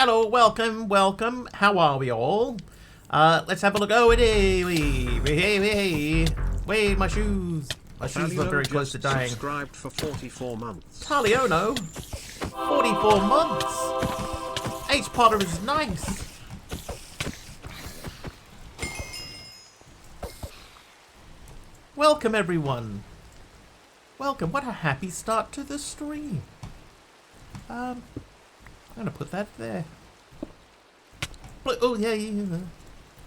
Hello, welcome. How are we all? Let's have a look. Oh, wait, my shoes. My shoes look very close to dying. Subscribed for 44 months. Taliono, 44 months. H Potter is nice. Welcome, everyone. Welcome. What a happy start to the stream. I'm gonna put that there. Oh, yeah.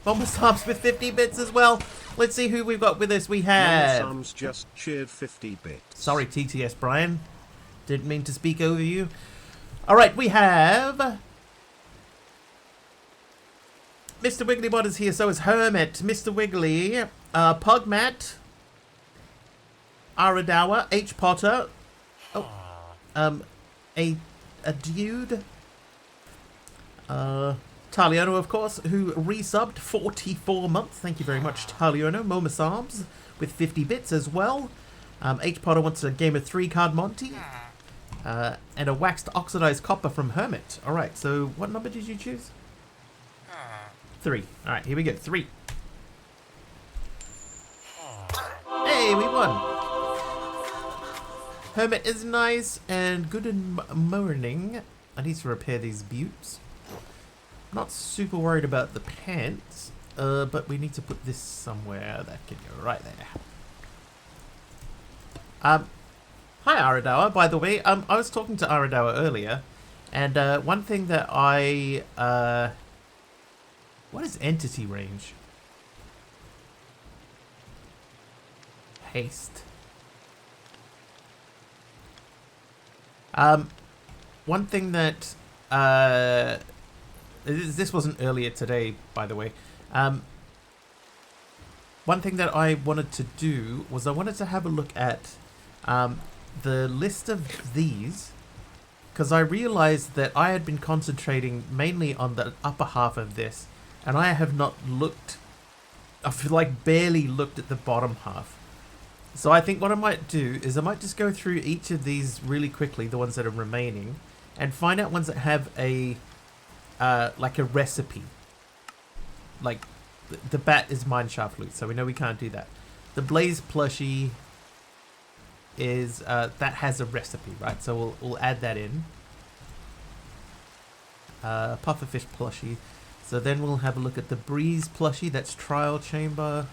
Bomber Psalms with 50 bits as well. Let's see who we've got with us. We have... Bomber Psalms just cheered 50 bits. Sorry, TTS Brian. Didn't mean to speak over you. Alright, we have... Mr. Wigglybot is here, so is Hermit. Mr. Wiggly, Pugmat, Aradawa, H. Potter, a dude, Taliono, of course, who resubbed 44 months. Thank you very much, Taliono. Moma Psalms with 50 bits as well. H. Potter wants a game of 3 card Monty. And a waxed oxidized copper from Hermit. Alright, so what number did you choose? 3. Alright, here we go. 3. Hey, we won. Hermit is nice and good in morning. I need to repair these buttes. Not super worried about the pants, but we need to put this somewhere that can go right there. Hi Aradawa, by the way. I was talking to Aradawa earlier, and one thing that what is entity range? Haste. One thing that this wasn't earlier today, by the way. One thing that I wanted to do was I wanted to have a look at the list of these, because I realized that I had been concentrating mainly on the upper half of this, and I have not looked. I've like barely looked at the bottom half. So I think what I might do is I might just go through each of these really quickly, the ones that are remaining, and find out ones that have a like a recipe. Like the bat is mineshaft loot, so we know we can't do that. The Blaze plushie is that has a recipe, right? So we'll add that in. Pufferfish plushie. So then we'll have a look at the Breeze plushie. That's trial chamber.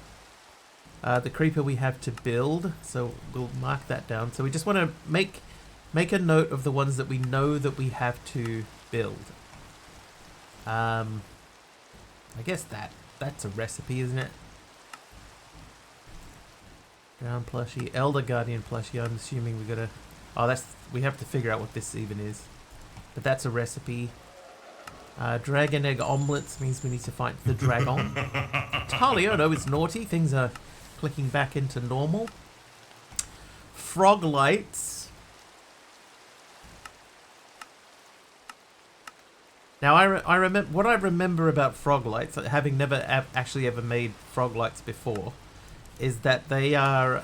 The creeper we have to build, so we'll mark that down. So we just want to make a note of the ones that we know that we have to build. I guess that's a recipe, isn't it? Ground plushie, Elder Guardian plushie. I'm assuming we gotta. Oh, we have to figure out what this even is. But that's a recipe. Dragon egg omelets means we need to find the dragon. Taliono is naughty. Things are clicking back into normal. Frog lights. Now I remember what I remember about frog lights, having never actually ever made frog lights before, is that they are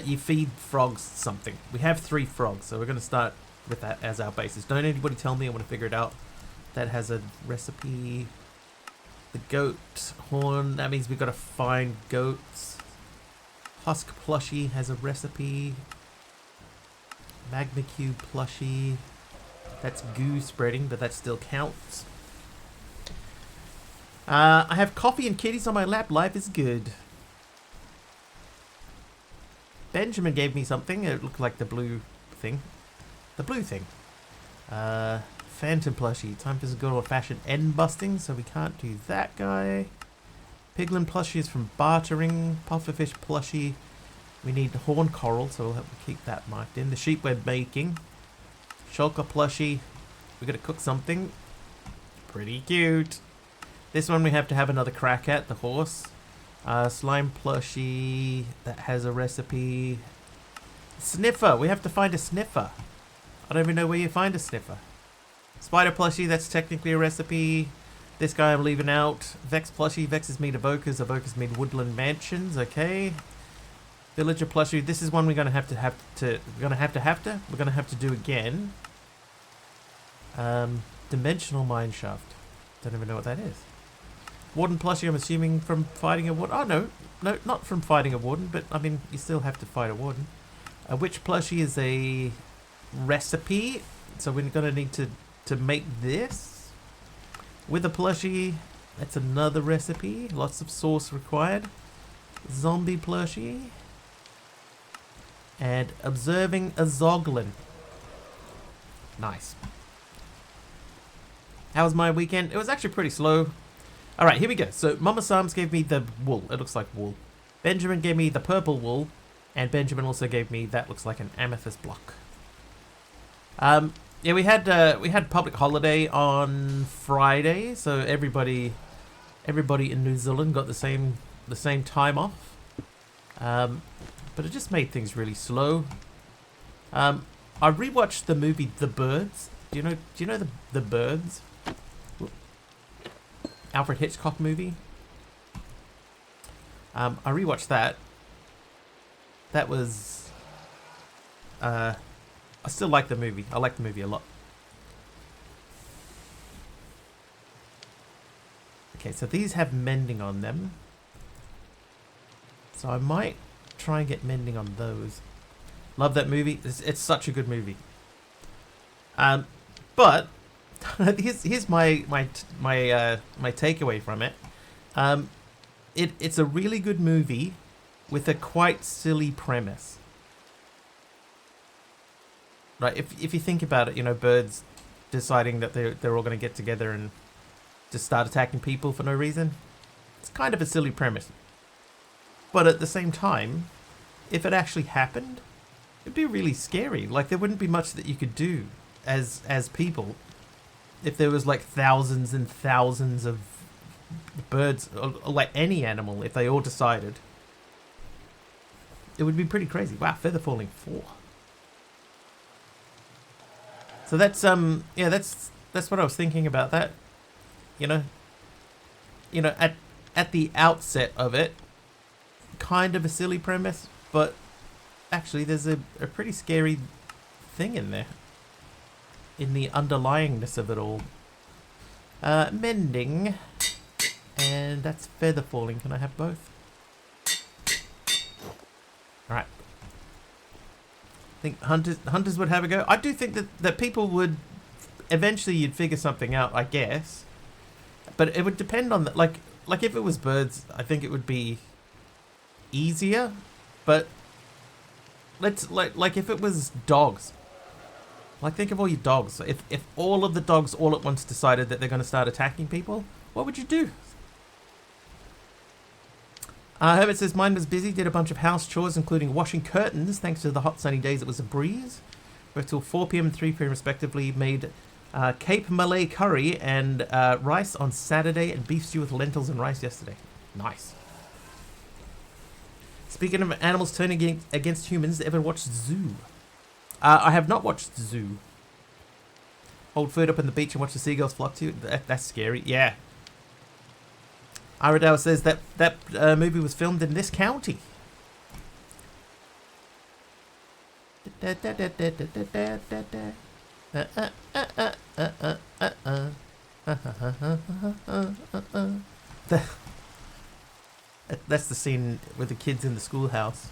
you feed frogs something. We have 3 frogs, so we're going to start with that as our basis. Don't anybody tell me. I want to figure it out. That has a recipe. The goat horn, that means we've got to find goats. Husk plushie has a recipe. Magma cube plushie. That's goo spreading, but that still counts. I have coffee and kitties on my lap. Life is good. Benjamin gave me something. It looked like the blue thing. The blue thing. Phantom plushie. Time for some good old-fashioned end busting, so we can't do that guy. Piglin plushie is from bartering. Pufferfish plushie. We need horn coral, so we'll have to keep that marked in. The sheep we're baking. Shulker plushie. We're going to cook something. Pretty cute. This one we have to have another crack at. The horse. Slime plushie. That has a recipe. Sniffer. We have to find a sniffer. I don't even know where you find a sniffer. Spider plushie, that's technically a recipe. This guy I'm leaving out. Vex plushie, Vexes meet evokers, evokers meet woodland mansions, okay. Villager plushie, this is one we're gonna have to do again. Dimensional mine shaft. Don't even know what that is. Warden plushie, I'm assuming from fighting a warden. Oh, no. No, not from fighting a warden, but I mean, you still have to fight a warden. A witch plushie is a recipe, so we're going to need to make this. With a plushie, that's another recipe. Lots of sauce required. Zombie plushie. And observing a zoglin. Nice. How was my weekend? It was actually pretty slow. Alright, here we go. So, Mama Sam's gave me the wool. It looks like wool. Benjamin gave me the purple wool. And Benjamin also gave me, that looks like an amethyst block. Yeah, we had public holiday on Friday, so everybody in New Zealand got the same time off. But it just made things really slow. I rewatched the movie The Birds. Do you know the Birds? Alfred Hitchcock movie. I rewatched that. That was I still like the movie. I like the movie a lot. Okay, so these have mending on them. So I might try and get mending on those. Love that movie. It's such a good movie. But here's my takeaway from it. It's a really good movie with a quite silly premise. Right, if you think about it, you know, birds deciding that they're all going to get together and just start attacking people for no reason. It's kind of a silly premise. But at the same time, if it actually happened, it'd be really scary. Like, there wouldn't be much that you could do as people if there was like thousands and thousands of birds, or like any animal, if they all decided. It would be pretty crazy. Wow, feather falling 4. So that's yeah, that's what I was thinking about that. You know, at the outset of it, kind of a silly premise, but actually there's a pretty scary thing in there, in the underlyingness of it all. Mending, and that's feather falling. Can I have both? Alright. I think hunters would have a go. I do think that people would eventually, you'd figure something out, I guess. But it would depend on the, like if it was birds, I think it would be easier. But let's like if it was dogs. Like, think of all your dogs. If all of the dogs all at once decided that they're going to start attacking people, what would you do? Herbert says, mine was busy, did a bunch of house chores, including washing curtains. Thanks to the hot sunny days, it was a breeze. Worked till 4 p.m. and 3 p.m. respectively. Made Cape Malay curry and rice on Saturday, and beef stew with lentils and rice yesterday. Nice. Speaking of animals turning against humans, ever watched Zoo? I have not watched Zoo. Hold food up on the beach and watch the seagulls flock to you. That's scary. Yeah. Iredale says that movie was filmed in this county. That's the scene with the kids in the schoolhouse.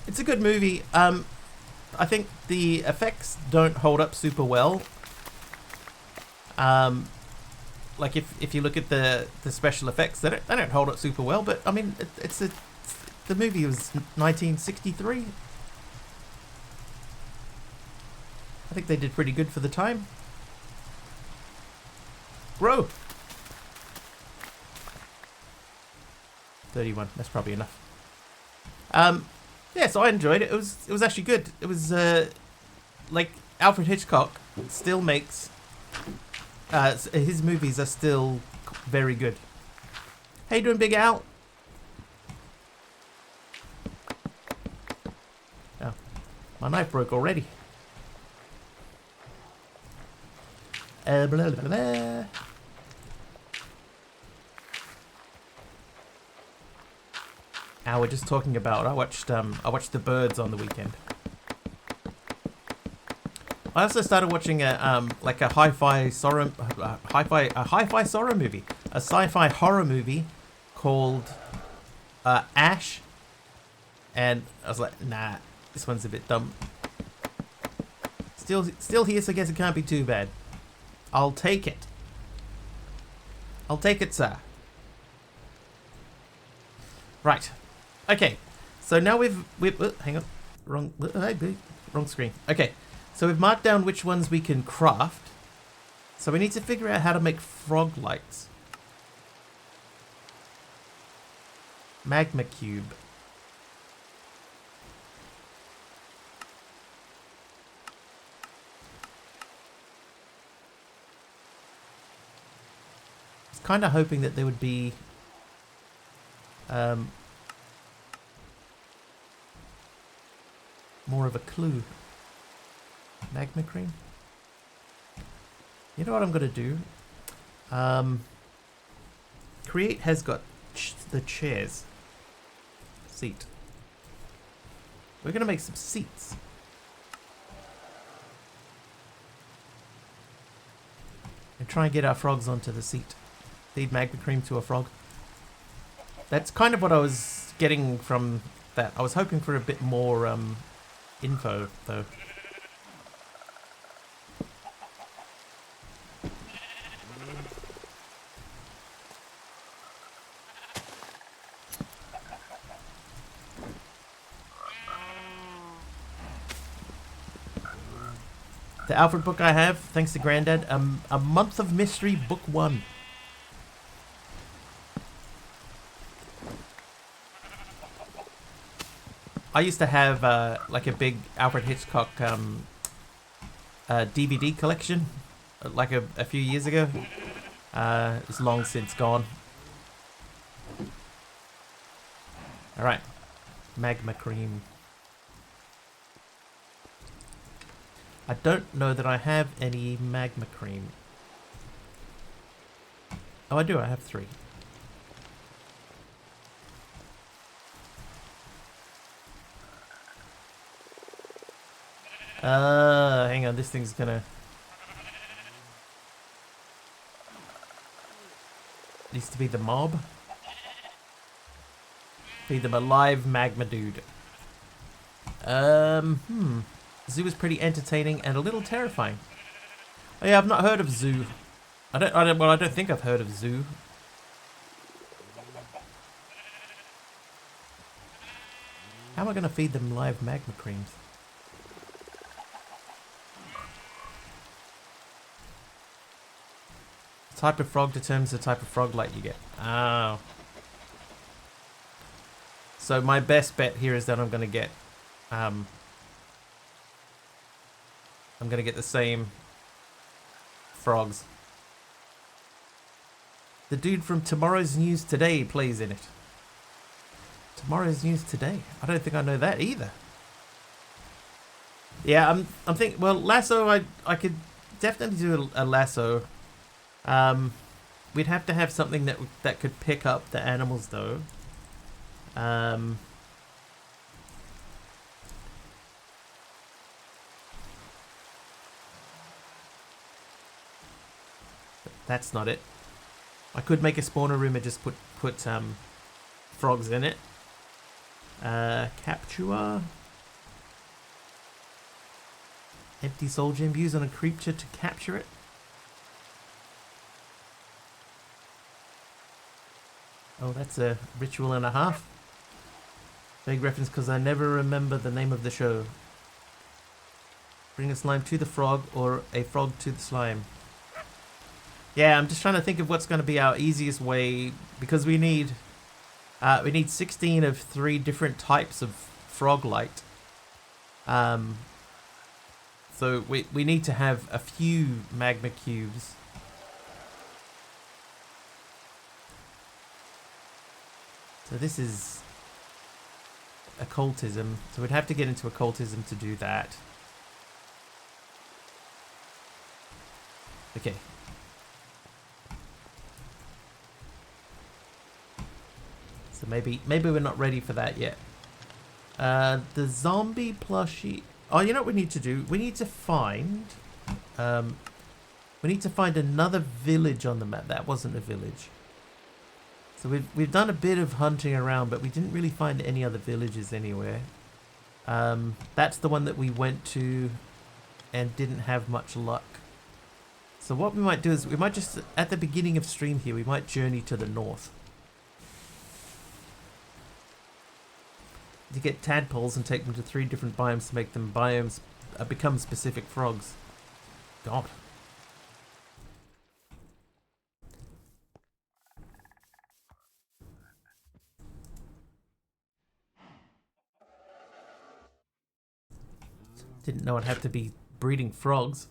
It's a good movie. I think the effects don't hold up super well. Like if you look at the special effects, they don't hold up super well. But I mean, the movie was 1963. I think they did pretty good for the time. Grow. 31. That's probably enough. Yeah, so I enjoyed it. It was actually good. It was like Alfred Hitchcock still makes his movies are still very good. How you doing, Big Al? Oh, my knife broke already. Blah, blah, blah. how we're just talking about. I watched the birds on the weekend. I also started watching a like a hi-fi sorrow movie, a sci-fi horror movie called Ash, and I was like, nah, this one's a bit dumb. Still here, so I guess it can't be too bad. I'll take it. I'll take it, sir. Right. Okay. So now we've hang on, wrong screen. Okay. So we've marked down which ones we can craft. So we need to figure out how to make frog lights. Magma cube. I was kind of hoping that there would be more of a clue. Magma cream. You know what I'm gonna do? Create has got the chairs. Seat. We're gonna make some seats. And try and get our frogs onto the seat. Feed magma cream to a frog. That's kind of what I was getting from that. I was hoping for a bit more info though. The Alfred book I have, thanks to Grandad, A Month of Mystery, Book 1. I used to have like a big Alfred Hitchcock DVD collection, like a few years ago. It's long since gone. Alright, magma cream. I don't know that I have any magma cream. Oh, I do. I have 3. Hang on. This thing's gonna... Needs to be the mob. Feed them a live magma dude. Zoo is pretty entertaining and a little terrifying. Oh yeah, I've not heard of Zoo. I don't think I've heard of Zoo. How am I going to feed them live magma creams? The type of frog determines the type of frog light you get. Oh. So my best bet here is that I'm going to get the same frogs. The dude from Tomorrow's News Today plays in it. Tomorrow's News Today? I don't think I know that either. Yeah, I'm thinking, well, lasso, I could definitely do a lasso. We'd have to have something that could pick up the animals though. That's not it. I could make a spawner room and just put frogs in it. Capture. Empty soul gem. Use on a creature to capture it. Oh, that's a ritual and a half. Vague reference because I never remember the name of the show. Bring a slime to the frog or a frog to the slime. Yeah, I'm just trying to think of what's going to be our easiest way because we need 16 of 3 different types of frog light. So we need to have a few magma cubes. So this is occultism. So we'd have to get into occultism to do that. Okay. So maybe we're not ready for that yet. The zombie plushie. Oh, you know what we need to do? We need to find another village on the map. That wasn't a village. So we've done a bit of hunting around, but we didn't really find any other villages anywhere. That's the one that we went to and didn't have much luck. So what we might do is we might just, at the beginning of stream here, we might journey to the north. To get tadpoles and take them to 3 different biomes to make them become specific frogs. God. Didn't know I'd have to be breeding frogs.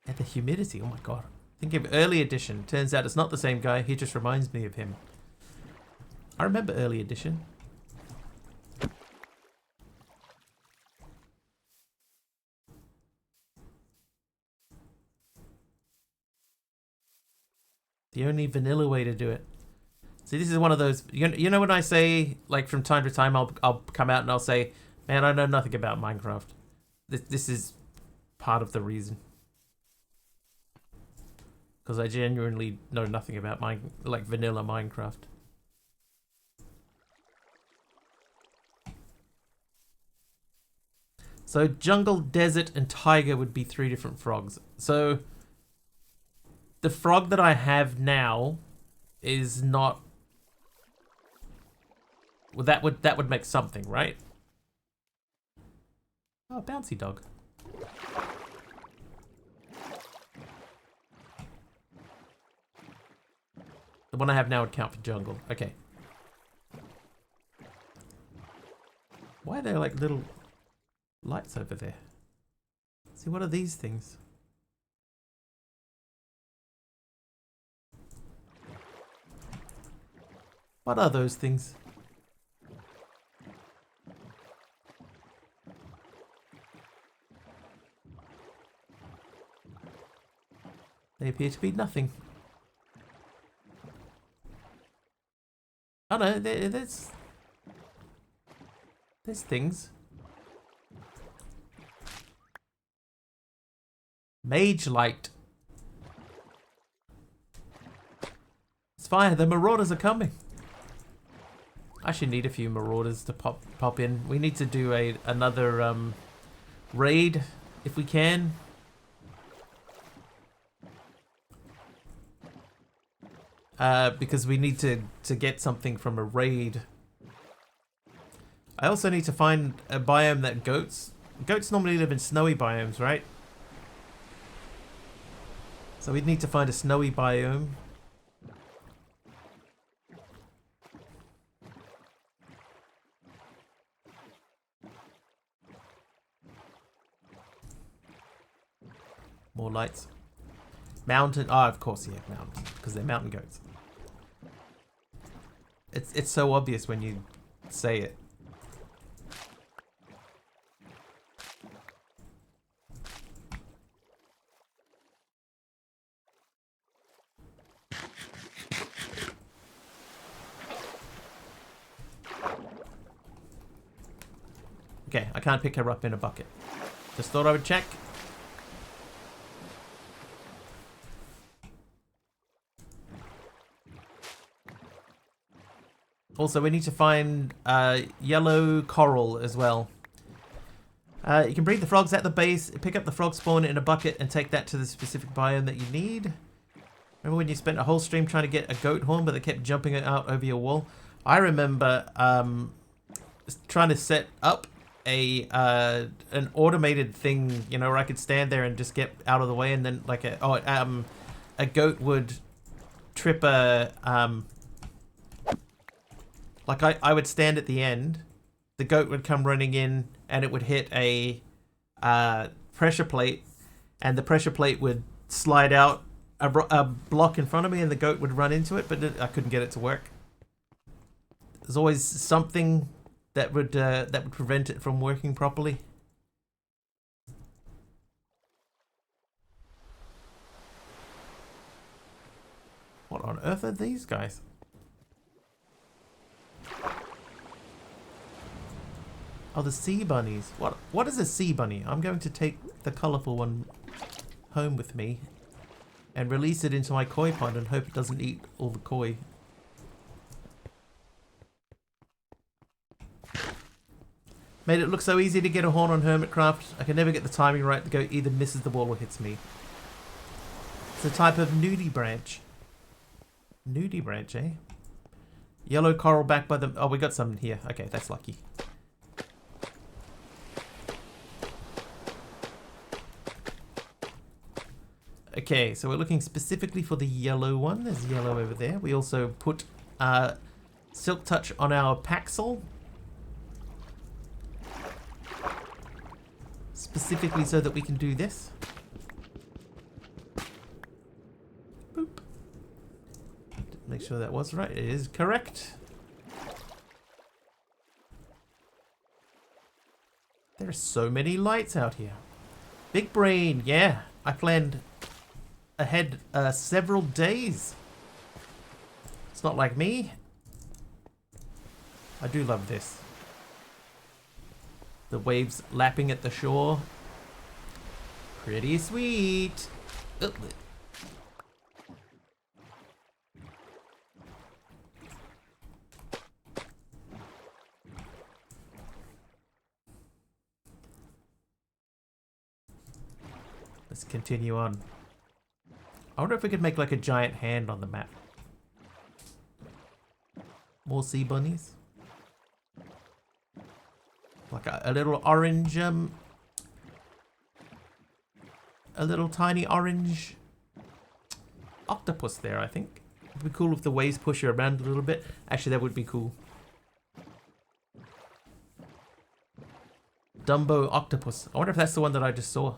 And the humidity, oh my god. Think of early edition. Turns out it's not the same guy, he just reminds me of him. I remember early edition. The only vanilla way to do it. See, this is one of those, you know when I say, like from time to time, I'll come out and I'll say, man, I know nothing about Minecraft. This is part of the reason. Because I genuinely know nothing about vanilla Minecraft. So jungle, desert, and tiger would be 3 different frogs. So the frog that I have now is not. Well, that would make something, right? Oh, bouncy dog. The one I have now would count for jungle. Okay. Why are there like little lights over there? See, what are these things? What are those things? They appear to be nothing. Oh no, there's things. Mage light. It's fire, the marauders are coming. I should need a few marauders to pop in. We need to do another raid if we can. Because we need to get something from a raid. I also need to find a biome that goats normally live in snowy biomes, right? So we'd need to find a snowy biome. More lights. Mountain. Oh, of course, yeah, mountains, because they're mountain goats. It's so obvious when you say it. Okay, I can't pick her up in a bucket. Just thought I would check. Also, we need to find yellow coral as well. You can breed the frogs at the base, pick up the frog spawn in a bucket, and take that to the specific biome that you need. Remember when you spent a whole stream trying to get a goat horn, but they kept jumping out over your wall? I remember trying to set up an automated thing, you know, where I could stand there and just get out of the way, and then like a goat would trip a like I would stand at the end, the goat would come running in, and it would hit a pressure plate, and the pressure plate would slide out a block in front of me, and the goat would run into it, but I couldn't get it to work. There's always something that would prevent it from working properly. earth are these guys? Oh, the sea bunnies. What is a sea bunny? I'm going to take the colourful one home with me and release it into my koi pond and hope it doesn't eat all the koi. Made it look so easy to get a horn on Hermitcraft. I can never get the timing right. The goat either misses the wall or hits me. It's a type of nudie branch. Nudie branch, eh? Yellow coral back by the... Oh, we got some here. Okay, that's lucky. Okay, so we're looking specifically for the yellow one. There's yellow over there. We also put Silk Touch on our Paxel. Specifically so that we can do this. Boop. Make sure that was right. It is correct. There are so many lights out here. Big brain, yeah. I planned ahead several days. It's not like me. I do love this. The waves lapping at the shore. Pretty sweet. Oh. Let's continue on. I wonder if we could make like a giant hand on the map. More sea bunnies. Like a little orange, a little tiny orange octopus there, I think. It'd be cool if the waves push you around a little bit. Actually, that would be cool. Dumbo octopus. I wonder if that's the one that I just saw.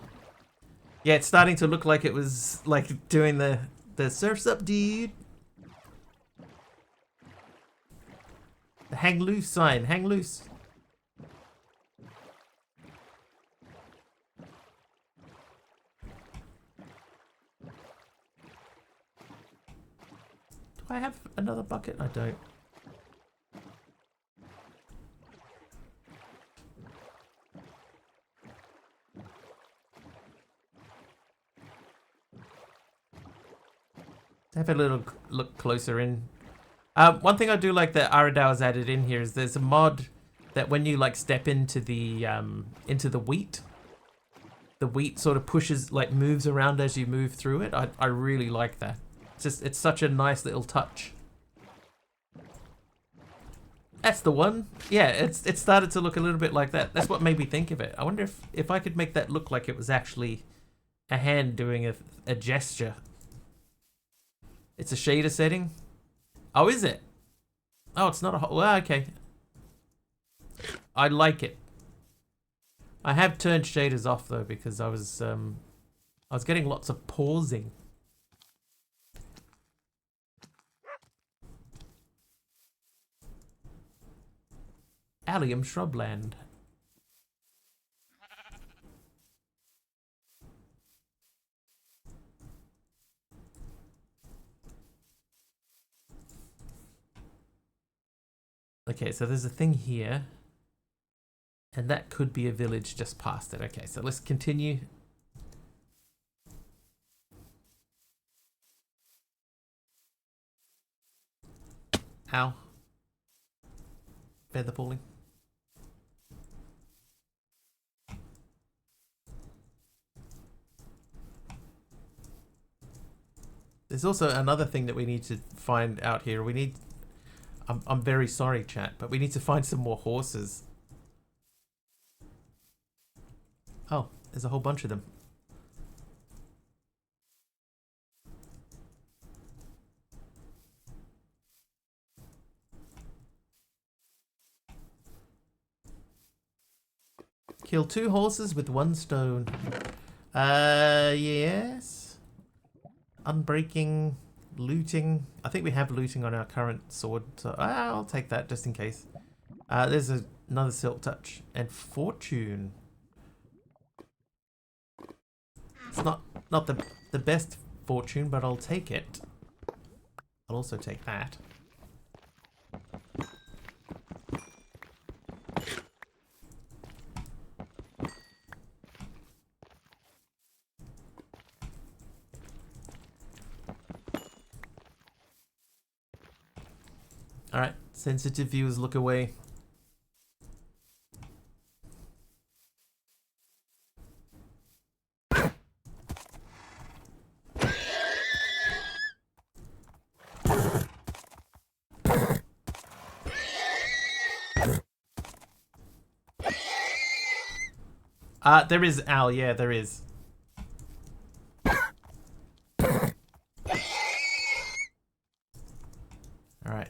Yeah, it's starting to look like it was like doing the surf's up, dude. The hang loose sign, hang loose. Do I have another bucket? I don't. Have a little look closer in. One thing I do like that Aradao has added in here is there's a mod that when you like step into the wheat sort of pushes, like moves around as you move through it. I really like that. It's such a nice little touch. That's the one. Yeah, it started to look a little bit like that. That's what made me think of it. I wonder if I could make that look like it was actually a hand doing a gesture. It's a shader setting. Oh, is it? Oh, it's not a... Well, okay. I like it. I have turned shaders off though because I was getting lots of pausing. Allium shrubland. Okay, so there's a thing here. And that could be a village just past it. Okay, so let's continue. Ow. Feather falling. There's also another thing that we need to find out here. We need... I'm very sorry, chat, but we need to find some more horses. Oh, there's a whole bunch of them. Kill 2 horses with 1 stone. Yes. Unbreaking, looting. I think we have looting on our current sword, so I'll take that just in case. There's another silk touch and fortune. It's not the best fortune, but I'll take it. I'll also take that. Alright, sensitive viewers, look away. There is owl, yeah, there is. Alright.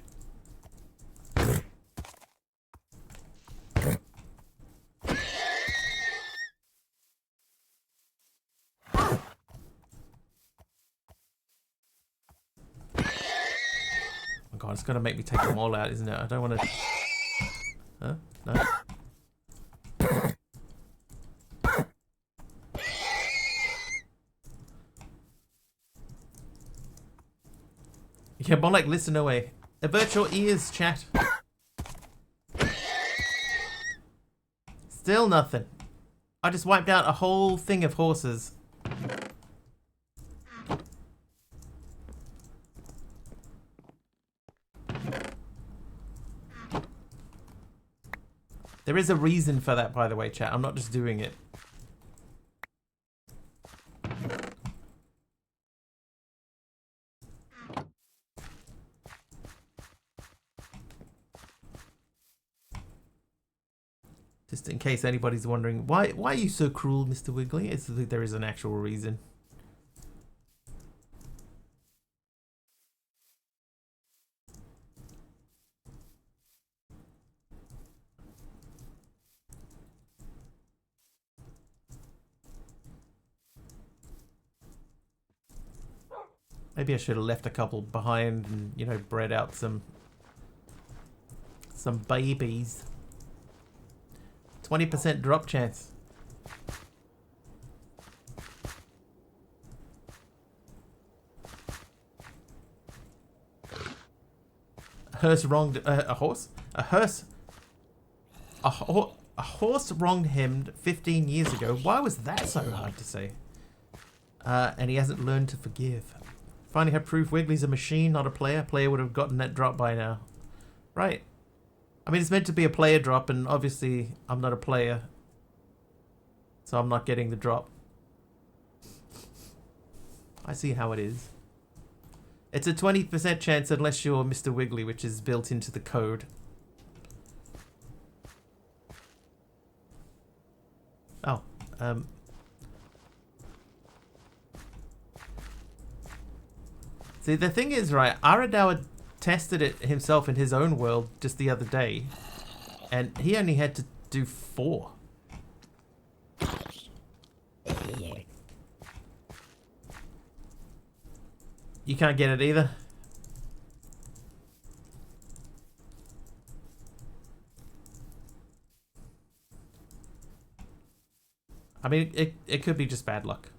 Oh god, it's gonna make me take them all out, isn't it? I don't wanna... Huh? No? Yeah, more like listen away. Avert your ears, chat. Still nothing. I just wiped out a whole thing of horses. There is a reason for that, by the way, chat. I'm not just doing it. Just in case anybody's wondering, why are you so cruel, Mr. Wiggly? There is an actual reason. Maybe I should have left a couple behind and, you know, bred out some babies. 20% drop chance. A hearse wronged a horse? A hearse? A horse wronged him 15 years ago. Why was that so hard to say? And he hasn't learned to forgive. Finally have proof Wiggly's a machine, not a player. Player would have gotten that drop by now. Right. I mean, it's meant to be a player drop, and obviously I'm not a player. So I'm not getting the drop. I see how it is. It's a 20% chance unless you're Mr. Wiggly, which is built into the code. Oh, see, the thing is, right, Aradawa tested it himself in his own world just the other day, and he only had to do 4. You can't get it either? I mean, it could be just bad luck.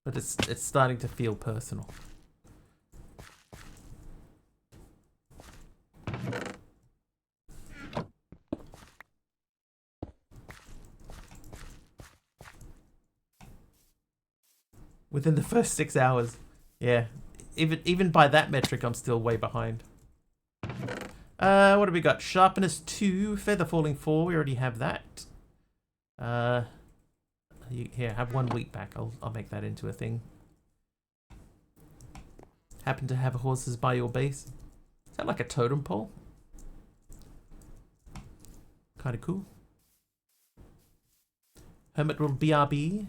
But it's starting to feel personal. Within the first 6 hours. Yeah. Even by that metric, I'm still way behind. What have we got? Sharpness 2, feather falling 4. We already have that. Here, have 1 week back. I'll make that into a thing. Happen to have horses by your base. Is that like a totem pole? Kind of cool. Hermit will BRB.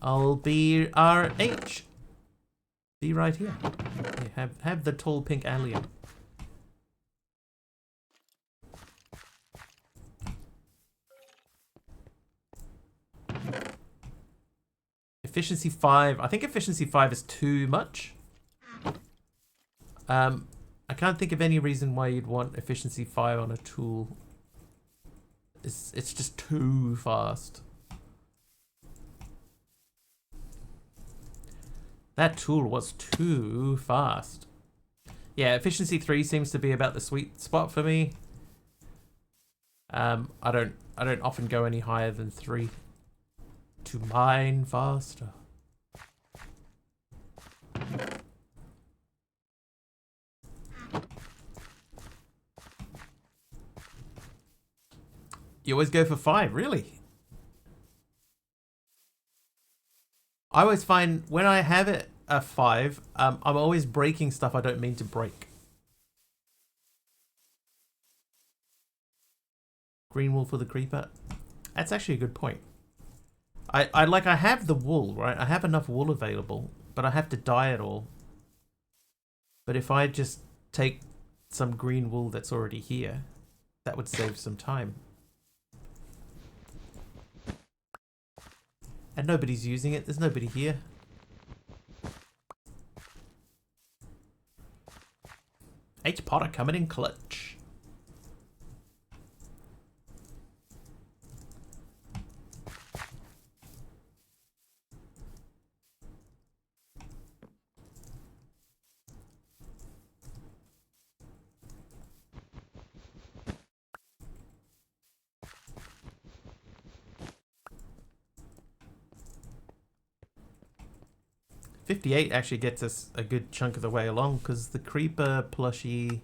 I'll be RH. Be right here. Have the tall pink allium. Efficiency 5. I think efficiency 5 is too much. I can't think of any reason why you'd want efficiency 5 on a tool. It's just too fast. That tool was too fast. Yeah, efficiency 3 seems to be about the sweet spot for me. I don't often go any higher than 3 to mine faster. You always go for 5, really? I always find when I have it a 5, I'm always breaking stuff I don't mean to break. Green wool for the creeper. That's actually a good point. I have the wool, right? I have enough wool available, but I have to dye it all. But if I just take some green wool that's already here, that would save some time. And nobody's using it. There's nobody here. H Potter coming in clutch. $58 actually gets us a good chunk of the way along because the creeper plushie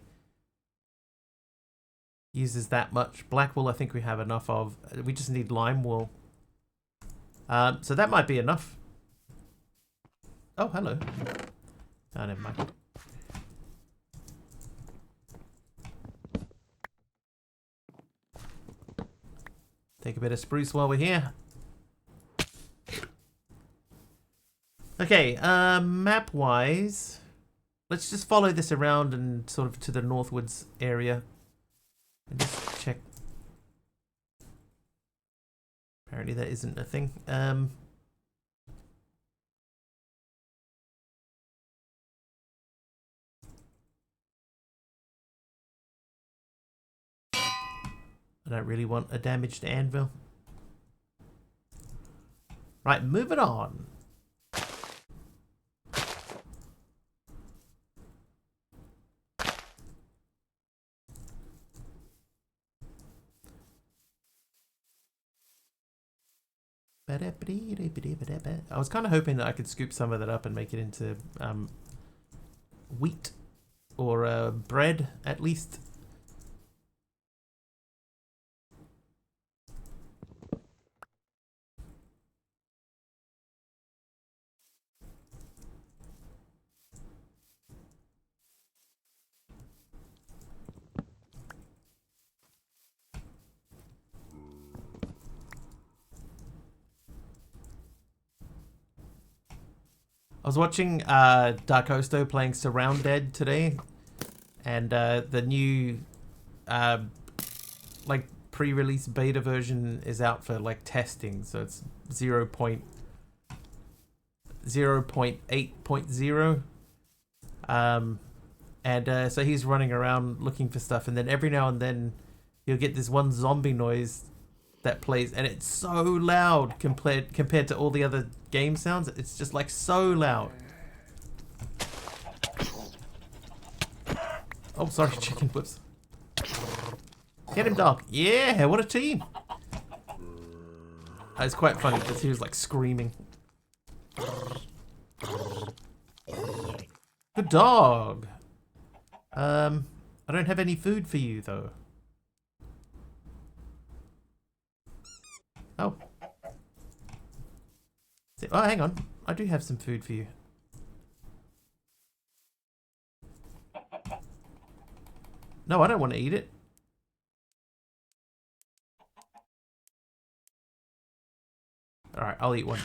uses that much. Black wool I think we have enough of. We just need lime wool. So that might be enough. Oh, hello. Oh, never mind. Take a bit of spruce while we're here. Okay, map-wise, let's just follow this around and sort of to the northwards area. And just check. Apparently that isn't a thing. I don't really want a damaged anvil. Right, moving on. I was kind of hoping that I could scoop some of that up and make it into wheat or bread at least. I was watching Dark Hosto playing Surround Dead today, and the new like pre-release beta version is out for like testing, so it's 0.8.0. And so he's running around looking for stuff, and then every now and then you'll get this one zombie noise that plays, and it's so loud compared to all the other game sounds. It's just like so loud. Oh, sorry, chicken. Whoops. Get him, dog. Yeah, what a team. It's quite funny because he was like screaming. Good dog. I don't have any food for you though. Oh. Oh, hang on. I do have some food for you. No, I don't want to eat it. Alright, I'll eat one.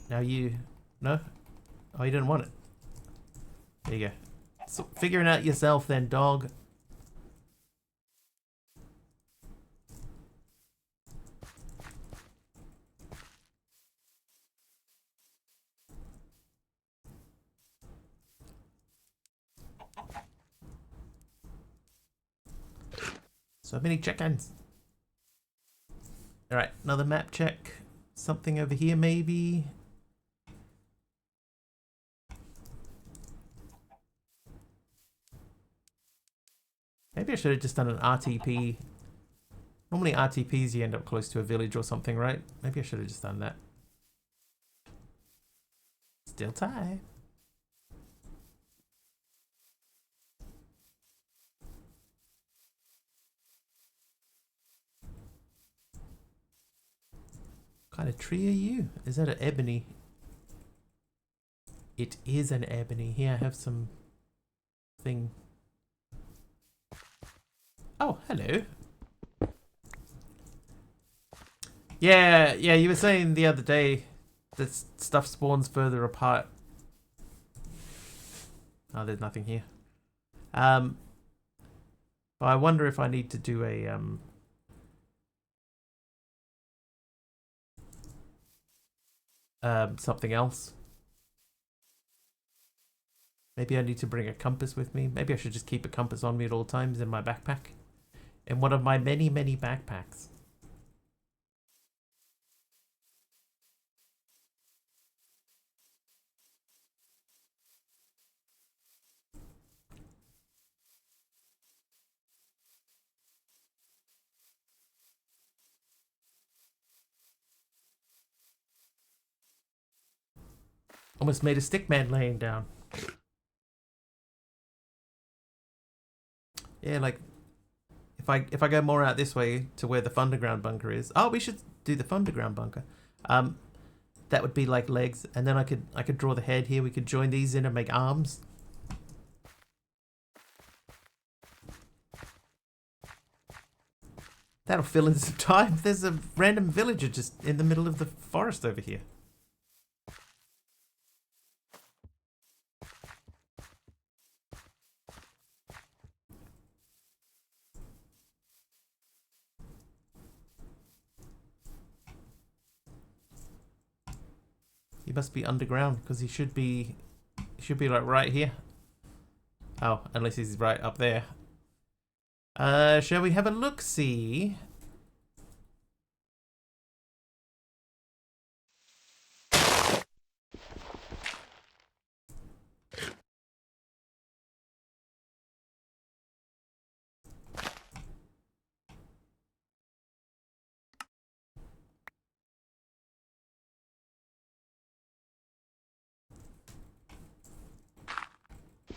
Now you... No? Oh, you didn't want it. There you go. So, figure it out yourself then, dog. So many chickens. Alright, another map check. Something over here maybe. Maybe I should have just done an RTP. Normally RTPs you end up close to a village or something, right? Maybe I should have just done that. Still time. What kind of tree are you? Is that an ebony? It is an ebony. Here I have some thing. Oh, hello. Yeah, you were saying the other day that stuff spawns further apart. Oh, there's nothing here. But I wonder if I need to do a something else. Maybe I need to bring a compass with me. Maybe I should just keep a compass on me at all times in my backpack. In one of my many, many backpacks. Almost made a stick man laying down. Yeah, like if I go more out this way to where the Thunderground bunker is. Oh, we should do the Thunderground bunker. That would be like legs, and then I could draw the head here. We could join these in and make arms. That'll fill in some time. There's a random villager just in the middle of the forest over here. He must be underground because he should be like right here. Oh, unless he's right up there. Shall we have a look-see?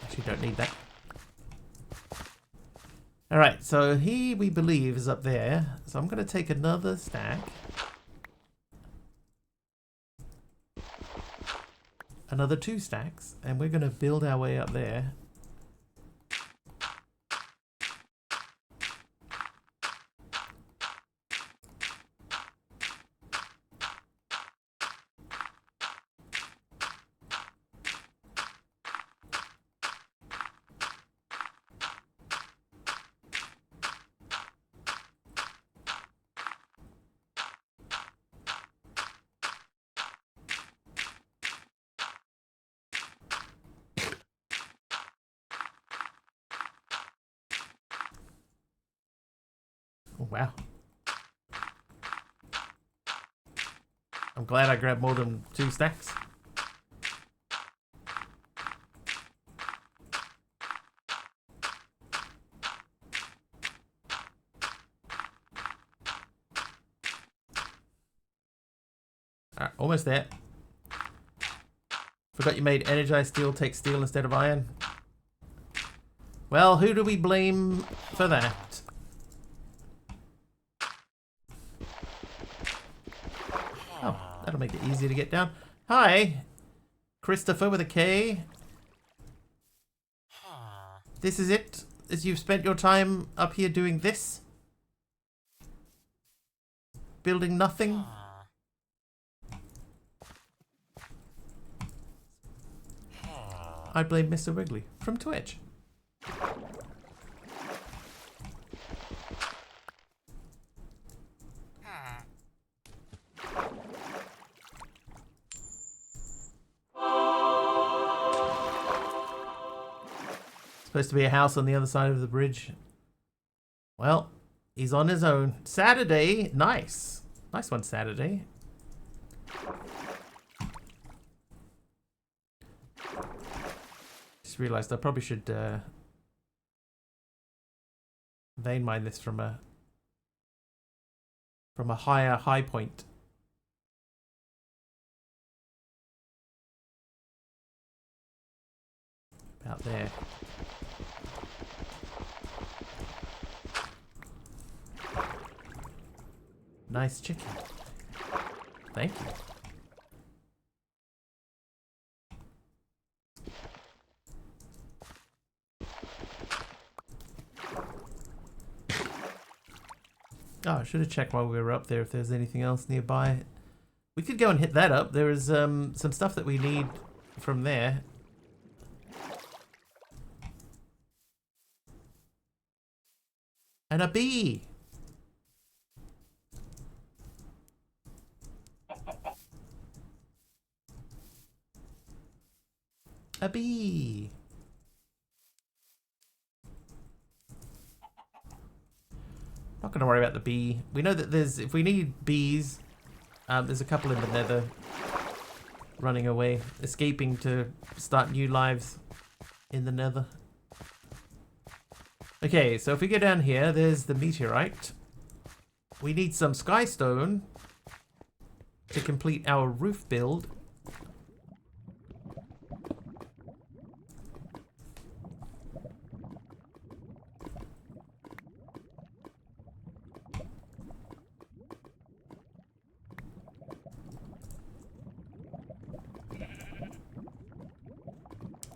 Actually, don't need that. Alright, so he, we believe, is up there. So I'm going to take another stack. Another 2 stacks. And we're going to build our way up there. Oh, wow. I'm glad I grabbed more than 2 stacks. Alright, almost there. Forgot you made energized steel take steel instead of iron. Well, who do we blame for that? Oh, that'll make it easier to get down. Hi, Christopher with a K. This is it? As you've spent your time up here doing this? Building nothing? I blame Mr. Wiggly from Twitch. Supposed to be a house on the other side of the bridge. Well, He's on his own. Saturday. Nice. Nice one, Saturday. Just realized I probably should vein mine this from a higher high point. About there. Nice chicken. Thank you. Oh, I should have checked while we were up there if there's anything else nearby. We could go and hit that up. There is some stuff that we need from there. And a bee! A bee! Not gonna worry about the bee. We know that there's, if we need bees, there's a couple in the nether running away, escaping to start new lives in the nether. Okay, so if we go down here, there's the meteorite. We need some skystone to complete our roof build.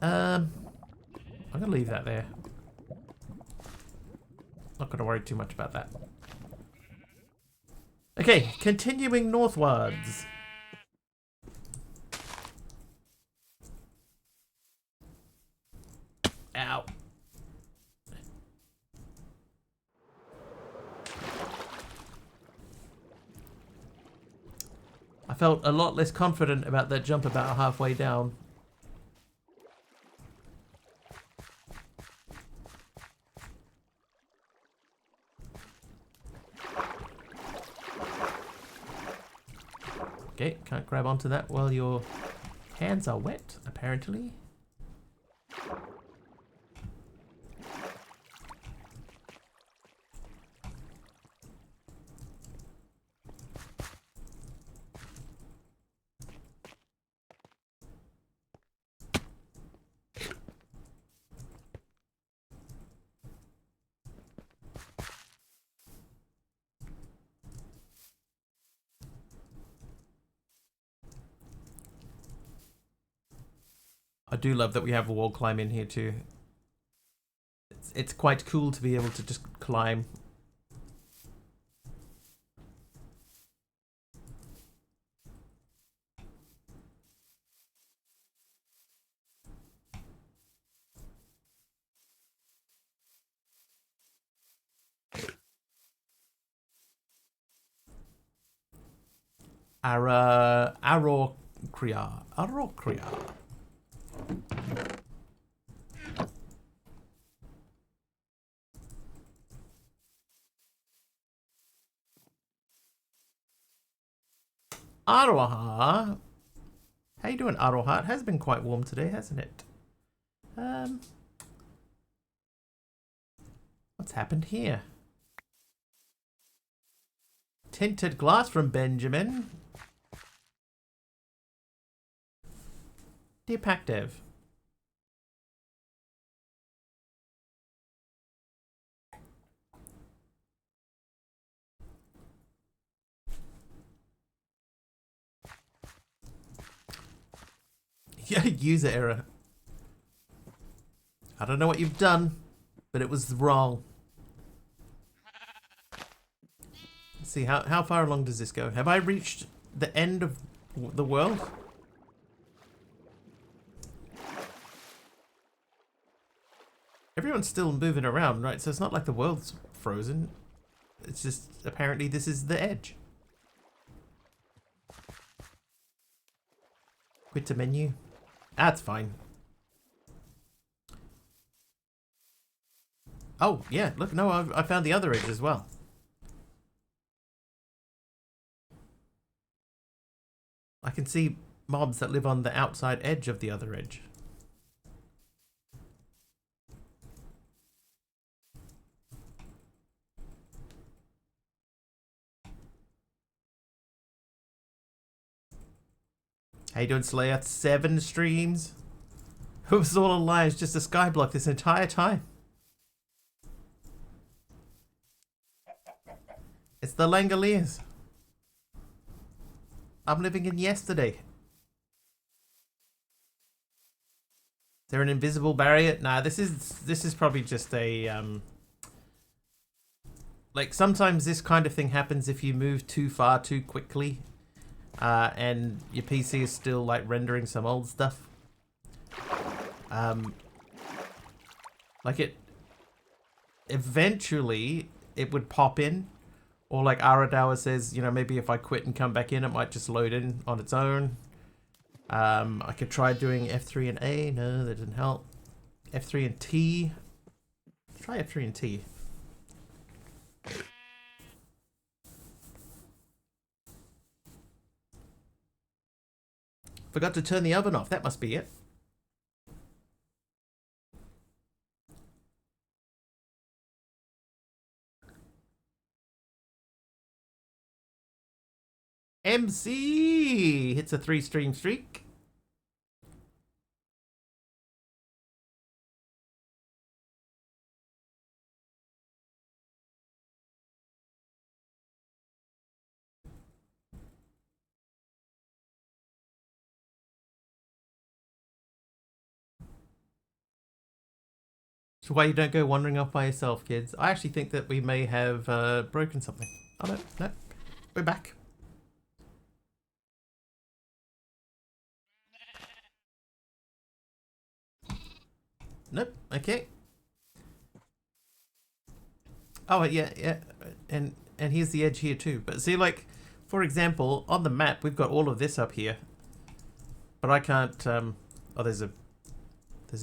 I'm gonna leave that there. Not gonna worry too much about that. Okay, continuing northwards. Ow. I felt a lot less confident about that jump about halfway down. Okay, can't grab onto that while your hands are wet, apparently. I do love that we have a wall climb in here too. It's quite cool to be able to just climb. Arokria. Aroha. How you doing, Aroha? It has been quite warm today, hasn't it? What's happened here? Tinted glass from Benjamin. Dear Pacdev. Yeah, user error. I don't know what you've done, but it was wrong. Let's see, how far along does this go? Have I reached the end of the world? Everyone's still moving around, right? So it's not like the world's frozen. It's just, apparently this is the edge. Quit to menu. That's fine. Oh, yeah, look, no, I found the other edge as well. I can see mobs that live on the outside edge of the other edge. How you doing, Slayer? 7 streams? It was all a lie. It's just a skyblock this entire time. It's the Langoliers. I'm living in yesterday. Is there an invisible barrier? Nah, this is probably just a like sometimes this kind of thing happens if you move too far too quickly, and your PC is still like rendering some old stuff. Like it eventually it would pop in, or like Aradawa says, you know, maybe if I quit and come back in, it might just load in on its own. I could try doing F3 and A. No, that didn't help. F3 and T. Try F3 and T. Forgot to turn the oven off. That must be it. MC hits a 3-stream streak. So why you don't go wandering off by yourself, kids? I actually think that we may have broken something. Oh no, no, we're back. Nope. Okay. Oh yeah, yeah, and here's the edge here too. But see, like, for example, on the map we've got all of this up here, but I can't. Oh, there's a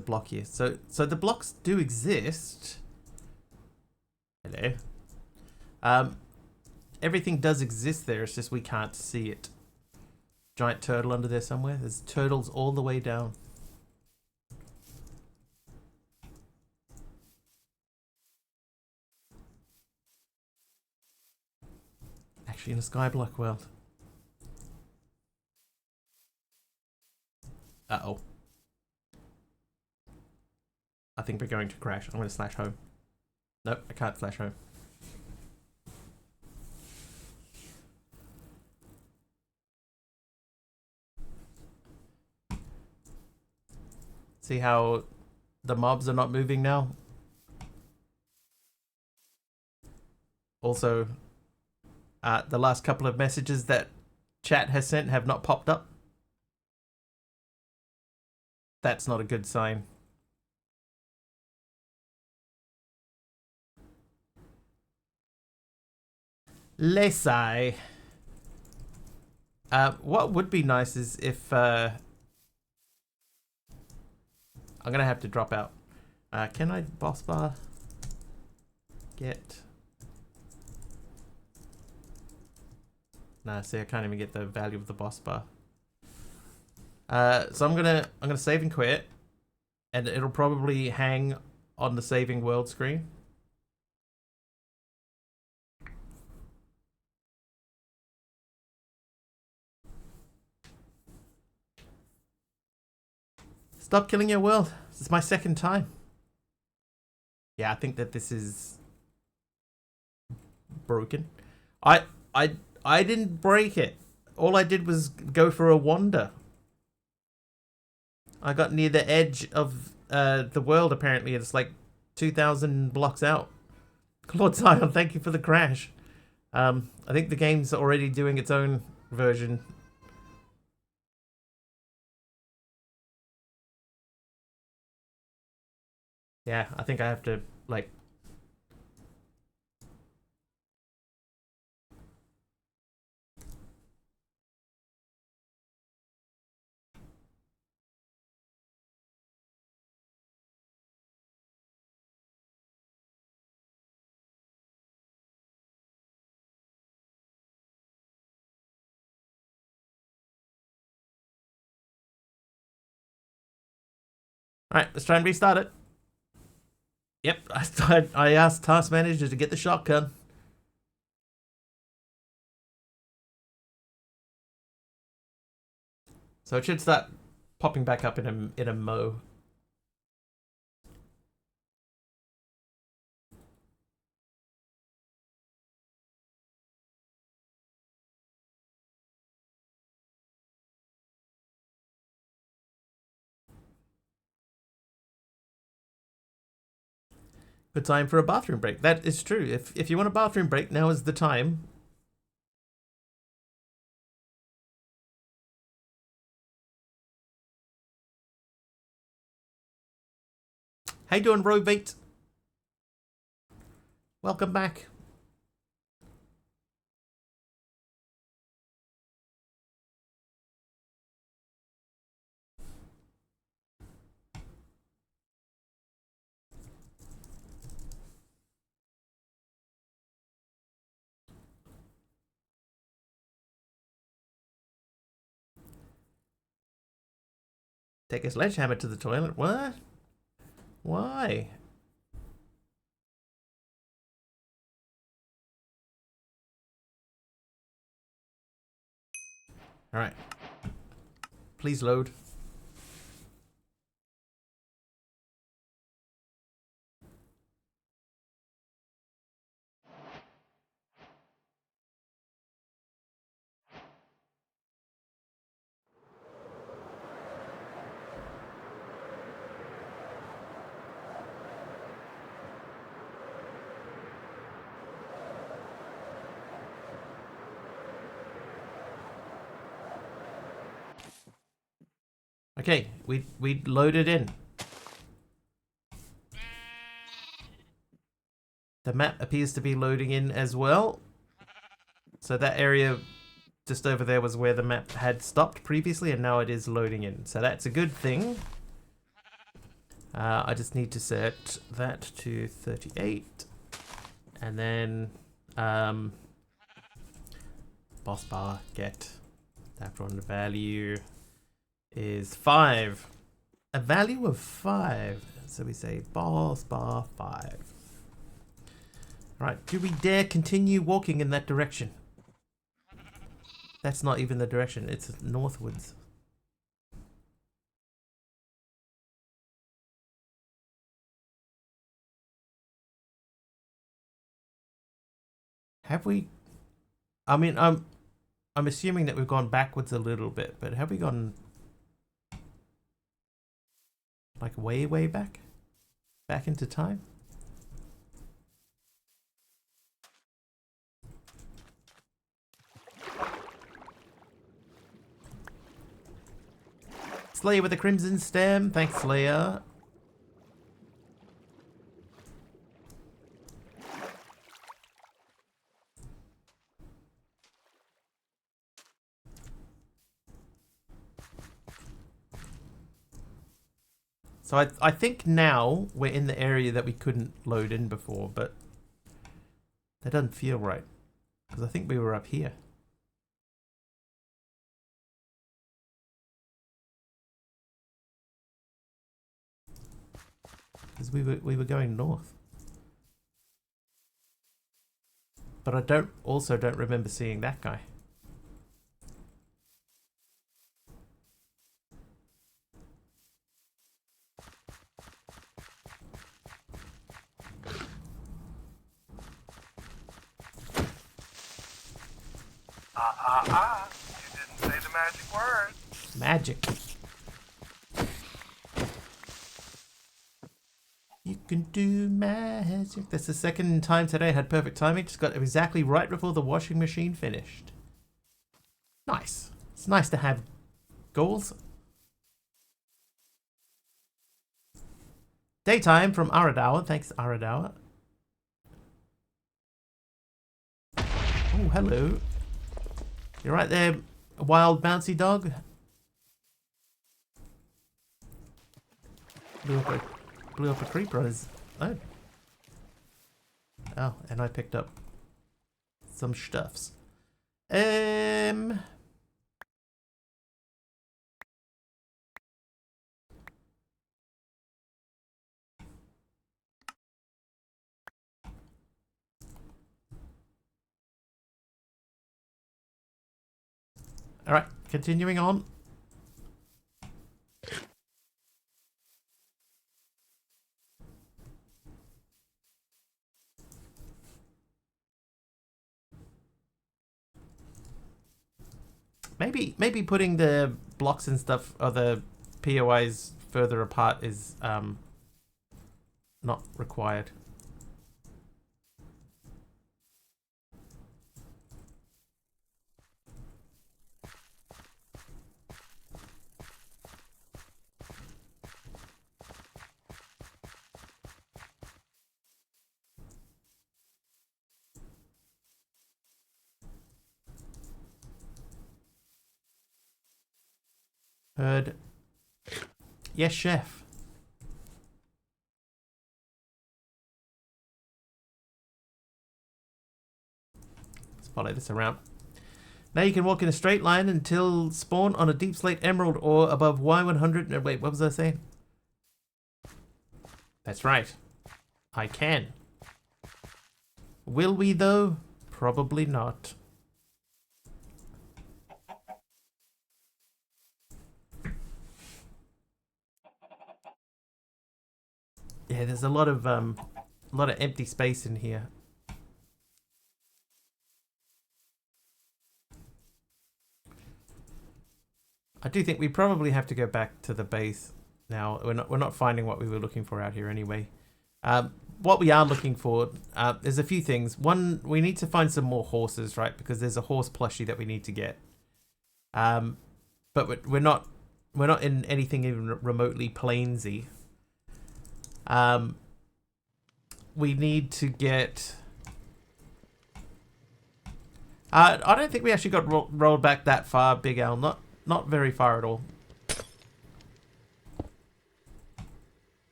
block here. So the blocks do exist. Hello. Everything does exist there. It's just we can't see it. Giant turtle under there somewhere. There's turtles all the way down. Actually, in a skyblock world. Uh-oh. I think we're going to crash. I'm going to slash home. Nope, I can't slash home. See how the mobs are not moving now? Also, the last couple of messages that chat has sent have not popped up. That's not a good sign. Lesai. What would be nice is if I'm gonna have to drop out. Can I boss bar get? Nah, see, I can't even get the value of the boss bar. So I'm gonna save and quit, and it'll probably hang on the saving world screen. Stop killing your world. This is my second time. Yeah, I think that this is broken. I didn't break it. All I did was go for a wander. I got near the edge of the world, apparently. It's like 2,000 blocks out. Lord Zion, thank you for the crash. I think the game's already doing its own version. Yeah, I think I have to, like, Alright, let's try and restart it. Yep, I asked Task Manager to get the shotgun. So it should start popping back up in a mo. Good time for a bathroom break. That is true. If you want a bathroom break, now is the time. How you doing, Robate? Welcome back. Take a sledgehammer to the toilet. What? Why? Alright. Please load. Okay, we loaded in. The map appears to be loading in as well. So that area just over there was where the map had stopped previously, and now it is loading in. So that's a good thing. I just need to set that to 38. And then boss bar get background value is 5. A value of 5. So we say boss bar 5. Right, do we dare continue walking in that direction? That's not even the direction, it's northwards. Have we? I mean, I'm assuming that we've gone backwards a little bit, but have we gone like way back? Back into time? Slayer with a crimson stem. Thanks, Slayer. So I think now we're in the area that we couldn't load in before, but that doesn't feel right. Because I think we were up here. Because we were going north. But I don't remember seeing that guy. You didn't say the magic word. Magic. You can do magic. That's the second time today I had perfect timing. Just got exactly right before the washing machine finished. Nice. It's nice to have goals. Daytime from Aradawa. Thanks, Aradawa. Oh, hello. You're right there, wild bouncy dog. Blew up a creeper. Oh. Oh, and I picked up some stuffs. Alright, continuing on. Maybe putting the blocks and stuff, or the POIs further apart is not required. Heard. Yes, chef. Let's follow this around. Now you can walk in a straight line until spawn on a deep slate emerald ore above Y100. No, wait, what was I saying? That's right. I can. Will we though? Probably not. Yeah, there's a lot of empty space in here. I do think we probably have to go back to the base now. We're not finding what we were looking for out here anyway. What we are looking for is a few things. One, we need to find some more horses, right? Because there's a horse plushie that we need to get. But we're not in anything even remotely plainsy. We need to get. I don't think we actually got rolled back that far, Big Al. Not very far at all.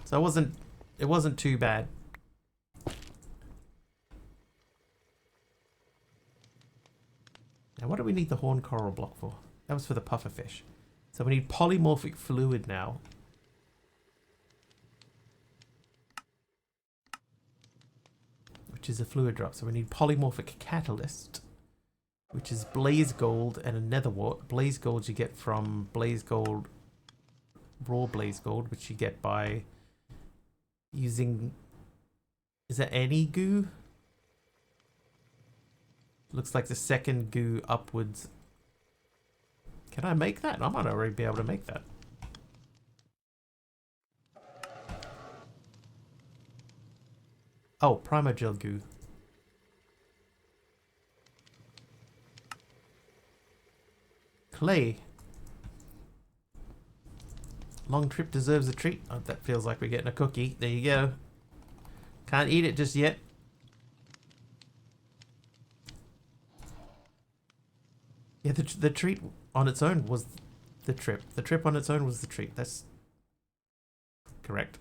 So it wasn't too bad. Now what do we need the horn coral block for? That was for the pufferfish. So we need polymorphic fluid now. Which is a fluid drop. So we need polymorphic catalyst, which is blaze gold and a nether wart. Blaze gold you get from blaze gold, raw blaze gold, which you get by using, is that any goo? Looks like the second goo upwards. Can I make that? I might already be able to make that. Oh, primogel goo. Clay. Long trip deserves a treat. Oh, that feels like we're getting a cookie. There you go. Can't eat it just yet. Yeah, the treat on its own was the trip. The trip on its own was the treat. That's correct.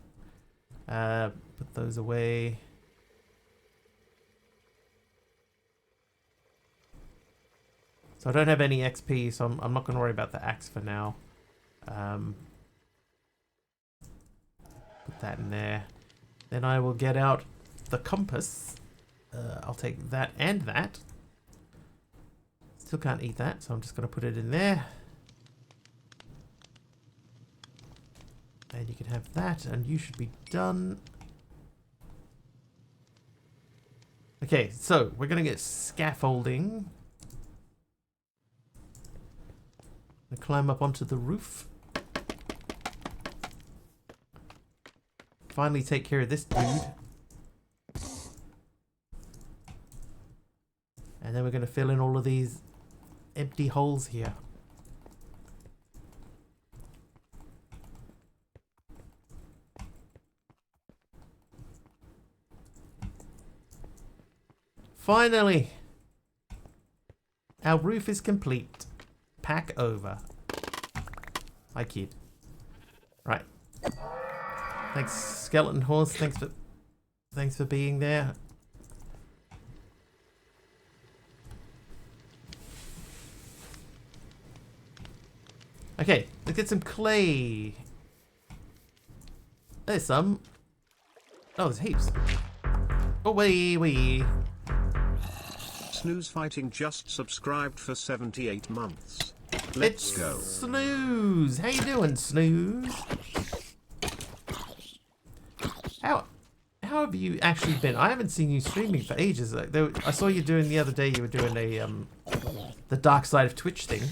Put those away. So I don't have any XP, so I'm not going to worry about the axe for now. Put that in there. Then I will get out the compass. I'll take that and that. Still can't eat that, so I'm just going to put it in there. And you can have that, and you should be done. Okay, so we're going to get scaffolding. And climb up onto the roof. Finally take care of this dude. And then we're going to fill in all of these empty holes here. Finally! Our roof is complete. Pack over. Hi, kid. Right. Thanks, skeleton horse. Thanks for being there. Okay, let's get some clay. There's some. Oh, there's heaps. Oh, wee. Snooze Fighting just subscribed for 78 months. Let's It's go. Snooze. How you doing, Snooze? How have you actually been? I haven't seen you streaming for ages. Like, I saw you doing the other day. You were doing a the dark side of Twitch thing.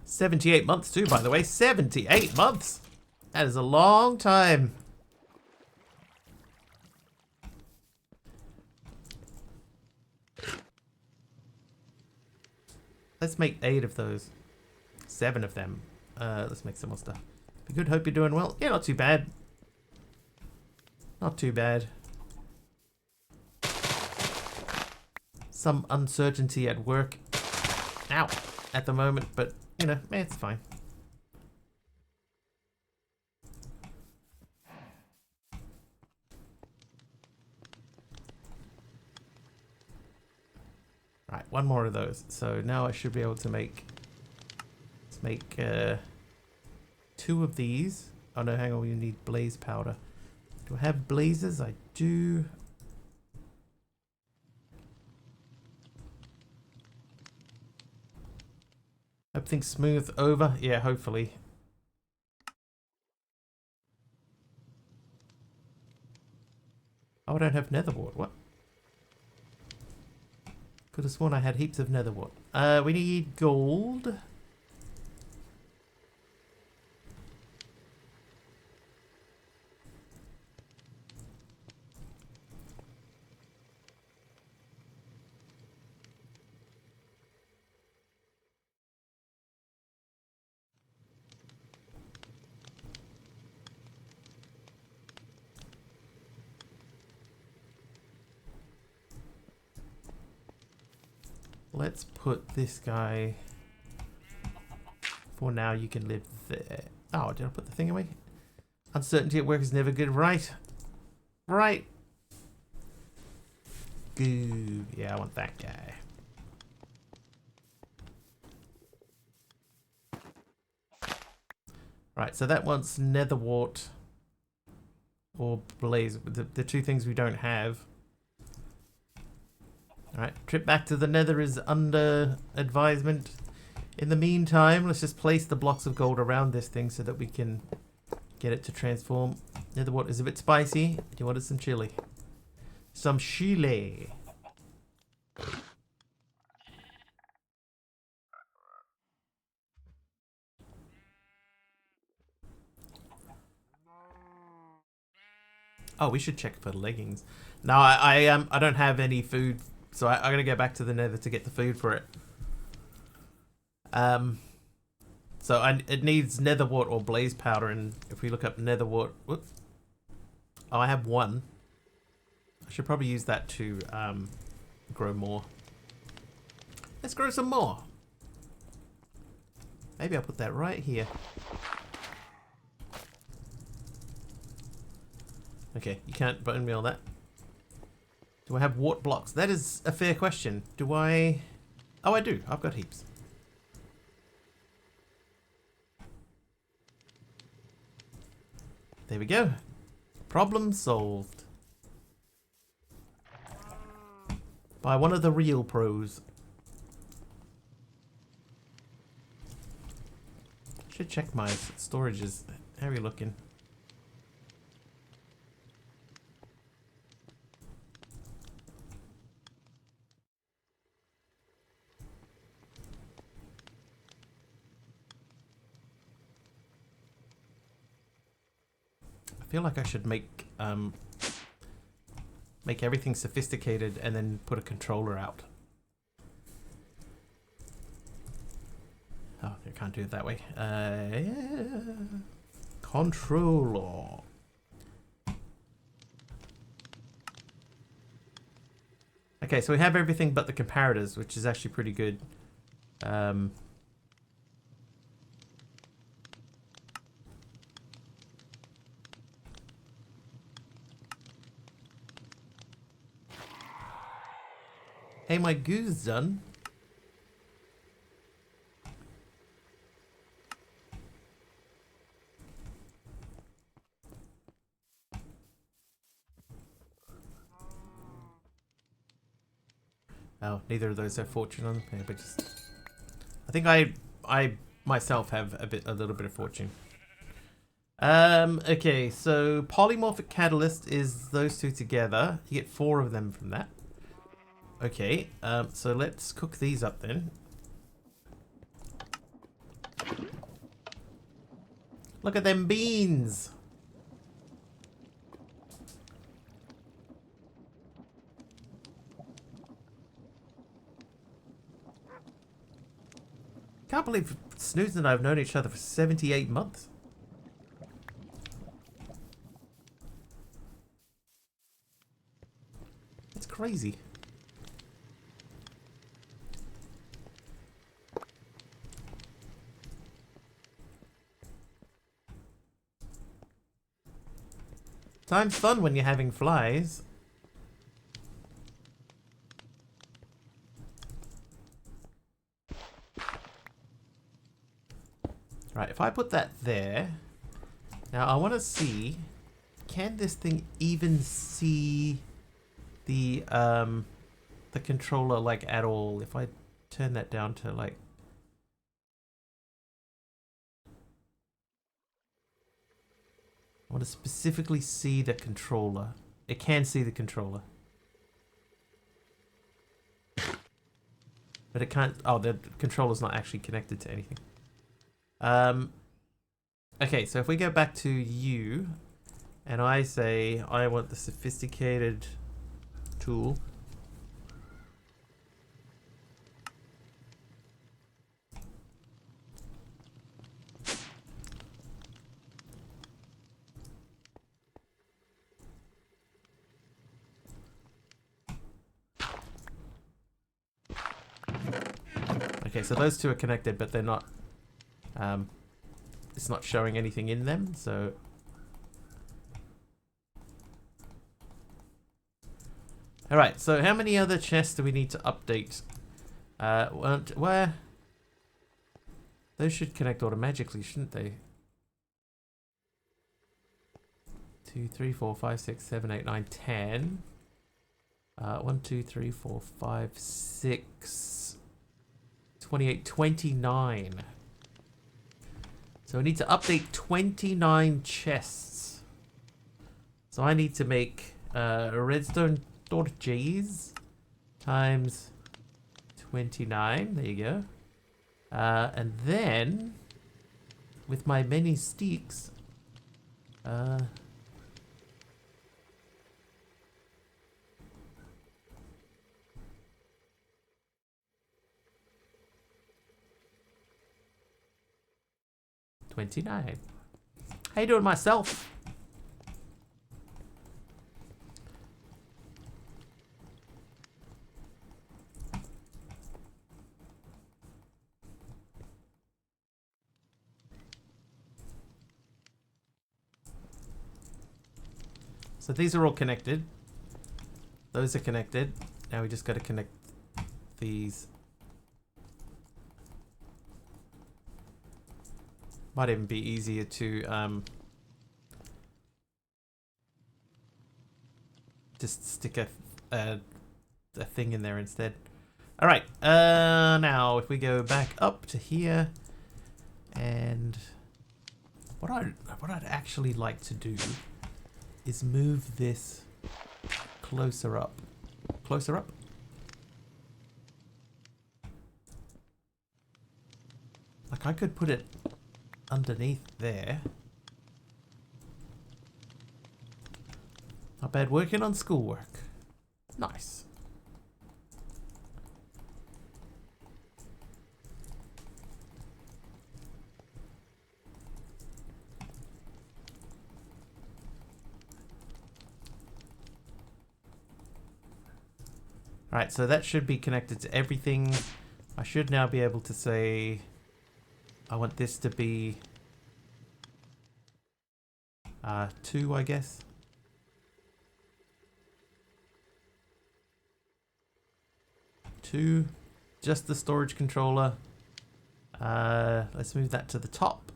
"78 months too, by the way. 78 months. That is a long time. Let's make 8 of those. 7 of them. Let's make some more stuff. Be good. Hope you're doing well. Yeah, not too bad. Not too bad. Some uncertainty at work. Ow. At the moment, but you know, it's fine. Right, one more of those. So now I should be able to make. Let's make 2 of these. Oh no, hang on. You need blaze powder. Do I have blazes? I do. Hope things smooth over. Yeah, hopefully. Oh, I don't have nether wart. What? Could have sworn I had heaps of nether wart. We need gold. Let's put this guy. For now, you can live there. Oh, did I put the thing away? Uncertainty at work is never good. Right. Right. Goo. Yeah, I want that guy. Right, so that wants nether wart or blaze. The 2 things we don't have. Alright, trip back to the nether is under advisement. In the meantime, let's just place the blocks of gold around this thing so that we can get it to transform. Nether wart is a bit spicy. Do you want some chili? Some chili. Oh, we should check for leggings. No, I don't have any food. So I gotta go back to the nether to get the food for it. So it needs nether wart or blaze powder, and if we look up nether wart, whoops. Oh, I have 1. I should probably use that to grow more. Let's grow some more. Maybe I'll put that right here. Okay, you can't bone meal that. Do I have wart blocks? That is a fair question. Do I? Oh, I do. I've got heaps. There we go. Problem solved. By one of the real pros. Should check my storages. How are you looking? I feel like I should make everything sophisticated and then put a controller out. Oh, I can't do it that way. Yeah. Controller. Okay, so we have everything but the comparators, which is actually pretty good. Hey, my goo's done. Oh, neither of those have fortune on them. Yeah, but just... I think I myself have a little bit of fortune. Okay, so polymorphic catalyst is those two together. You get 4 of them from that. Okay, so let's cook these up then. Look at them beans! Can't believe Snooze and I have known each other for 78 months. That's crazy. Time's fun when you're having flies. Right, if I put that there, now I want to see, can this thing even see the controller like at all? If I turn that down to like, I want to specifically see the controller. It can see the controller. But it can't, oh, the controller's not actually connected to anything. Okay, so if we go back to you, and I say I want the sophisticated tool. Okay, so those two are connected, but they're not, it's not showing anything in them, so. Alright, so how many other chests do we need to update? Where? Those should connect automatically, shouldn't they? 2, 3, 4, 5, 6, 7, 8, 9, 10. 1, 2, 3, 4, 5, 6, 28, 29. So I need to update 29 chests. So I need to make redstone torches times 29. There you go. And then with my many sticks, 29. How you doing, myself? So these are all connected. Those are connected. Now we just got to connect these. Might even be easier to just stick a thing in there instead. All right. Now if we go back up to here, and what I'd actually like to do is move this closer up. Closer up. Like I could put it underneath there. Not bad working on schoolwork. Nice. Alright, so that should be connected to everything. I should now be able to say I want this to be 2, I guess. Two, just the storage controller. Let's move that to the top.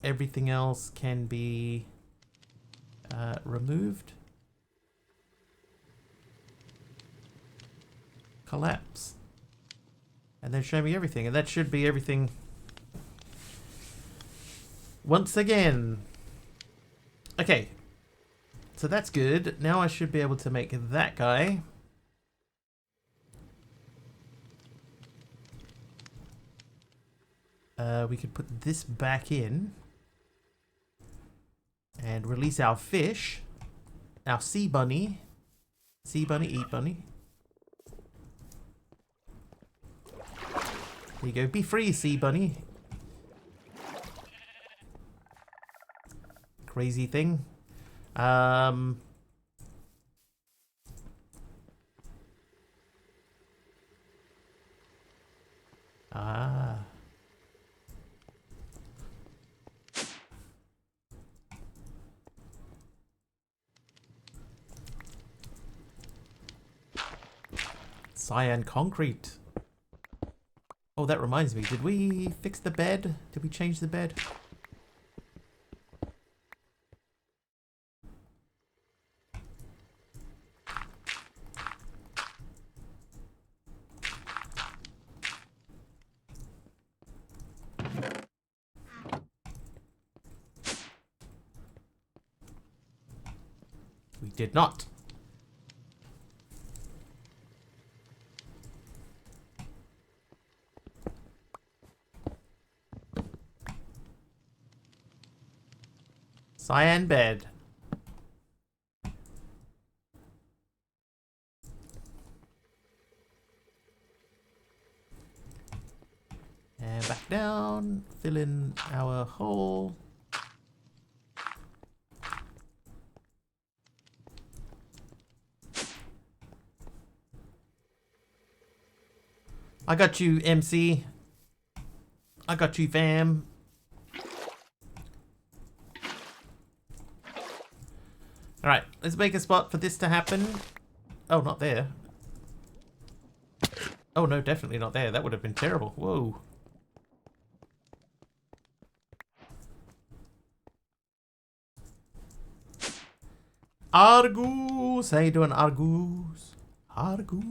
Everything else can be removed. collapse. And then show me everything. And that should be everything. Once again. Okay. So that's good. Now I should be able to make that guy. We could put this back in. And release our fish. Our sea bunny. Sea bunny, eat bunny. There you go. Be free, sea bunny. Crazy thing. Ah. Cyan concrete. Oh, that reminds me. Did we fix the bed? Did we change the bed? We did not. Cyan bed. And back down. Fill in our hole. I got you, MC. I got you, fam. Alright, let's make a spot for this to happen. Oh, not there. Oh no, definitely not there. That would have been terrible. Whoa. Argus! How you doing, Argus? Argus.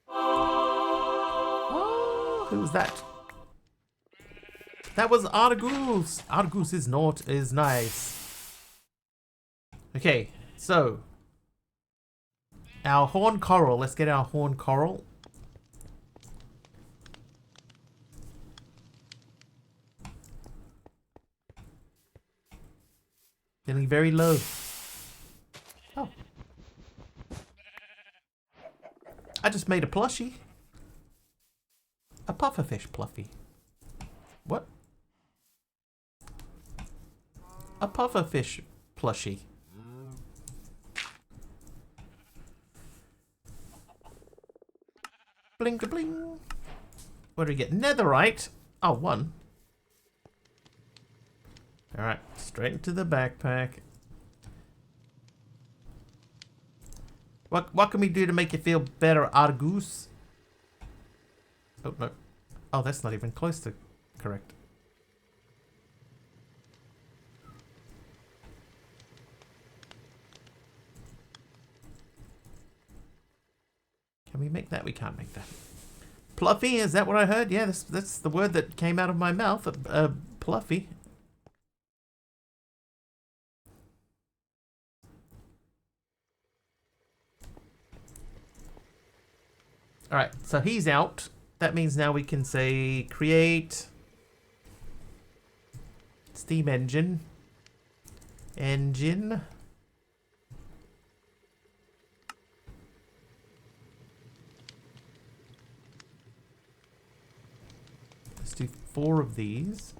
Oh, who was that? That was Argus. Argus is nice. Okay, so our horn coral. Let's get our horn coral. Getting very low. Oh. I just made a plushie. A pufferfish pluffy. What? A pufferfish plushie. Bling bling. What do we get? Netherite. Oh, one. Alright, straight into the backpack. What can we do to make you feel better, Argus? Oh, no. Oh, that's not even close to correct. Can we make that? We can't make that. Pluffy, is that what I heard? Yeah, that's the word that came out of my mouth. Pluffy. Alright, so he's out. That means now we can say create steam engine. Engine. Let's do 4 of these.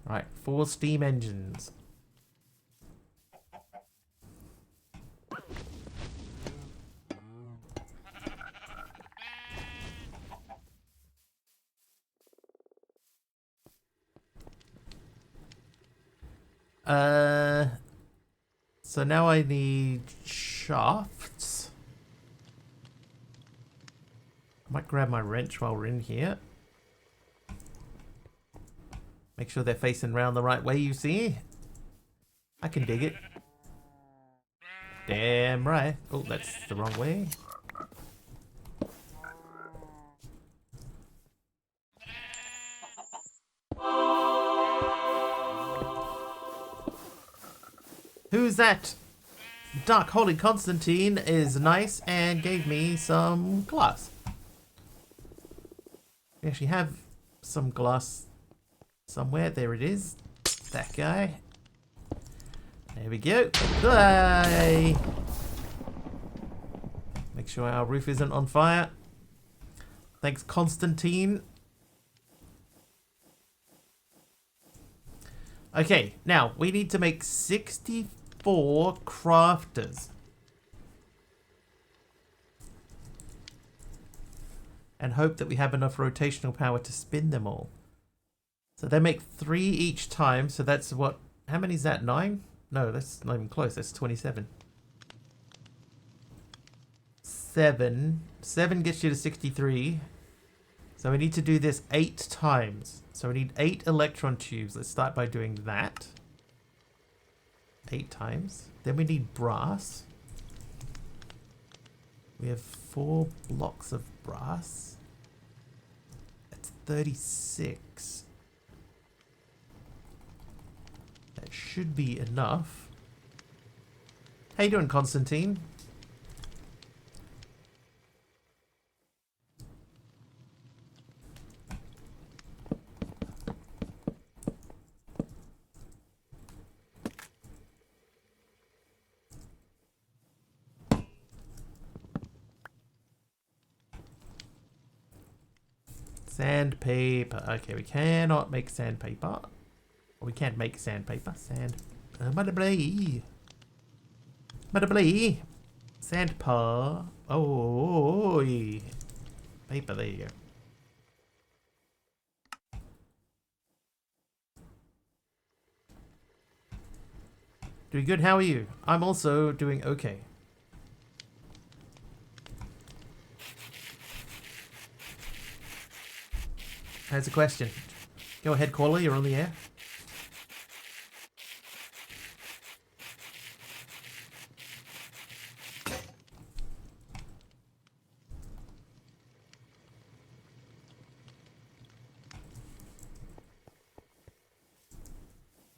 Right, 4 steam engines. So now I need shafts. I might grab my wrench while we're in here. Make sure they're facing round the right way, you see. I can dig it. Damn right. Oh, that's the wrong way. Who's that? Dark Holy Constantine is nice and gave me some glass. We actually have some glass somewhere. There it is. That guy. There we go. Bye. Make sure our roof isn't on fire. Thanks, Constantine. Okay, now we need to make 64 crafters. And hope that we have enough rotational power to spin them all. So they make 3 each time, so that's what... How many is that? 9? No, that's not even close. That's 27. 7. 7 gets you to 63. So we need to do this 8 times. So we need 8 electron tubes. Let's start by doing that. 8 times. Then we need brass. We have 4 blocks of brass. That's 36. That should be enough. How you doing, Constantine? Sandpaper. Okay, we cannot make sandpaper. We can't make sandpaper. Madablee. Sandpaper. Oh, paper. There you go. Doing good. How are you? I'm also doing okay. How's the question? Go ahead, caller. You're on the air.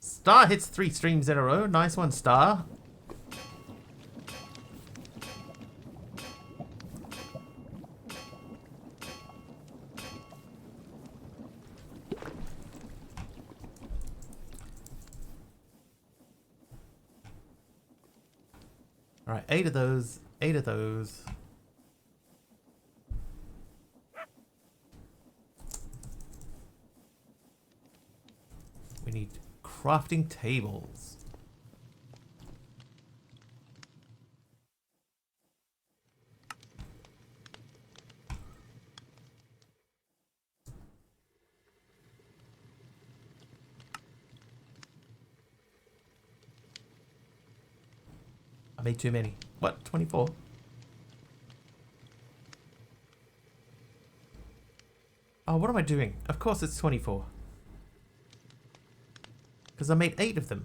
Star hits 3 streams in a row. Nice one, Star. Alright, 8 of those. 8 of those. We need crafting tables. I made too many. What? 24? Oh, what am I doing? Of course it's 24. Because I made 8 of them.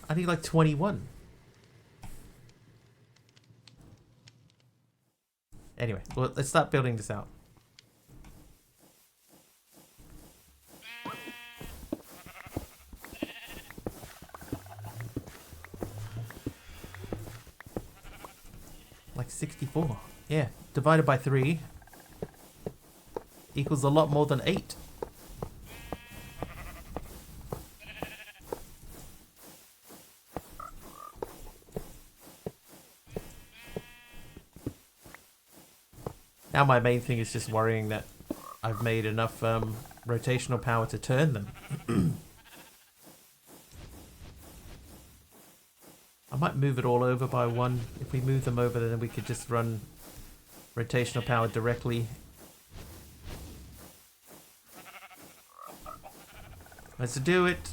I need like 21. Anyway, well, let's start building this out. Like 64. Yeah, divided by 3 equals a lot more than 8. Now my main thing is just worrying that I've made enough rotational power to turn them. I might move it all over by 1. If we move them over, then we could just run rotational power directly. Let's do it.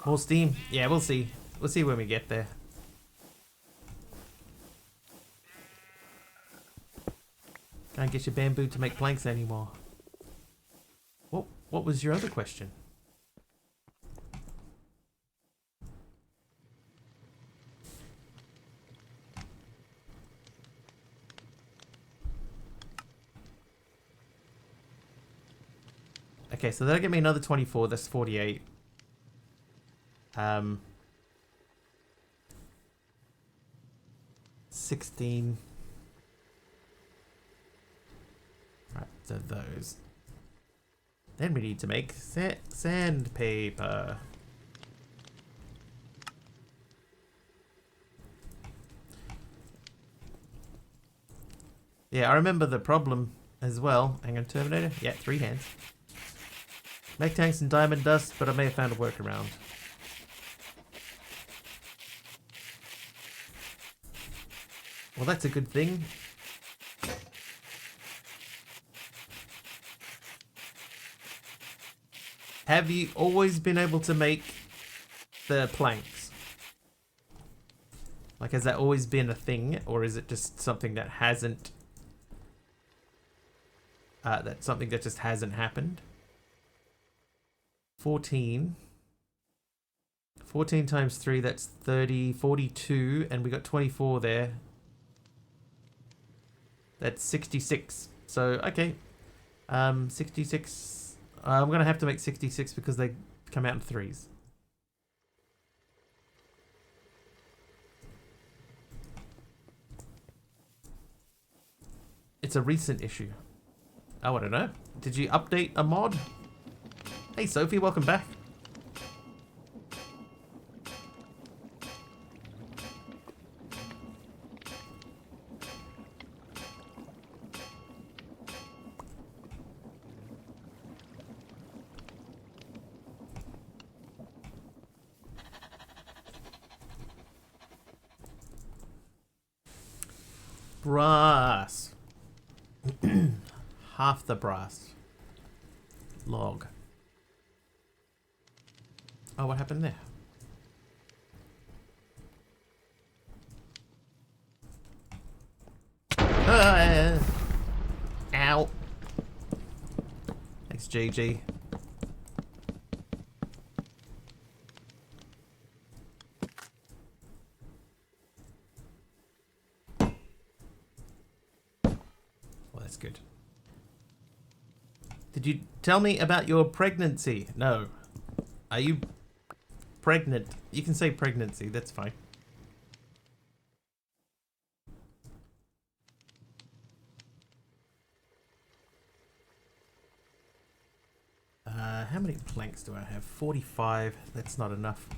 More steam. Yeah, we'll see. We'll see when we get there. Can't get your bamboo to make planks anymore. What was your other question? Okay, so that'll get me another 24. That's 48. 16. Right, so those. Then we need to make sandpaper. Yeah, I remember the problem as well. Hang on, Terminator. Yeah, 3 hands. Make tanks and diamond dust, but I may have found a workaround. Well, that's a good thing. Have you always been able to make the planks? Like, has that always been a thing, or is it just something that hasn't... that's something that just hasn't happened? 14. 14 times 3, that's 30, 42, and we got 24 there. That's 66. So, okay. 66... I'm going to have to make 66 because they come out in 3s. It's a recent issue. Oh, I don't know. Did you update a mod? Hey, Sophie, welcome back. Brass. Half the brass. Log. Oh, what happened there? Ow. Thanks, GG. That's good. Did you tell me about your pregnancy? No. Are you pregnant? You can say pregnancy, that's fine. How many planks do I have? 45. That's not enough.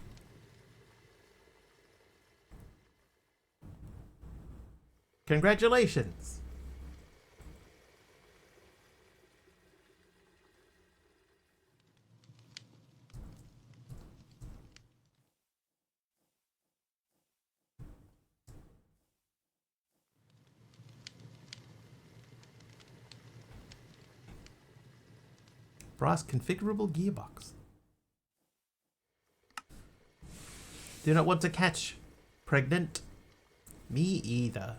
Congratulations! Brass configurable gearbox. Do not want to catch pregnant. Me either.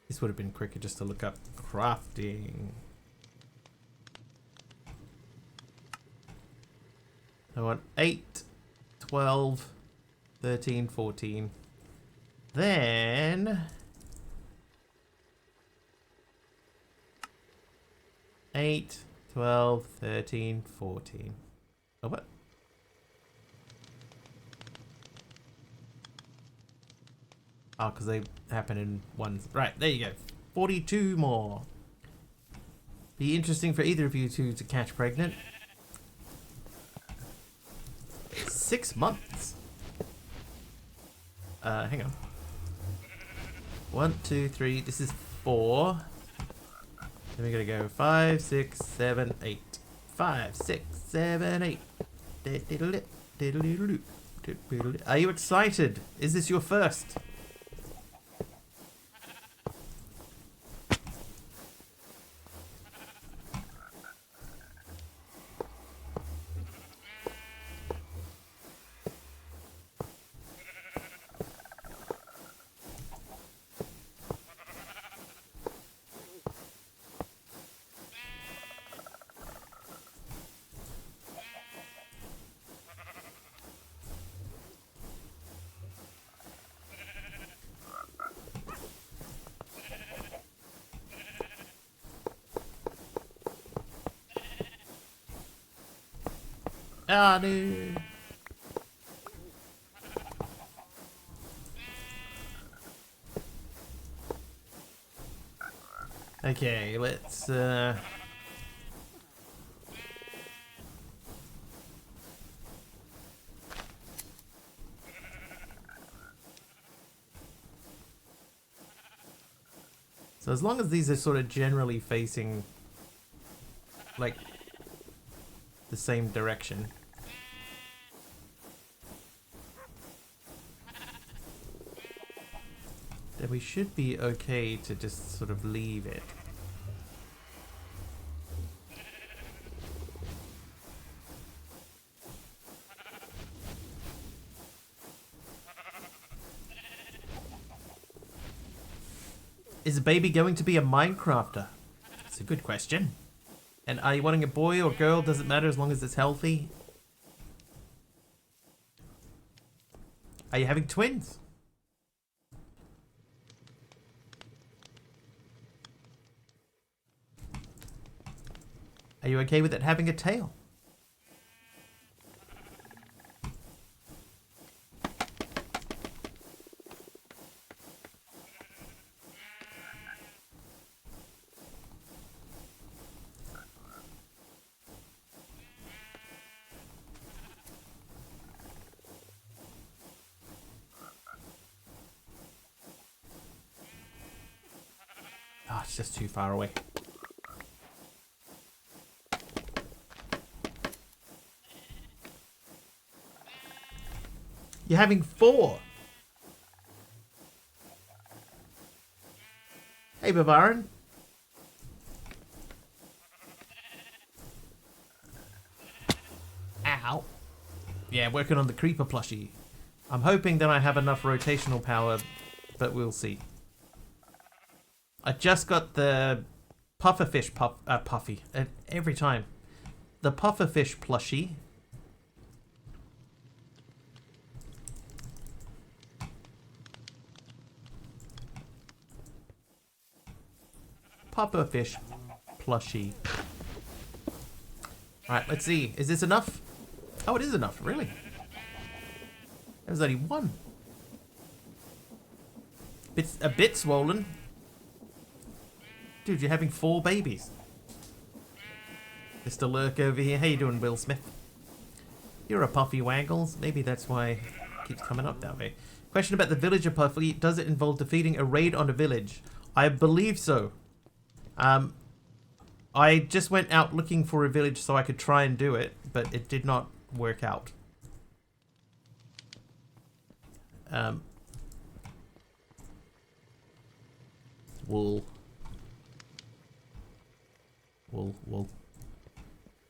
This would have been quicker just to look up crafting. I want 8, 12, 13, 14. Then 8, 12, 13, 14. Oh, what? Oh, because they happen in one. Right, there you go. 42 more. Be interesting for either of you two to catch pregnant. 6 months. Hang on. 1, 2, 3. This is 4. Then we're gonna go 5, 6, 7, 8. 5, 6, 7, 8. Are you excited? Is this your first? Ah, no. Okay, let's so as long as these are sort of generally facing like the same direction. Then we should be okay to just sort of leave it. Is the baby going to be a Minecrafter? That's a good question. And are you wanting a boy or girl? Doesn't matter as long as it's healthy. Are you having twins? Are you okay with it having a tail? Oh, it's just too far away. You're having 4. Hey, Bavarin. Ow. Yeah, working on the creeper plushie. I'm hoping that I have enough rotational power, but we'll see. I just got the pufferfish puffy every time. The pufferfish plushie. Pufferfish plushie. Alright, let's see. Is this enough? Oh, it is enough, really. There's only 1. It's a bit swollen. Dude, you're having 4 babies. Mr. Lurk over here. How you doing, Will Smith? You're a Puffy Waggles. Maybe that's why it keeps coming up that way. Question about the villager Puffy. Does it involve defeating a raid on a village? I believe so. I just went out looking for a village so I could try and do it, but it did not work out. Wool. Wool.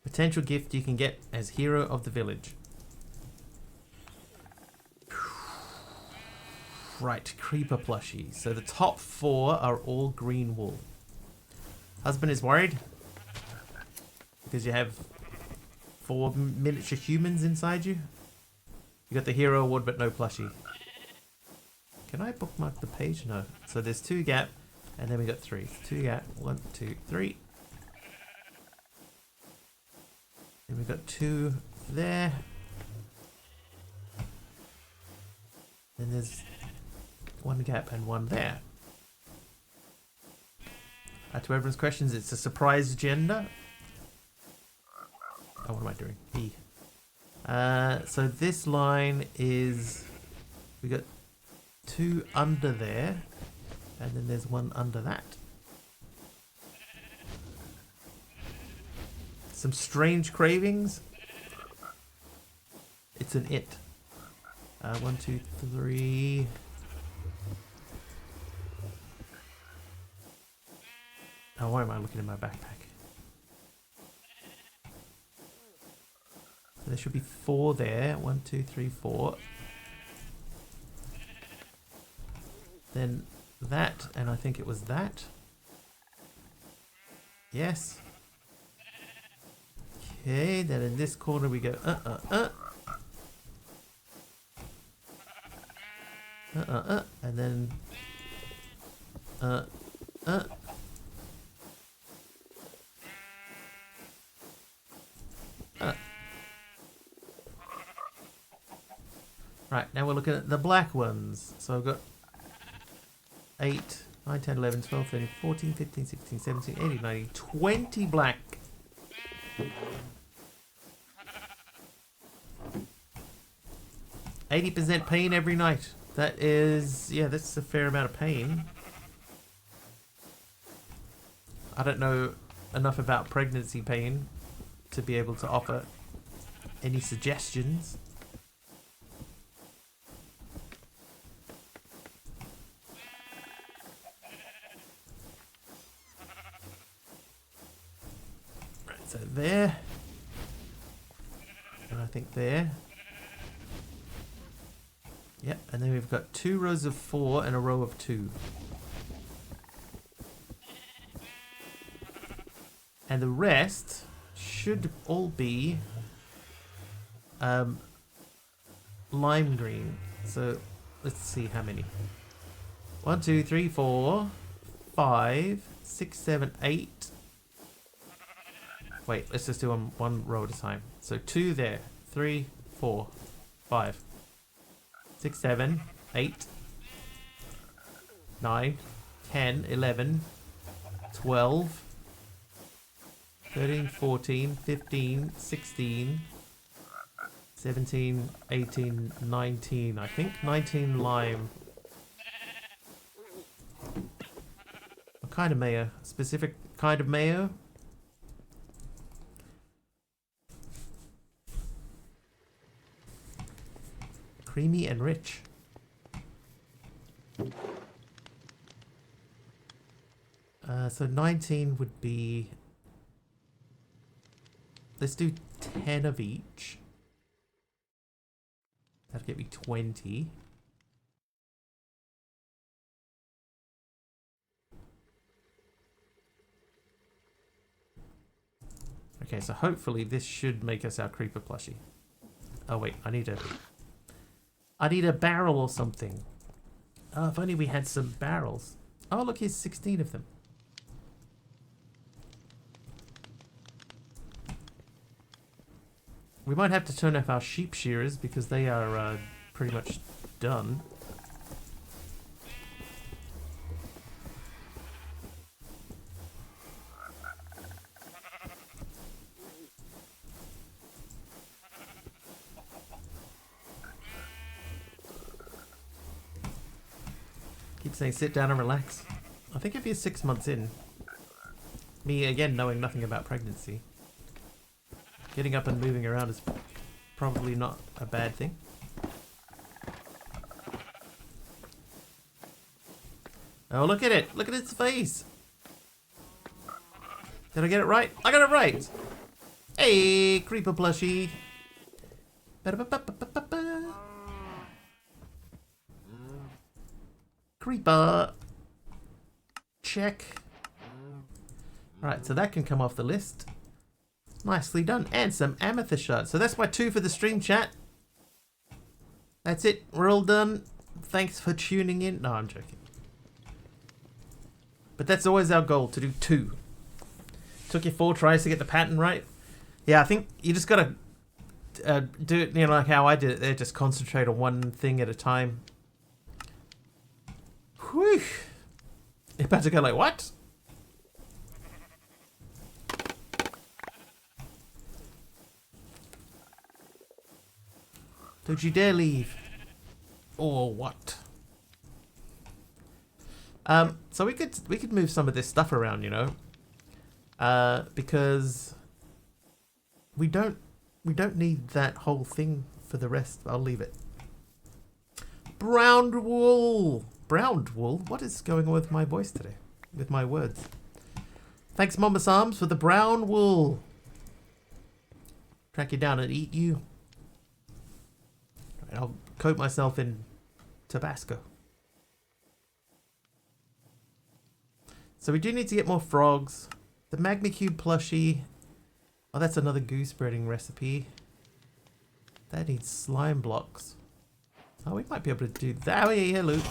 Potential gift you can get as hero of the village. Right, creeper plushie. So the top 4 are all green wool. Husband is worried because you have 4 miniature humans inside you. You got the hero award but no plushie. Can I bookmark the page? No. So there's 2 gap and then we got 3. 2 gap. 1, 2, 3. And we got 2 there. Then there's 1 gap and 1 there. To everyone's questions, it's a surprise gender. Oh, what am I doing? E. So this line is... We got 2 under there. And then there's 1 under that. Some strange cravings. It's an it. 1, 2, 3. Oh, why am I looking in my backpack? So there should be 4 there. 1, 2, 3, 4. Then that, and I think it was that. Yes. Okay, then in this corner we go and then Right, now we're looking at the black ones. So I've got 8, 9, 10, 11, 12, 13, 14, 15, 16, 17, 18, 19, 20 black. %, pain every night. That is, yeah, that's a fair amount of pain. I don't know enough about pregnancy pain to be able to offer any suggestions. Right, so there. And I think there. Yep, and then we've got 2 rows of 4 and a row of 2. And the rest should all be lime green. So let's see how many. 1, 2, 3, 4, 5, 6, 7, 8. Wait, let's just do them one row at a time. So 2 there, 3, 4, 5. 6, 7, 8, 9, 10, 11, 12, 13, 14, 15, 16, 17, 18, 19. I think 19 lime. What kind of mayo? Specific kind of mayo? Creamy and rich. So 19 would be... Let's do 10 of each. That'll get me 20. Okay, so hopefully this should make us our creeper plushie. Oh wait, I need a barrel or something. Oh, if only we had some barrels. Oh, look, here's 16 of them. We might have to turn off our sheep shearers because they are pretty much done. Keep saying sit down and relax. I think if you're 6 months in, me again knowing nothing about pregnancy, getting up and moving around is probably not a bad thing. Oh, look at it! Look at its face! Did I get it right? I got it right! Hey, creeper plushie! Ba-da-ba-ba-ba-ba-ba. Creeper! Check. Right, so that can come off the list. Nicely done. And some amethyst shards. So that's my 2 for the stream chat. That's it. We're all done. Thanks for tuning in. No, I'm joking. But that's always our goal, to do 2. Took you 4 tries to get the pattern right. Yeah, I think you just gotta do it, you know, like how I did it there. Just concentrate on one thing at a time. Whew. You're about to go like, what? Don't you dare leave. Or what? So we could move some of this stuff around, you know. Because we don't need that whole thing for the rest, I'll leave it. Brown wool. Brown wool? What is going on with my voice today? With my words. Thanks, Mama Psalms, for the brown wool. Track you down and eat you. I'll coat myself in Tabasco. So we do need to get more frogs. The Magma Cube plushie. Oh, that's another goose spreading recipe. That needs slime blocks. Oh, we might be able to do that. Oh, yeah, Luke.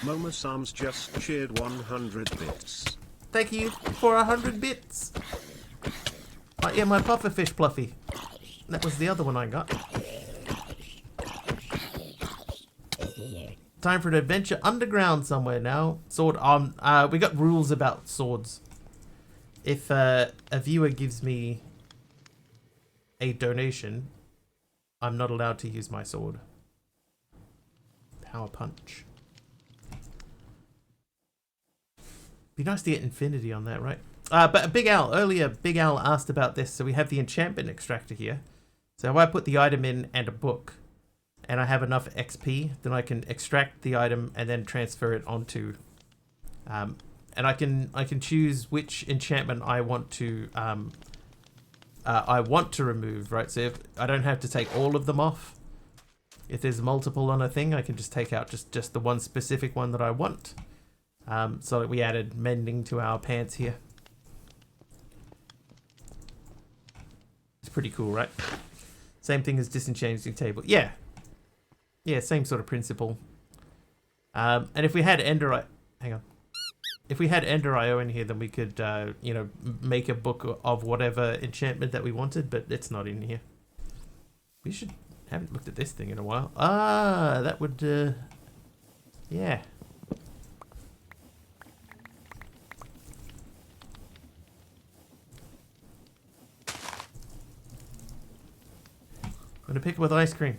Moma Sam's just cheered 100 bits. Thank you for 100 bits. Yeah, my pufferfish pluffy. That was the other one I got. Time for an adventure underground somewhere now. Sword on. We got rules about swords. If a viewer gives me a donation, I'm not allowed to use my sword. Power punch. Be nice to get infinity on that, right? But Big Al, earlier Big Al asked about this, so we have the enchantment extractor here. So if I put the item in and a book, and I have enough XP, then I can extract the item and then transfer it onto, and I can choose which enchantment I want to remove, right? So if I don't have to take all of them off. If there's multiple on a thing, I can just take out just the one specific one that I want. So that we added mending to our pants here. It's pretty cool, right? Same thing as disenchanting table. Yeah. Yeah, same sort of principle. And if we had Ender... Hang on. If we had Ender IO in here, then we could, you know, make a book of whatever enchantment that we wanted, but it's not in here. We should... Haven't looked at this thing in a while. Ah, that would... yeah. I'm gonna pick it with ice cream.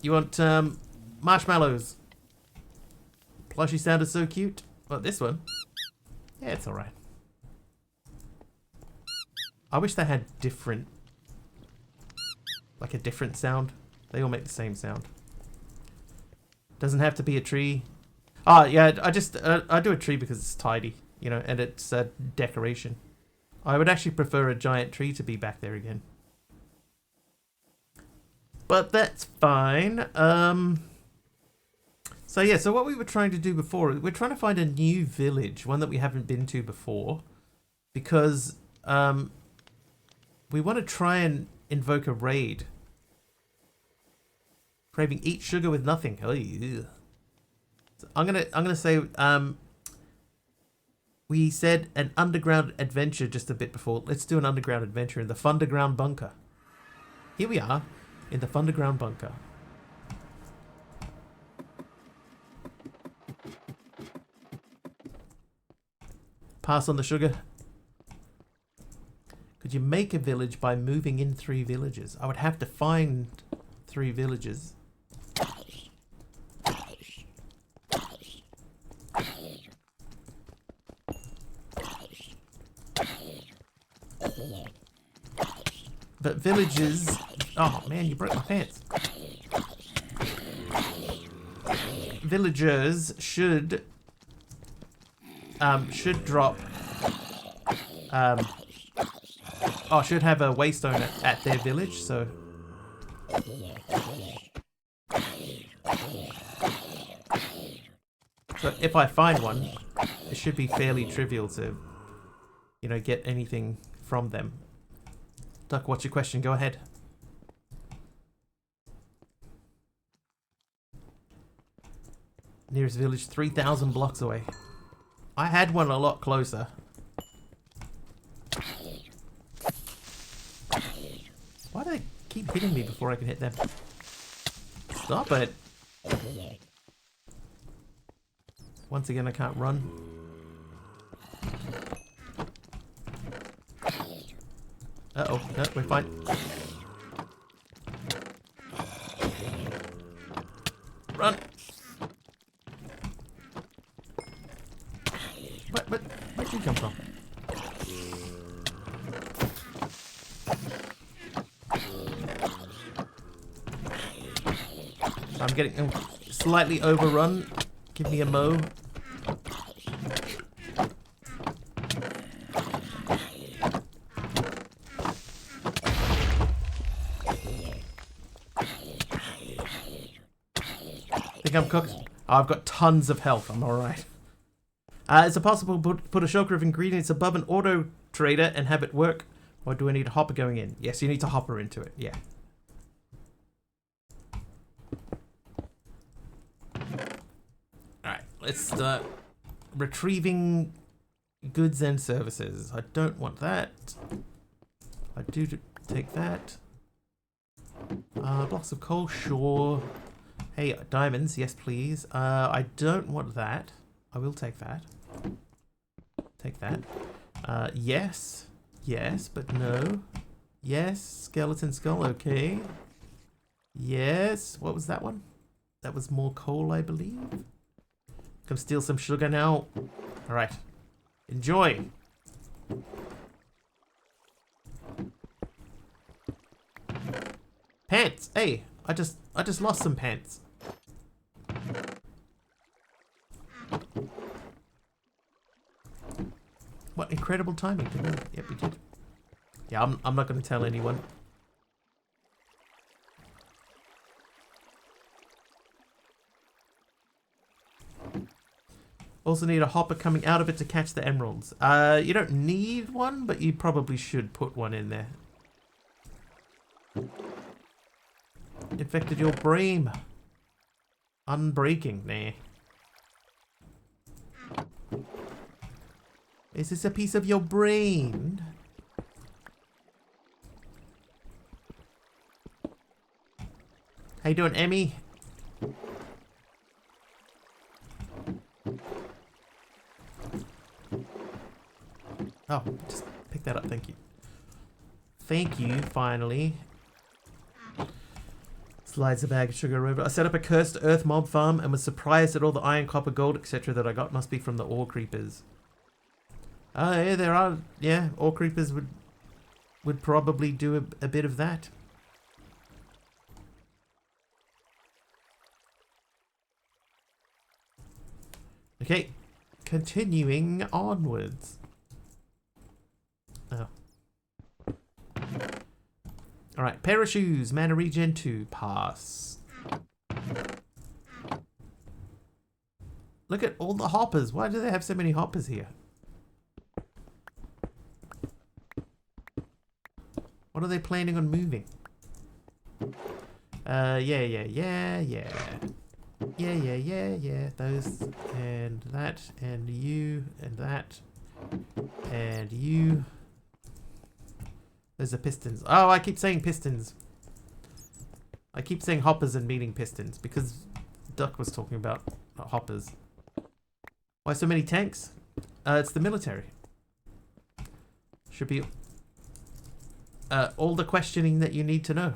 You want marshmallows? Plushie sounded so cute. Well, this one. Yeah, it's alright. I wish they had different, like a different sound. They all make the same sound. Doesn't have to be a tree. Oh yeah, I do a tree because it's tidy, you know, and it's a decoration. I would actually prefer a giant tree to be back there again. But that's fine. So yeah, so what we were trying to do before, we're trying to find a new village, one that we haven't been to before, because we want to try and invoke a raid. Craving eat sugar with nothing. Oh, yeah. So I'm gonna say we said an underground adventure just a bit before. Let's do an underground adventure in the Thunderground bunker. Here we are. In the Thunderground bunker. Pass on the sugar. Could you make a village by moving in 3 villages? I would have to find 3 villages. But villages... Oh man, you broke my pants. Villagers should drop should have a waystone at their village, so if I find one, it should be fairly trivial to, you know, get anything from them. Duck, what's your question? Go ahead. Nearest village 3,000 blocks away. I had one a lot closer. Why do they keep hitting me before I can hit them? Stop it. Once again, I can't run. Uh-oh, no, we're fine. Run! Where'd you come from? I'm getting slightly overrun. Give me a mow. Think I'm cooked? Oh, I've got tons of health. I'm alright. Is it possible to put a shulker of ingredients above an auto trader and have it work? Or do I need a hopper going in? Yes, you need to hopper into it. Yeah. Alright, let's start retrieving goods and services. I don't want that. I do take that. Blocks of coal, sure. Hey, diamonds, yes please. I don't want that. I will take that. Take that. Yes. Yes, but no. Yes, skeleton skull, okay. Yes, what was that one? That was more coal, I believe. Come steal some sugar now. Alright. Enjoy. Pants! Hey, I just lost some pants. What incredible timing, didn't we? Yep, we did. Yeah, I'm not going to tell anyone. Also need a hopper coming out of it to catch the emeralds. You don't need one, but you probably should put one in there. Infected your brain. Unbreaking. Nah. Is this a piece of your brain? How you doing, Emmy? Oh, just pick that up, thank you. Thank you, finally. Slides a bag of sugar over. I set up a cursed earth mob farm and was surprised at all the iron, copper, gold, etc. that I got. Must be from the ore creepers. Oh, yeah, there are. Yeah, ore creepers would probably do a bit of that. Okay, continuing onwards. Oh. Alright, pair of shoes, mana regen 2, pass. Look at all the hoppers. Why do they have so many hoppers here? What are they planning on moving? Yeah. Those and that and you and that and you. Those are pistons. Oh, I keep saying pistons. I keep saying hoppers and meaning pistons because Duck was talking about hoppers. Why so many tanks? It's the military. Should be all the questioning that you need to know.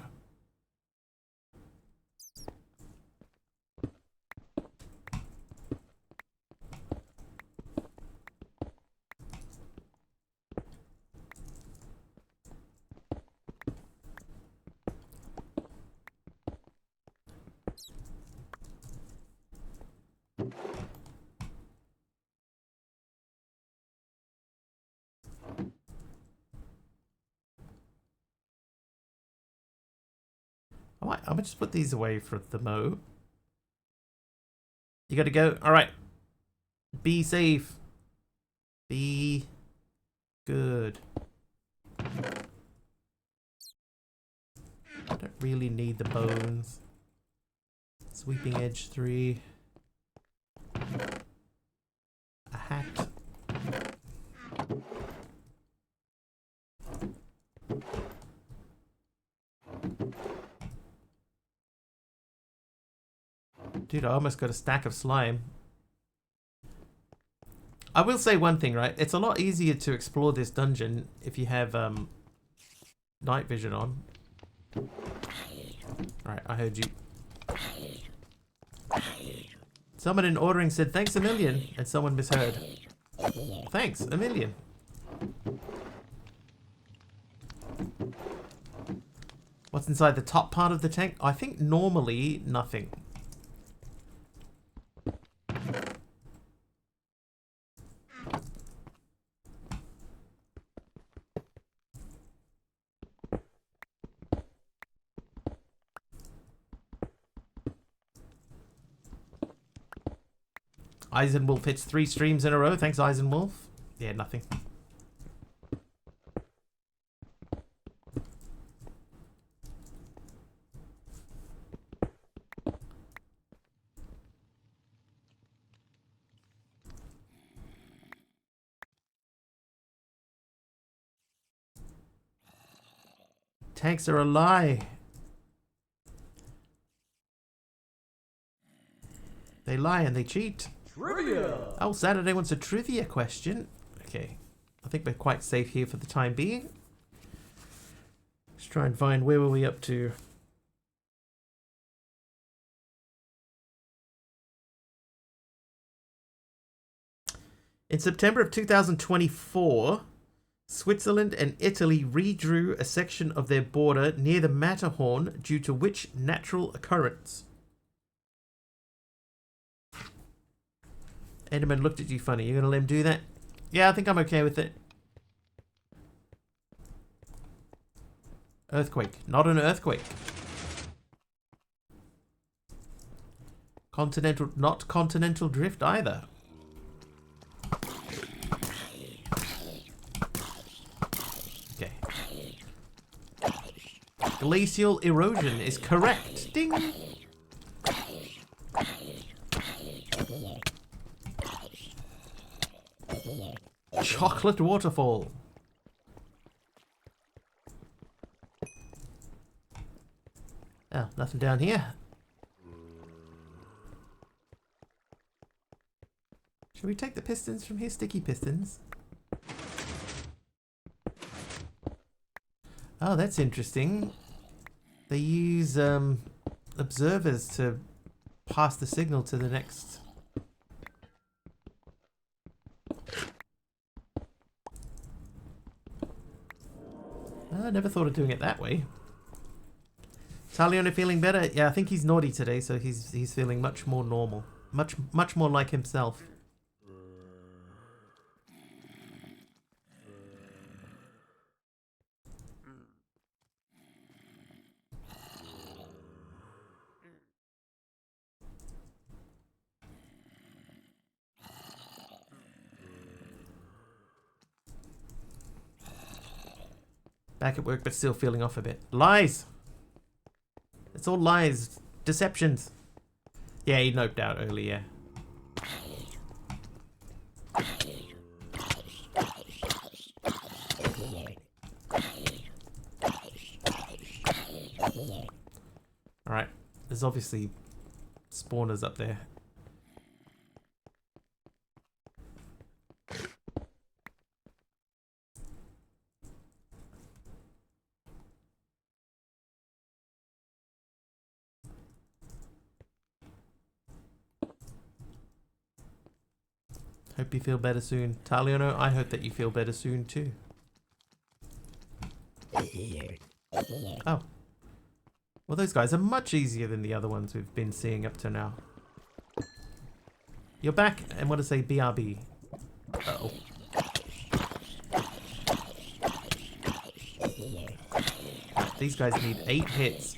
I'm gonna just put these away for the mo. You gotta go. Alright. Be safe. Be good. I don't really need the bones. Sweeping edge 3. A hat. Dude, I almost got a stack of slime. I will say one thing, right? It's a lot easier to explore this dungeon if you have night vision on. Alright, I heard you. Someone in ordering said, thanks a million, and someone misheard. Thanks, a million. What's inside the top part of the tank? I think normally nothing. Eisenwolf hits 3 streams in a row. Thanks, Eisenwolf. Yeah, nothing. Tanks are a lie. They lie and they cheat. Trivia! Oh, Saturday wants a trivia question. Okay. I think we're quite safe here for the time being. Let's try and find where were we up to. In September of 2024, Switzerland and Italy redrew a section of their border near the Matterhorn due to which natural occurrence? Enderman looked at you funny. You're going to let him do that? Yeah, I think I'm okay with it. Earthquake. Not an earthquake. Not continental drift either. Okay. Glacial erosion is correct. Ding! Chocolate waterfall. Oh, nothing down here. Should we take the pistons from here? Sticky pistons. Oh, that's interesting. They use observers to pass the signal to the next. I never thought of doing it that way. Taliona feeling better? Yeah, I think he's naughty today, so he's feeling much more normal. Much more like himself. Back at work, but still feeling off a bit. Lies! It's all lies. Deceptions. Yeah, he noped out earlier. Alright. There's obviously spawners up there. Hope you feel better soon. Taliono, I hope that you feel better soon too. Oh. Well, those guys are much easier than the other ones we've been seeing up to now. You're back, and what to say, BRB. Uh-oh. These guys need 8 hits.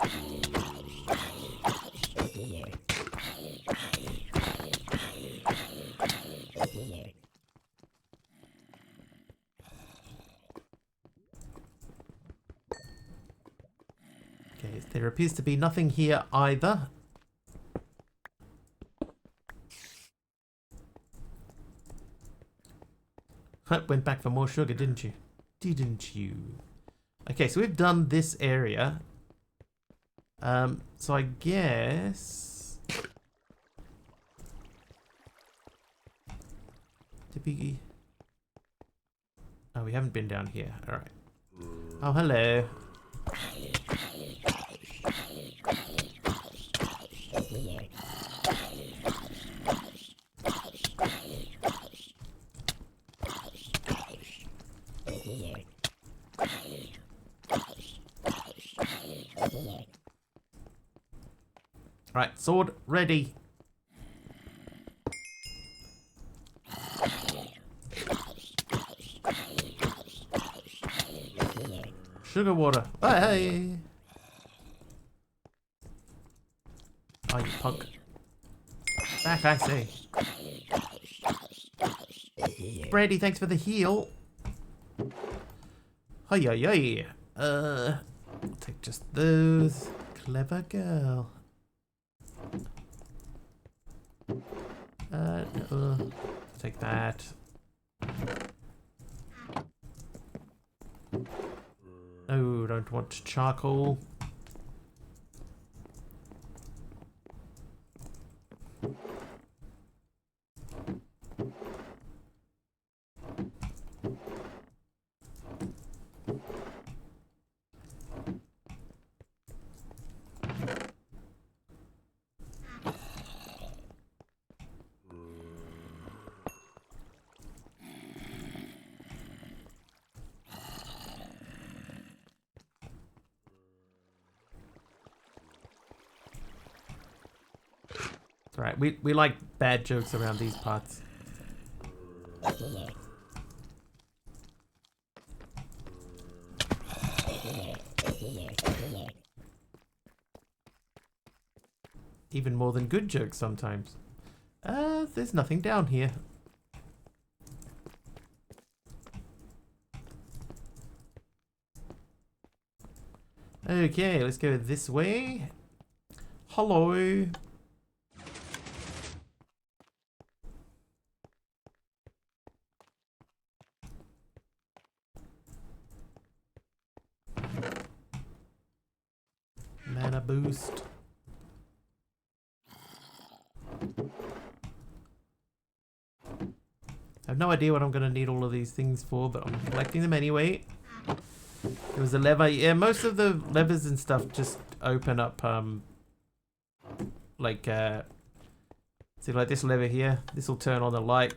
Okay, there appears to be nothing here either. Went back for more sugar, didn't you? Didn't you? Okay, so we've done this area. So I guess... Did we... Oh, we haven't been down here. Alright. Oh, hello. Right, sword ready. Sugar water. Hey! Oh, you punk. Back, I say. Brandy, thanks for the heal. Hi, hi, I'll take just those. Clever girl. Take that. Oh, don't want charcoal. It's alright, we like bad jokes around these parts. Even more than good jokes sometimes. There's nothing down here. Okay, let's go this way. Hello. Mana boost. I have no idea what I'm going to need all of these things for, but I'm collecting them anyway. There was a lever. Yeah, most of the levers and stuff just open up, like, see, like this lever here. This will turn on the light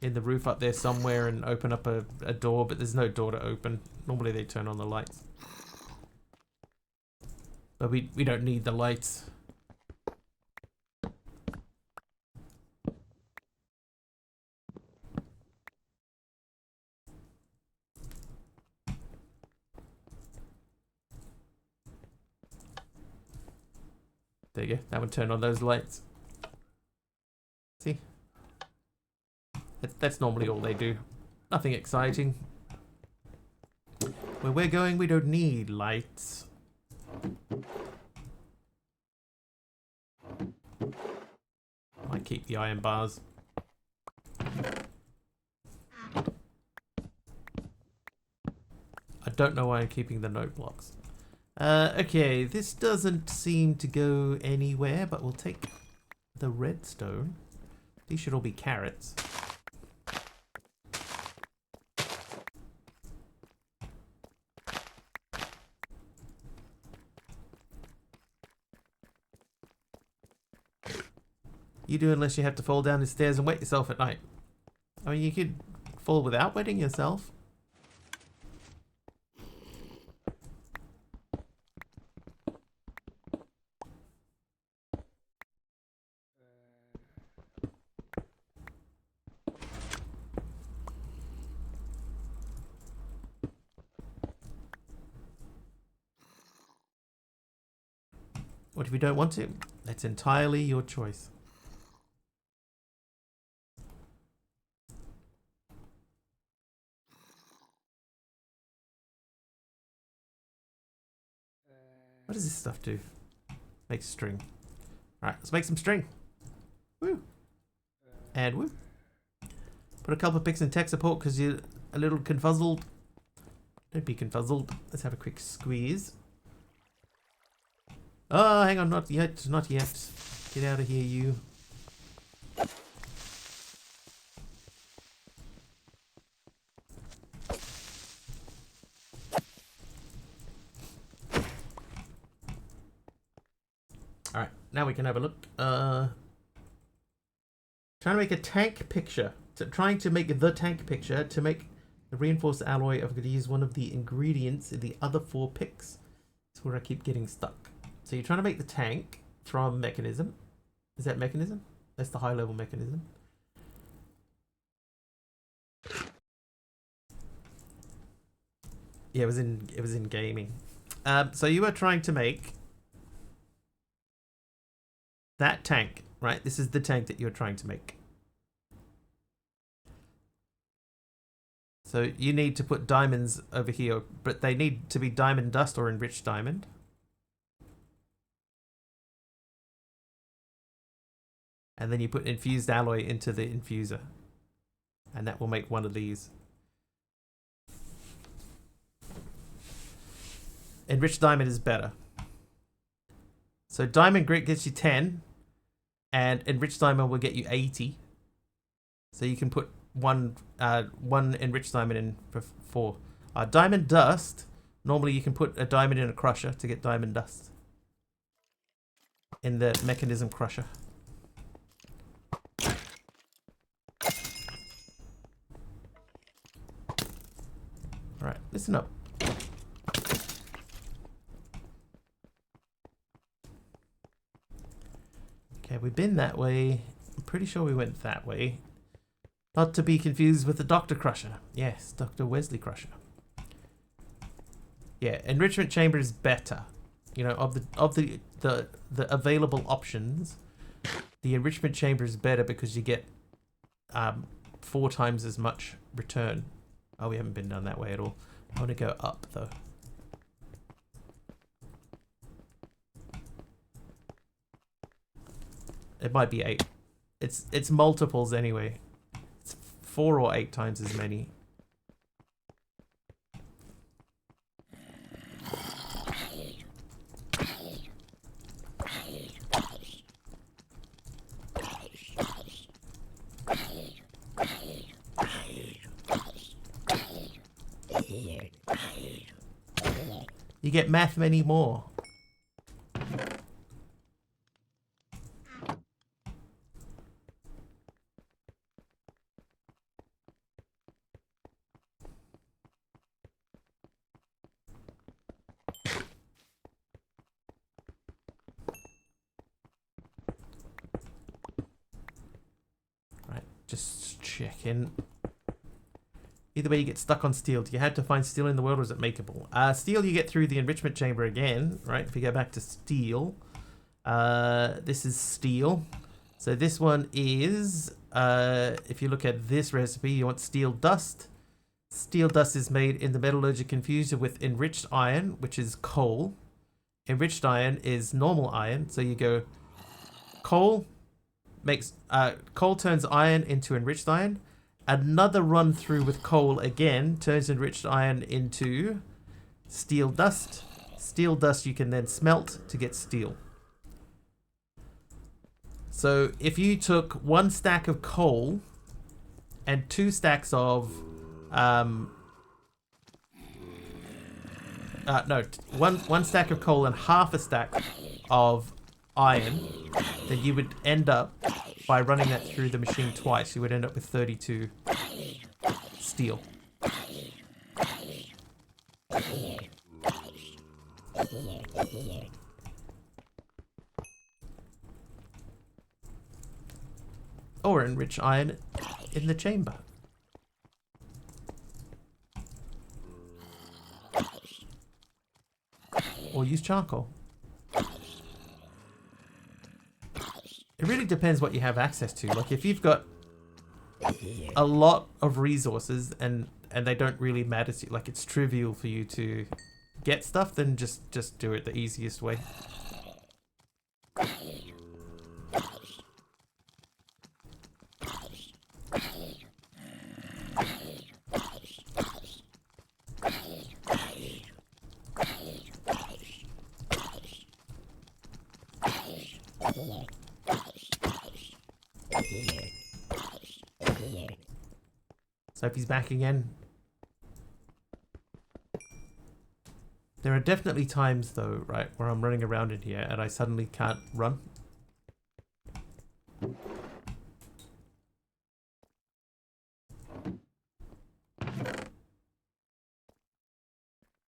in the roof up there somewhere and open up a door, but there's no door to open. Normally they turn on the lights. But we don't need the lights. There you go. That would turn on those lights. See? That's normally all they do. Nothing exciting. Where we're going, we don't need lights. Might keep the iron bars. I don't know why I'm keeping the note blocks. Okay, this doesn't seem to go anywhere, but we'll take the redstone. These should all be carrots. You do unless you have to fall down the stairs and wet yourself at night. I mean, you could fall without wetting yourself. What if you don't want to? That's entirely your choice. What does this stuff do? Makes string. Alright, let's make some string. Woo! And woo! Put a couple of picks in tech support because you're a little confuzzled. Don't be confuzzled. Let's have a quick squeeze. Oh, hang on, not yet, not yet. Get out of here, you. Alright, now we can have a look. Trying to make a tank picture. Trying to make the tank picture to make the reinforced alloy. I'm going to use one of the ingredients in the other 4 picks. That's where I keep getting stuck. So you're trying to make the tank from mechanism. Is that mechanism? That's the high level mechanism. Yeah, it was in gaming. So you are trying to make that tank, right? This is the tank that you're trying to make. So you need to put diamonds over here, but they need to be diamond dust or enriched diamond. And then you put infused alloy into the infuser. And that will make one of these. Enriched diamond is better. So diamond grit gets you 10. And enriched diamond will get you 80. So you can put one enriched diamond in for 4. Diamond dust, normally you can put a diamond in a crusher to get diamond dust. In the mechanism crusher. Alright, listen up. Okay, we've been that way. I'm pretty sure we went that way. Not to be confused with the Dr. Crusher. Yes, Dr. Wesley Crusher. Yeah, enrichment chamber is better. You know, of the available options, the enrichment chamber is better because you get 4 times as much return. Oh, we haven't been down that way at all. I want to go up though. It might be 8. It's multiples anyway. It's 4 or 8 times as many. You get math many more. Right, just checking. Either way, you get stuck on steel. Do you have to find steel in the world, or is it makeable? Steel you get through the enrichment chamber again, right? If you go back to steel, this is steel. So this one is, if you look at this recipe, you want steel dust. Steel dust is made in the metallurgic infuser with enriched iron, which is coal. Enriched iron is normal iron. So you go coal makes coal turns iron into enriched iron. Another run through with coal again turns enriched iron into steel dust. Steel dust you can then smelt to get steel. So if you took 1 stack of coal and 2 stacks of one stack of coal and half a stack of iron, then you would end up, by running that through the machine twice, you would end up with 32 steel. Or enrich iron in the chamber. Or use charcoal. It really depends what you have access to. Like if you've got a lot of resources and they don't really matter to you, like it's trivial for you to get stuff, then just do it the easiest way. Sophie's back again. There are definitely times though, right, where I'm running around in here and I suddenly can't run.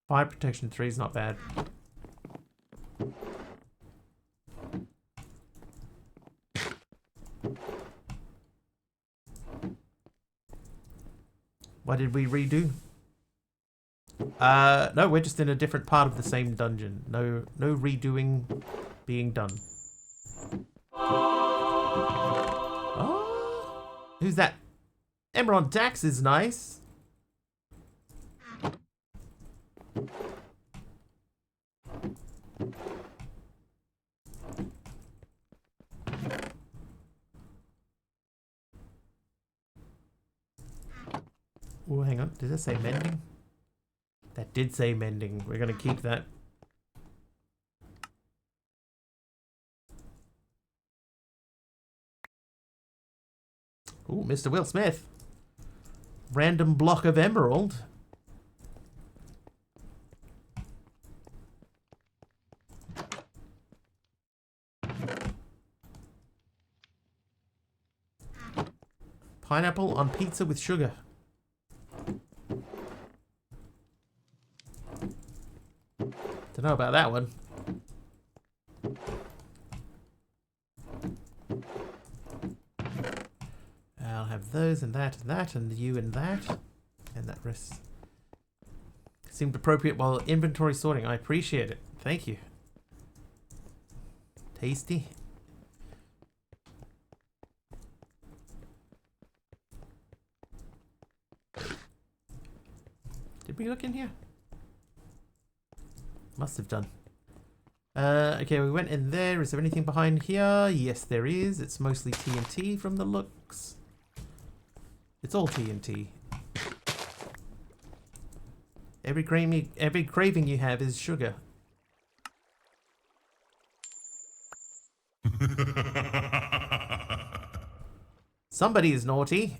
Fire protection 3 is not bad. What did we redo? No, we're just in a different part of the same dungeon. No redoing being done. Oh, who's that? Emerald Dax is nice. Oh, hang on. Did that say mending? That did say mending. We're going to keep that. Ooh, Mr. Will Smith. Random block of emerald. Pineapple on pizza with sugar. Don't know about that one. I'll have those and that, and you and that. And that rest seemed appropriate while inventory sorting. I appreciate it. Thank you. Tasty. Did we look in here? Must have done. Okay, we went in there. Is there anything behind here? Yes, there is. It's mostly TNT from the looks. It's all TNT. Every craving you have is sugar. Somebody is naughty.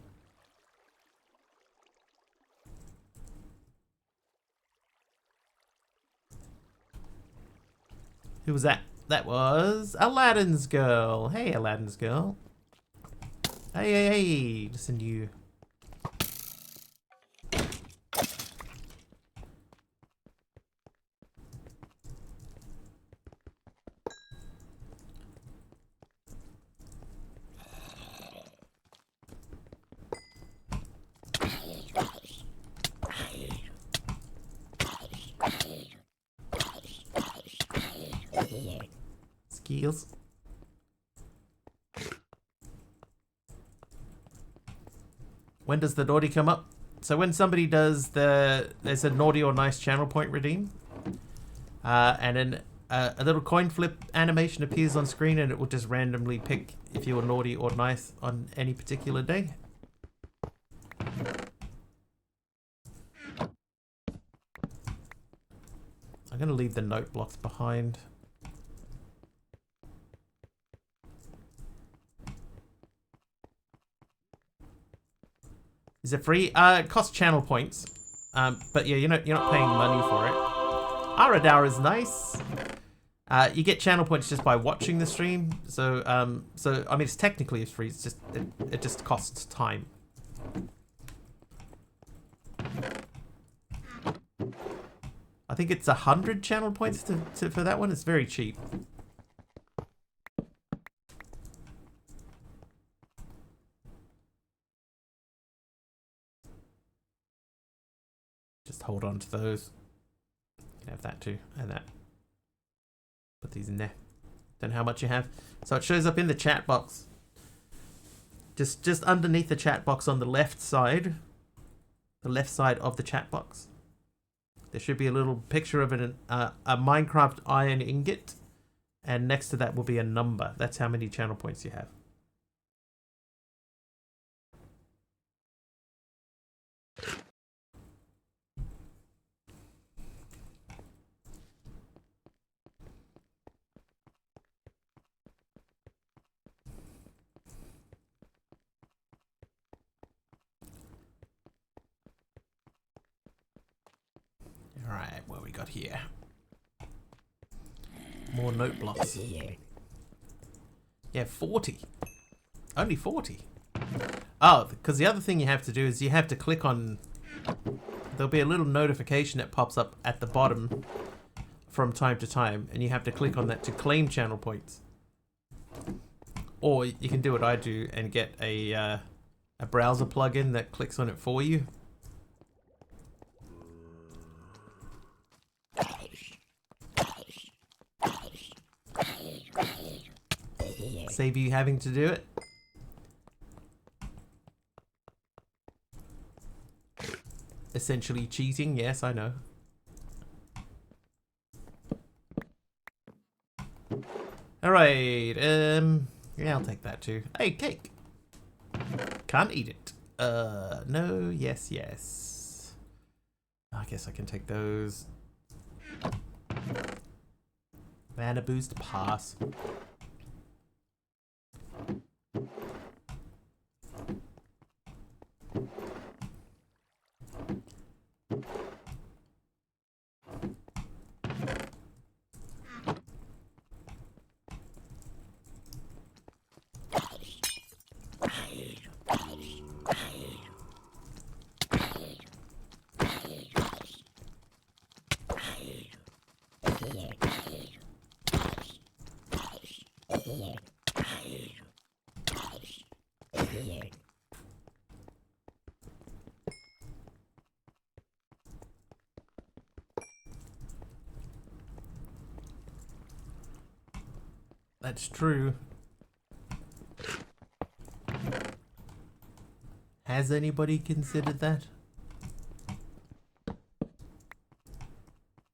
Who was that? That was Aladdin's girl. Hey, Aladdin's girl. Hey, hey, hey. Listen to you. Skills. When does the naughty come up? So when somebody does there's a naughty or nice channel point redeem, and then a little coin flip animation appears on screen, and it will just randomly pick if you were naughty or nice on any particular day. I'm gonna leave the note blocks behind. Is it free? It costs channel points. But yeah, you're not paying money for it. Aradar is nice. You get channel points just by watching the stream. So I mean, it's technically free. It's just it just costs time. I think it's 100 channel points for that one. It's very cheap. Just hold on to those. You can have that too, and that. Put these in there. Don't know how much you have. So it shows up in the chat box. Just underneath the chat box on the left side. The left side of the chat box. There should be a little picture of a Minecraft iron ingot. And next to that will be a number. That's how many channel points you have. Alright, what we got here? More note blocks. Yeah, 40. Only 40. Oh, because the other thing you have to do is you have to click on... There'll be a little notification that pops up at the bottom from time to time, and you have to click on that to claim channel points. Or you can do what I do and get a browser plugin that clicks on it for you. Save you having to do it. Essentially cheating, yes, I know. Alright, yeah, I'll take that too. Hey, cake! Can't eat it. No, yes, yes. I guess I can take those. Mana boost, pass. That's true. Has anybody considered that?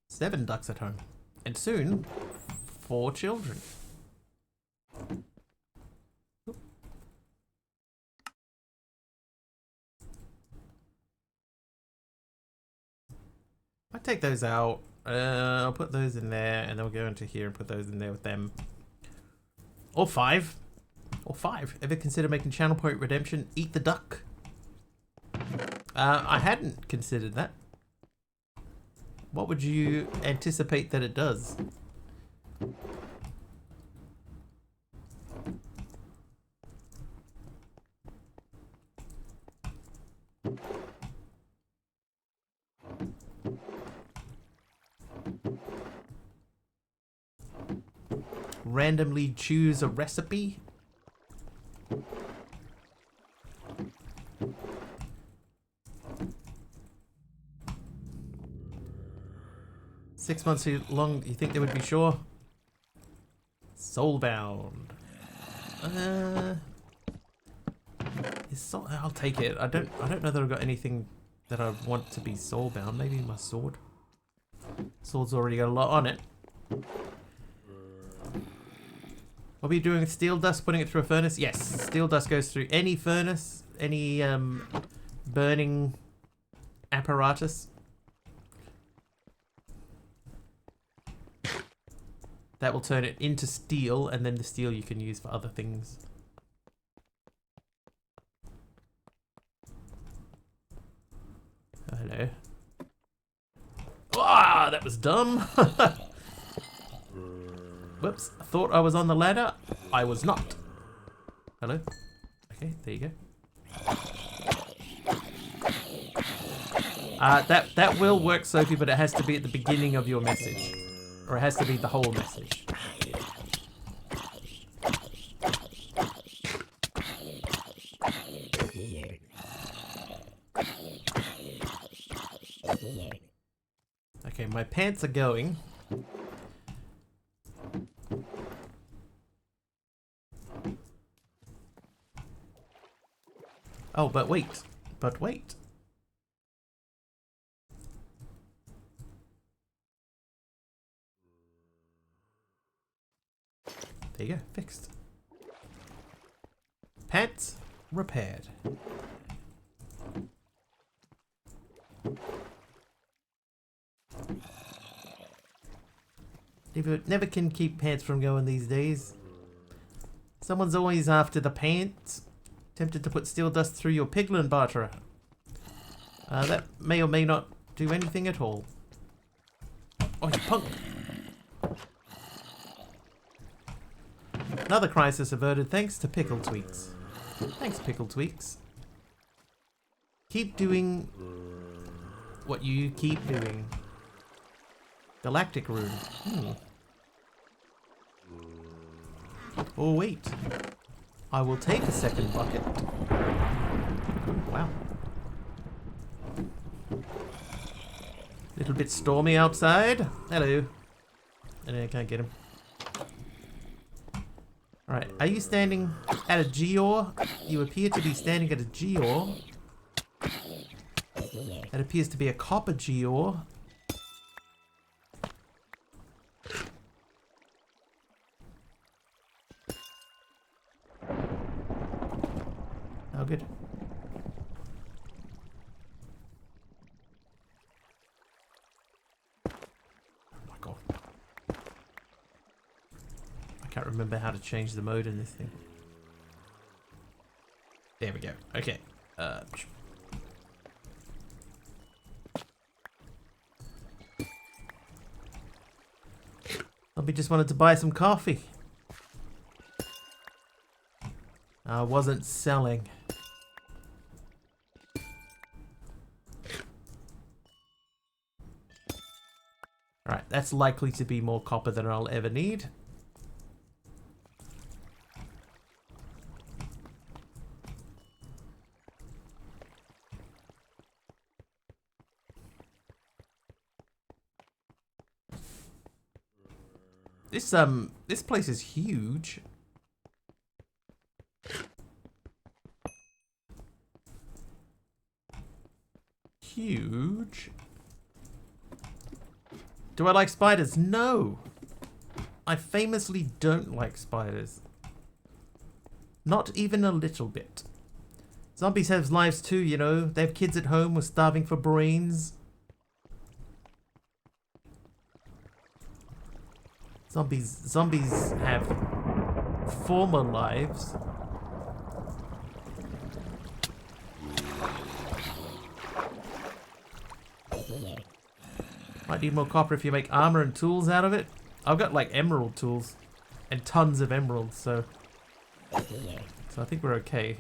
7 ducks at home. And soon, 4 children. I take those out. I'll put those in there, and then we'll go into here and put those in there with them. Or 5. Or 5. Ever consider making channel point redemption eat the duck? I hadn't considered that. What would you anticipate that it does? Randomly choose a recipe? 6 months too long, you think they would be sure? Soulbound. I'll take it. I don't know that I've got anything that I want to be soulbound. Maybe my sword. Sword's already got a lot on it. What are we doing with steel dust? Putting it through a furnace? Yes, steel dust goes through any furnace, any burning apparatus. That will turn it into steel, and then the steel you can use for other things. Hello. Ah, that was dumb. Whoops, I thought I was on the ladder. I was not. Hello. Okay, there you go. That will work, Sophie, but it has to be at the beginning of your message. Or it has to be the whole message. Okay, my pants are going. Oh, but wait. But wait. There you go, fixed. Pants repaired. Never can keep pants from going these days. Someone's always after the pants. Tempted to put steel dust through your piglin barterer. That may or may not do anything at all. Oh, you punk! Another crisis averted thanks to Pickle Tweaks. Thanks, Pickle Tweaks. Keep doing what you keep doing. Galactic rune. Oh, wait. I will take a second bucket. Wow. Little bit stormy outside. Hello. And I can't get him. Alright, are you standing at a geor? You appear to be standing at a geor. That appears to be a copper geor. Oh, good. Can't remember how to change the mode in this thing. There we go. Okay. Zombie just wanted to buy some coffee. I wasn't selling. Alright, that's likely to be more copper than I'll ever need. This place is huge. Huge. Do I like spiders? No. I famously don't like spiders. Not even a little bit. Zombies have lives too, you know. They have kids at home who are starving for brains. Zombies have former lives. Might need more copper if you make armor and tools out of it. I've got like emerald tools and tons of emeralds, so I think we're okay.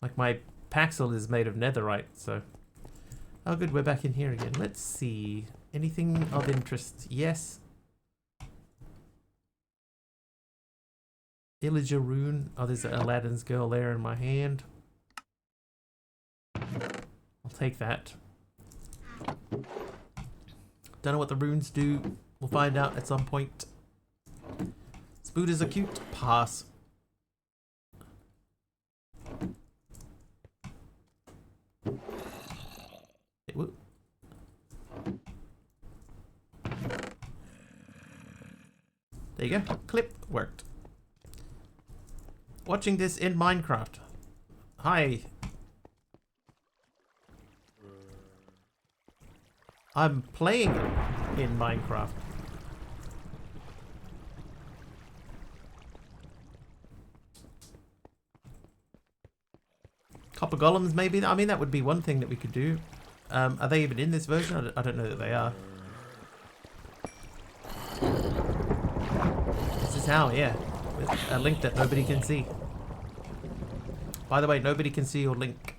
Like my Paxel is made of netherite, so oh good, we're back in here again. Let's see. Anything of interest? Yes. Illager rune. Oh, there's Aladdin's girl there in my hand. I'll take that. Don't know what the runes do. We'll find out at some point. Spooters are cute. Pass. There you go. Clip worked. Watching this in Minecraft. Hi. I'm playing in Minecraft. Copper golems, maybe? I mean, that would be one thing that we could do. Are they even in this version? I don't know that they are. This is how, yeah. With a link that nobody can see. By the way, nobody can see your link.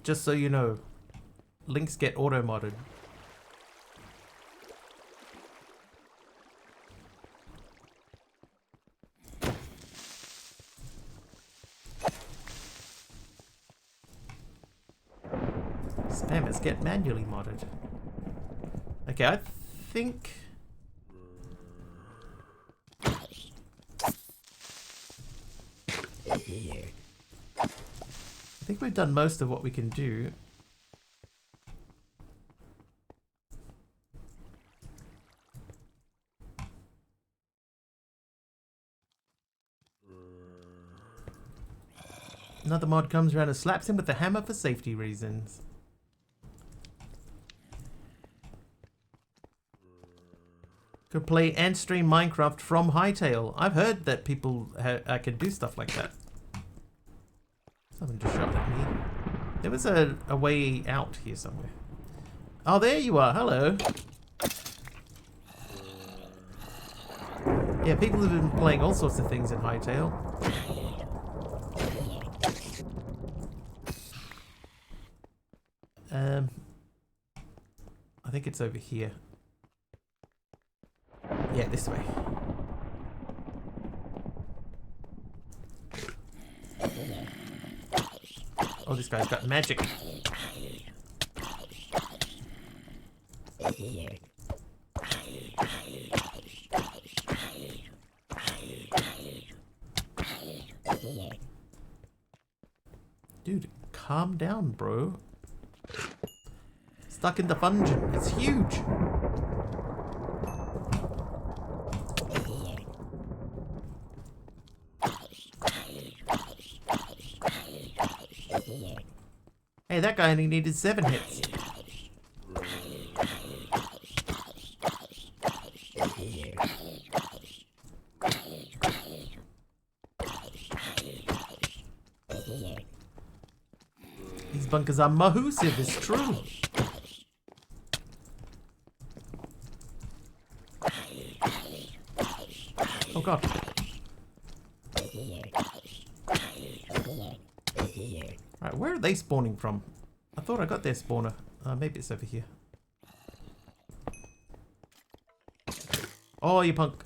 Just so you know, links get auto-modded. Spammers get manually modded. Okay, I think... I think we've done most of what we can do. Another mod comes around and slaps him with the hammer for safety reasons. Could play and stream Minecraft from Hightail. I've heard that people can do stuff like that. Someone just shot at me. There was a way out here somewhere. Oh, there you are. Hello. Yeah, people have been playing all sorts of things in Hightail. I think it's over here. Yeah, this way. Oh, this guy's got magic. Dude, calm down, bro. Stuck in the dungeon. It's huge. Hey, that guy only needed 7 hits. These bunkers are mahoosive, it's true. Oh god. Right, where are they spawning from? I thought I got their spawner. Maybe it's over here. Oh, you punk.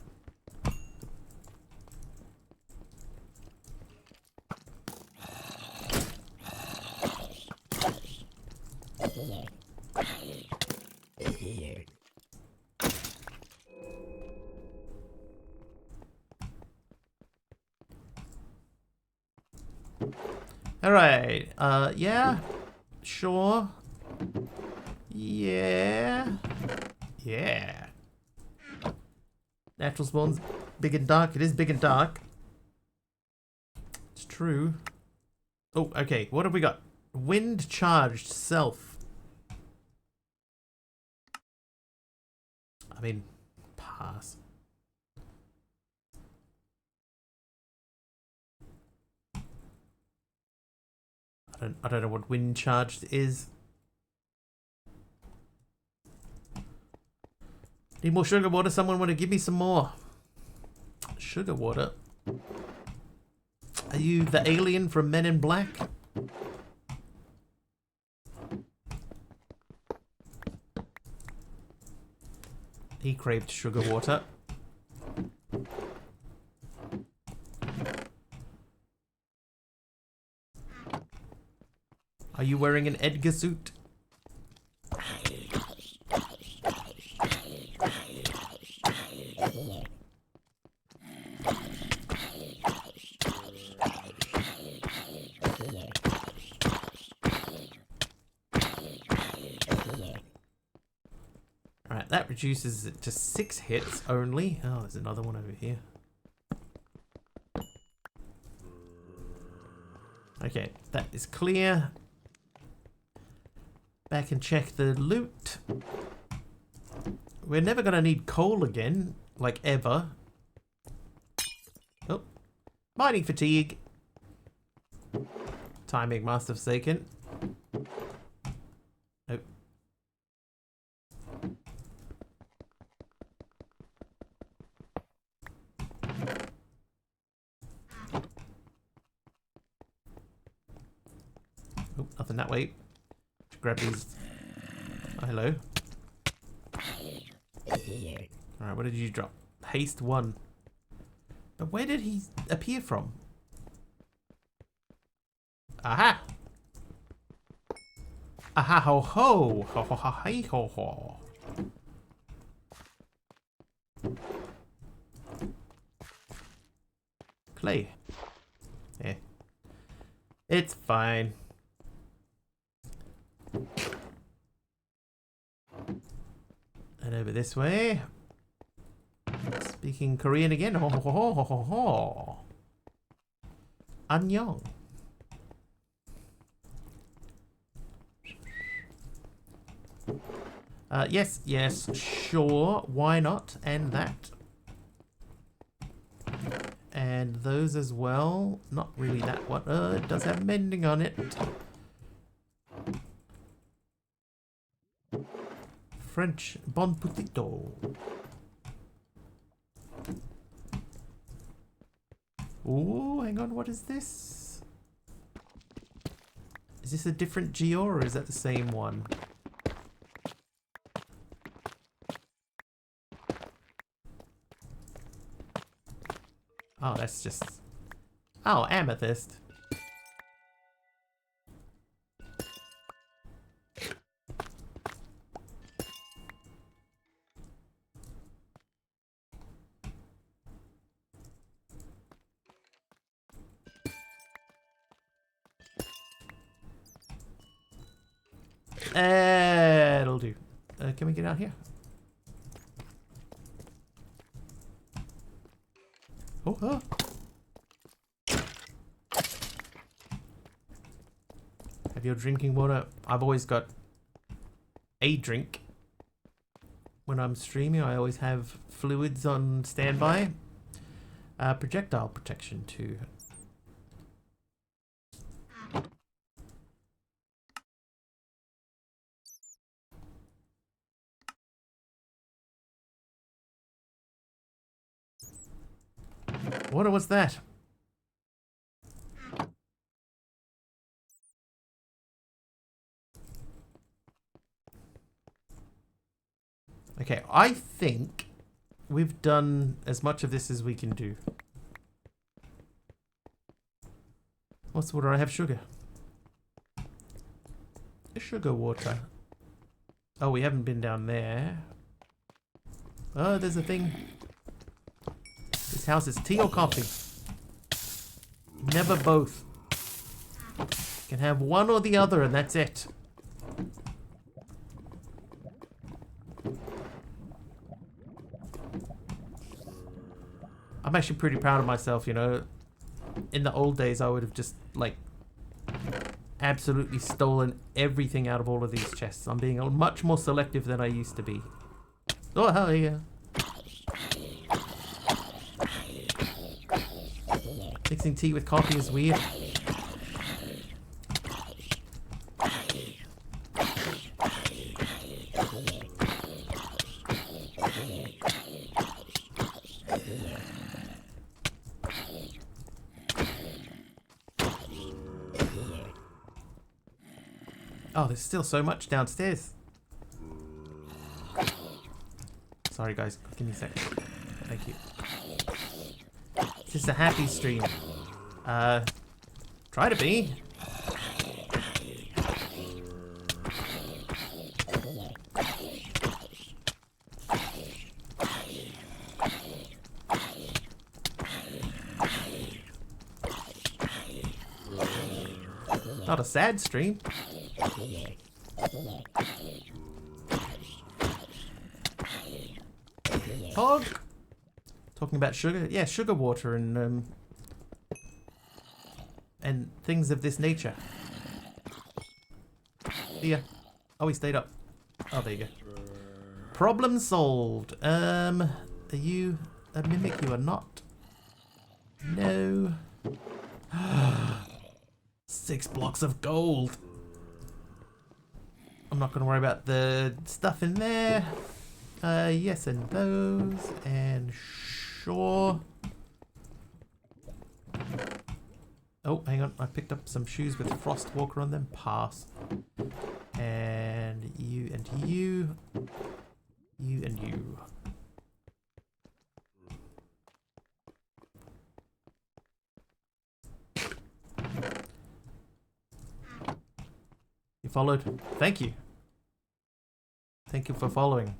Alright, yeah, sure, yeah, yeah. Natural spawns, big and dark, it is big and dark. It's true. Oh, okay, what have we got? Wind charged self. I mean, pass. I don't know what wind charged is. Need more sugar water? Someone want to give me some more sugar water? Are you the alien from Men in Black? He craved sugar water. Are you wearing an Edgar suit? Alright, that reduces it to 6 hits only. Oh, there's another one over here. Okay, that is clear. Back and check the loot. We're never gonna need coal again, like ever. Oh, mining fatigue. Timing must have taken. Oh. Oh, nothing that way. Grab these. Oh, hello. Alright, what did you drop? Haste 1. But where did he appear from? Aha! Aha ho ho! Ho ho ho hey ho ho! Clay. Eh. It's fine. And over this way. Speaking Korean again. Ho ho ho ho ho ho. Annyeong. Yes, yes, sure. Why not? And that. And those as well. Not really that one. It does have mending on it. French bon potato. Oh, hang on, what is this? Is this a different geo or is that the same one? Oh, that's just... Oh, amethyst. It'll do. Can we get out here? Oh, huh. Have your drinking water. I've always got a drink. When I'm streaming, I always have fluids on standby. Projectile protection too. What was that? Okay, I think we've done as much of this as we can do. What's water? I have sugar. Sugar water. Oh, we haven't been down there. Oh, there's a thing. This house is tea or coffee. Never both. You can have one or the other and that's it. I'm actually pretty proud of myself, you know. In the old days, I would have just, like, absolutely stolen everything out of all of these chests. I'm being much more selective than I used to be. Oh, hell yeah. Mixing tea with coffee is weird. Oh, there's still so much downstairs. Sorry guys, give me a second. Thank you. It's just a happy stream. Try to be. Not a sad stream. Hog. Talking about sugar, yeah, sugar water and things of this nature. Yeah. Oh, he stayed up. Oh, there you go. Problem solved. Are you a mimic? You are not. No. 6 blocks of gold. I'm not going to worry about the stuff in there. Yes, and those, and sure. Oh, hang on. I picked up some shoes with Frostwalker on them. Pass. And you, and you. You and you. You followed? Thank you. Thank you for following.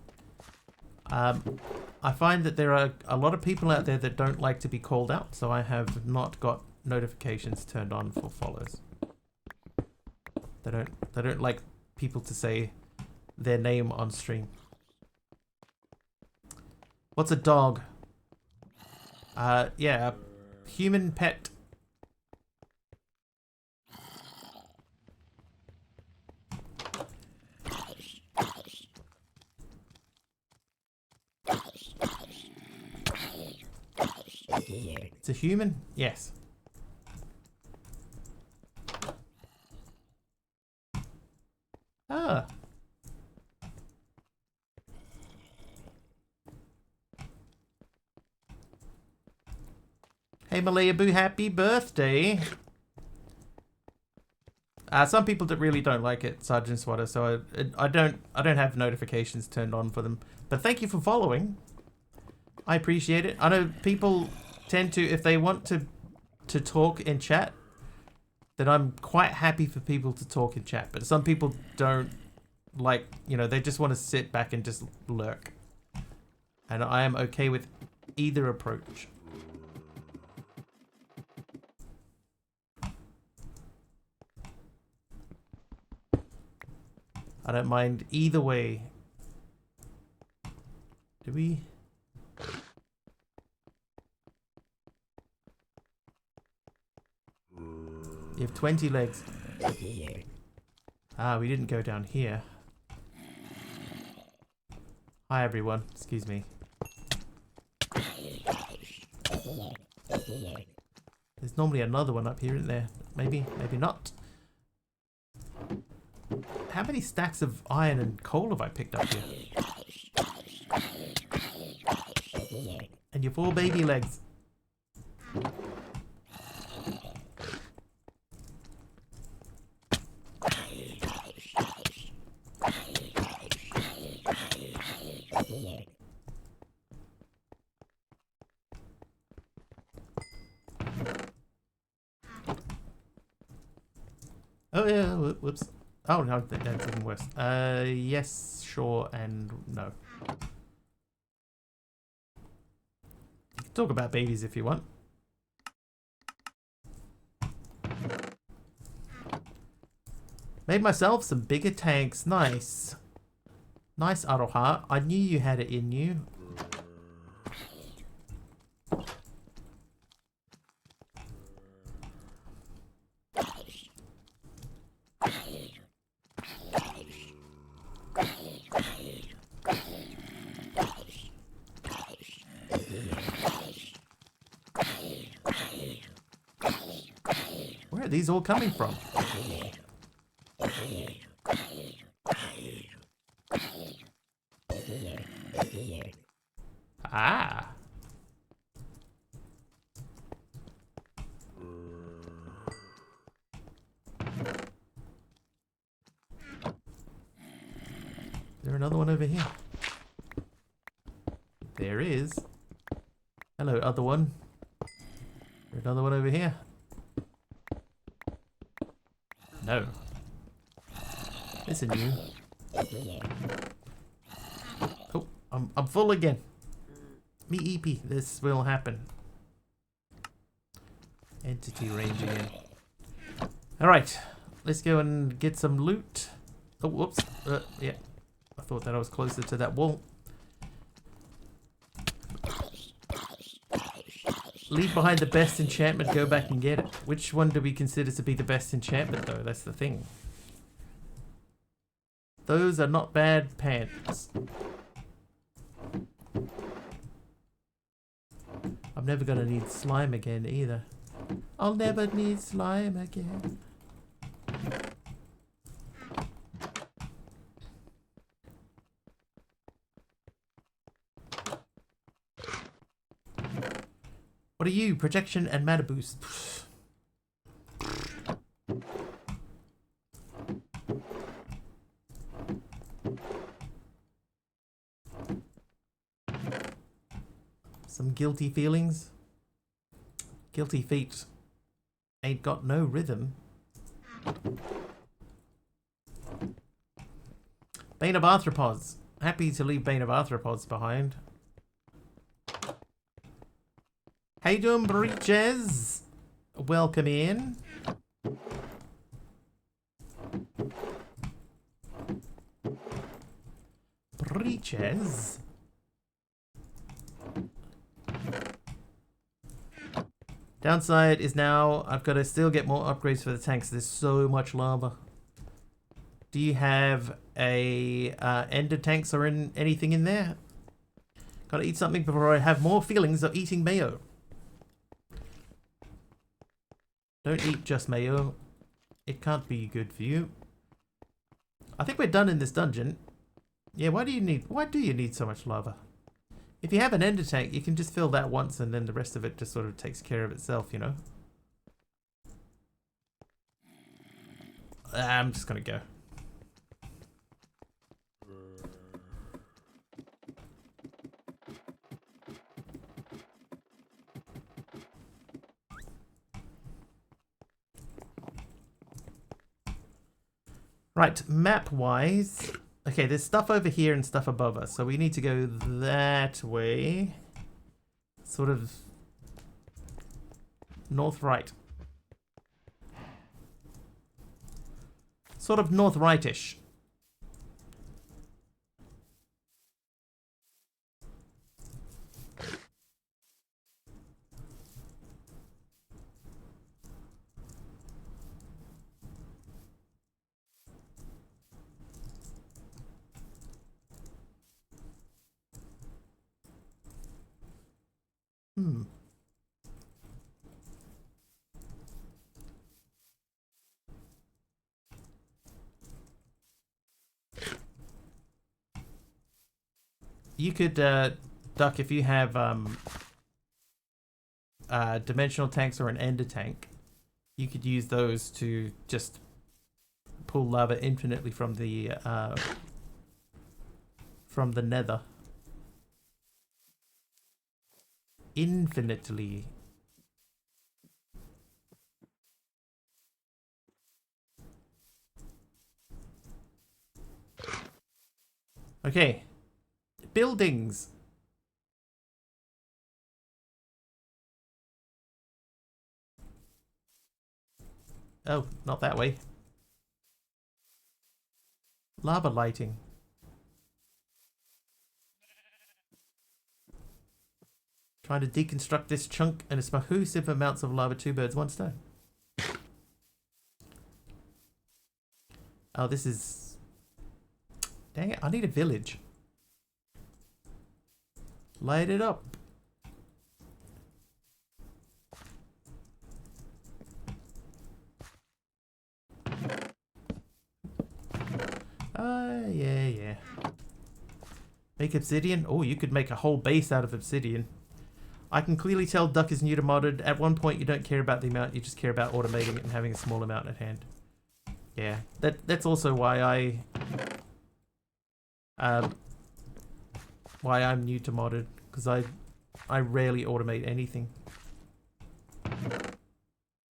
I find that there are a lot of people out there that don't like to be called out, so I have not got notifications turned on for follows. They don't like people to say their name on stream. What's a dog? Yeah, a human pet. It's a human? Yes. Ah. Hey Malaya Boo, happy birthday. Some people that really don't like it, Sergeant Swatter, so I don't have notifications turned on for them. But thank you for following. I appreciate it. I know people tend to, if they want to talk in chat, then I'm quite happy for people to talk in chat. But some people don't like, you know, they just want to sit back and just lurk. And I am okay with either approach. I don't mind either way. Do we? You have 20 legs. Ah, we didn't go down here. Hi everyone, excuse me. There's normally another one up here, isn't there? Maybe, maybe not. How many stacks of iron and coal have I picked up here? And your 4 baby legs. Oh yeah, whoops. Oh no, that's even worse. Yes, sure, and no. You can talk about babies if you want. Made myself some bigger tanks. Nice. Nice, Aroha. I knew you had it in you. Where are these all coming from? Ah. Is there another one over here? There is. Hello, other one. There's another one over here. No. Listen, you. Oh, I'm full again. Me EP, this will happen. Entity range again. Alright, let's go and get some loot. Oh, whoops. Yeah. I thought that I was closer to that wall. Leave behind the best enchantment, go back and get it. Which one do we consider to be the best enchantment though? That's the thing. Those are not bad pants. I'm never gonna need slime again either. I'll never need slime again. What are you? Protection and mana boost. Some guilty feelings. Guilty feet. Ain't got no rhythm. Bane of Arthropods. Happy to leave Bane of Arthropods behind. How you doing, Breaches? Welcome in. Breaches. Downside is now I've got to still get more upgrades for the tanks. There's so much lava. Do you have a ender tanks or anything in there? Gotta eat something before I have more feelings of eating mayo. Don't eat just mayo. It can't be good for you. I think we're done in this dungeon. Yeah, why do you need so much lava? If you have an ender tank, you can just fill that once and then the rest of it just sort of takes care of itself, you know? I'm just gonna go. Right, map-wise... Okay, there's stuff over here and stuff above us, so we need to go that way. Sort of... north-right. Sort of north-right-ish. You could, Duck, if you have dimensional tanks or an ender tank, you could use those to just pull lava infinitely from the nether. Infinitely. Okay. Buildings. Oh, not that way. Lava lighting. Trying to deconstruct this chunk and its massive amounts of lava. 2 birds, 1 stone. Oh, this is... Dang it, I need a village. Light it up. Yeah. Make obsidian? Oh, you could make a whole base out of obsidian. I can clearly tell Duck is new to modded. At one point, you don't care about the amount, you just care about automating it and having a small amount at hand. Yeah, that's also why I'm new to modded, because I rarely automate anything.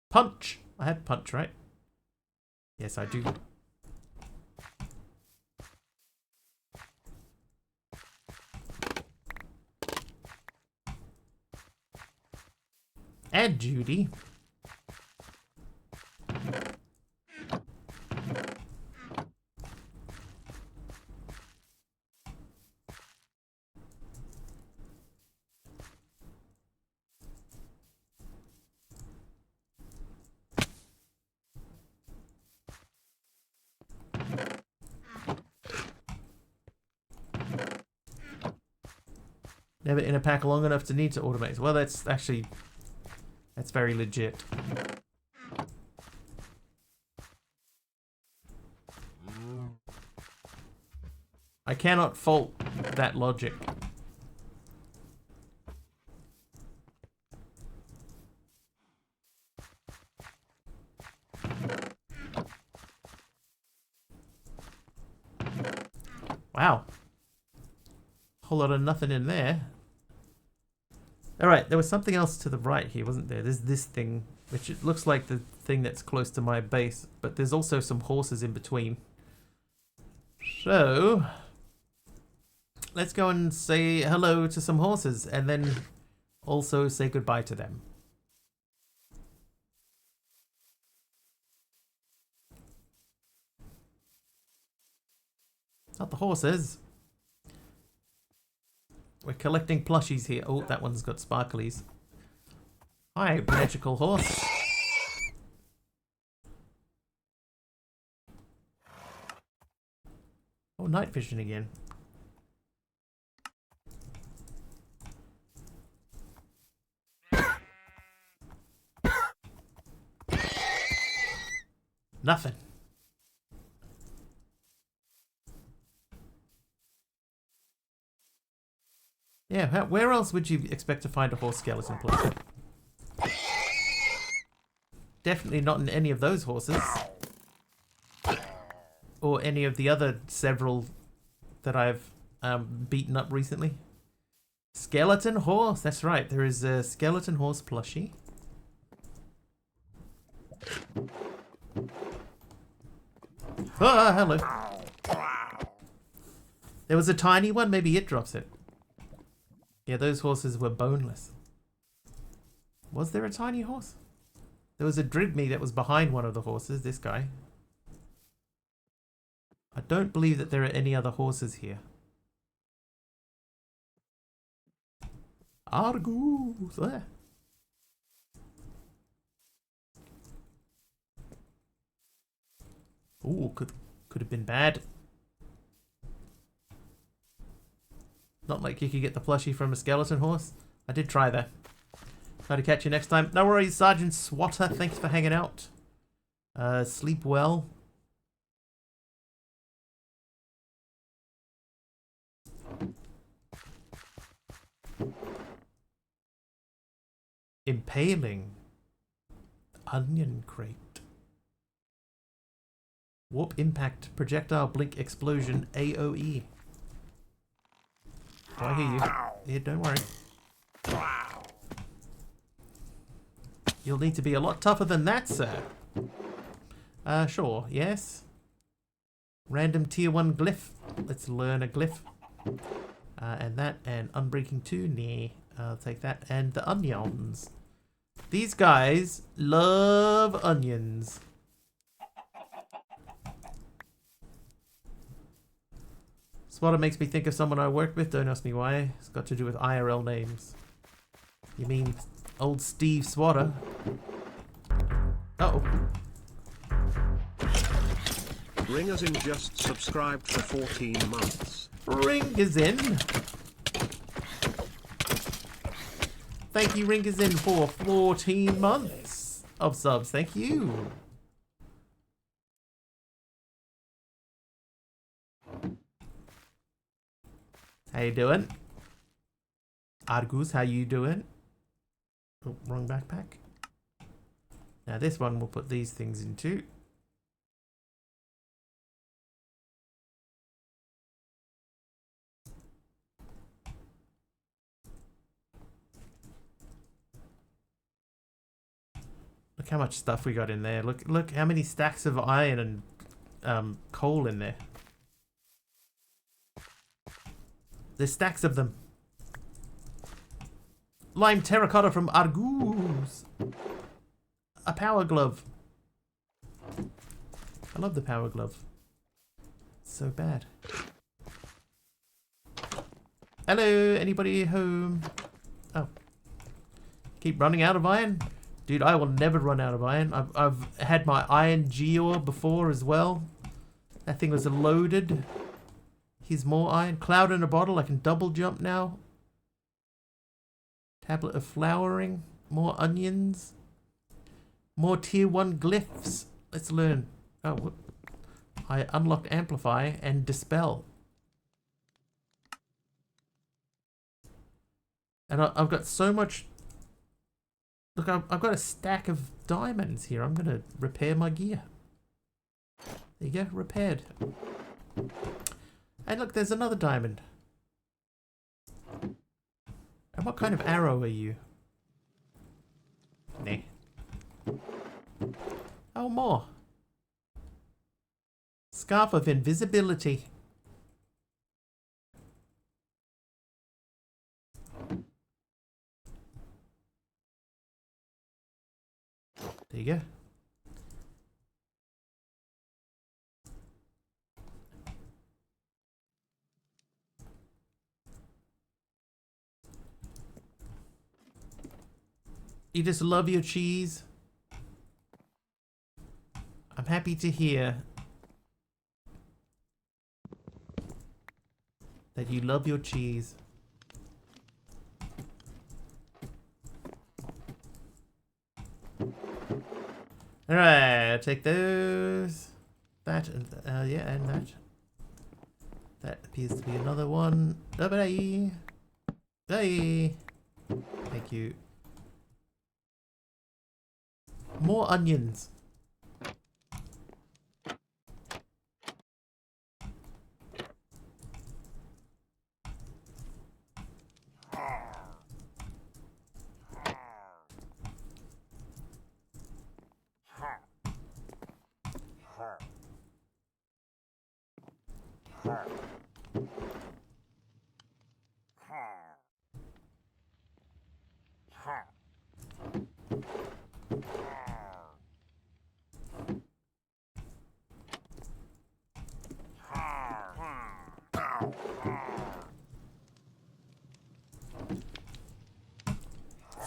Punch! I had punch, right? Yes, I do. Add Judy. Never in a pack long enough to need to automate. Well, that's very legit. I cannot fault that logic. Wow. Whole lot of nothing in there. Alright, there was something else to the right here, wasn't there? There's this thing, which it looks like the thing that's close to my base, but there's also some horses in between. So, let's go and say hello to some horses, and then also say goodbye to them. Not the horses. We're collecting plushies here. Oh, that one's got sparklies. Hi, magical horse. Oh, night vision again. Nothing. Yeah, where else would you expect to find a horse skeleton plush? Definitely not in any of those horses. Or any of the other several that I've beaten up recently. Skeleton horse, that's right. There is a skeleton horse plushie. Ah, hello. There was a tiny one, maybe it drops it. Yeah, those horses were boneless. Was there a tiny horse? There was a Dribme that was behind one of the horses, this guy. I don't believe that there are any other horses here. Argus! There. Ooh, could have been bad. Not like you could get the plushie from a skeleton horse. I did try that. Try to catch you next time. No worries, Sergeant Swatter. Thanks for hanging out. Sleep well. Impaling. Onion crate. Warp impact. Projectile blink explosion. AoE. Oh, I hear you. Yeah, don't worry. You'll need to be a lot tougher than that, sir. Sure. Yes. Random tier 1 glyph. Let's learn a glyph. And that, and Unbreaking 2. Nah. I'll take that. And the onions. These guys love onions. Swatter makes me think of someone I worked with. Don't ask me why. It's got to do with IRL names. You mean old Steve Swatter? Uh-oh. Ringers in just subscribed for 14 months. Ringers in. Thank you, Ringers in, for 14 months of subs. Thank you. How you doing? Argus, how you doing? Oh, wrong backpack. Now this one we'll put these things into. Look how much stuff we got in there. Look how many stacks of iron and coal in there. There's stacks of them. Lime terracotta from Argus. A power glove. I love the power glove. It's so bad. Hello, anybody home? Oh. Keep running out of iron? Dude, I will never run out of iron. I've had my iron gear before as well. That thing was loaded. Here's more iron. Cloud in a bottle. I can double jump now. Tablet of flowering. More onions. More tier 1 glyphs. Let's learn. Oh, what? I unlock amplify and dispel. And I've got so much. Look, I've got a stack of diamonds here. I'm going to repair my gear. There you go, repaired. And look, there's another diamond. And what kind of arrow are you? Nah. Oh, more. Scarf of invisibility. There you go. You just love your cheese? I'm happy to hear that you love your cheese. Alright, I'll take those. That and yeah, and that. That appears to be another one. Bye-bye. Bye. Thank you. More onions.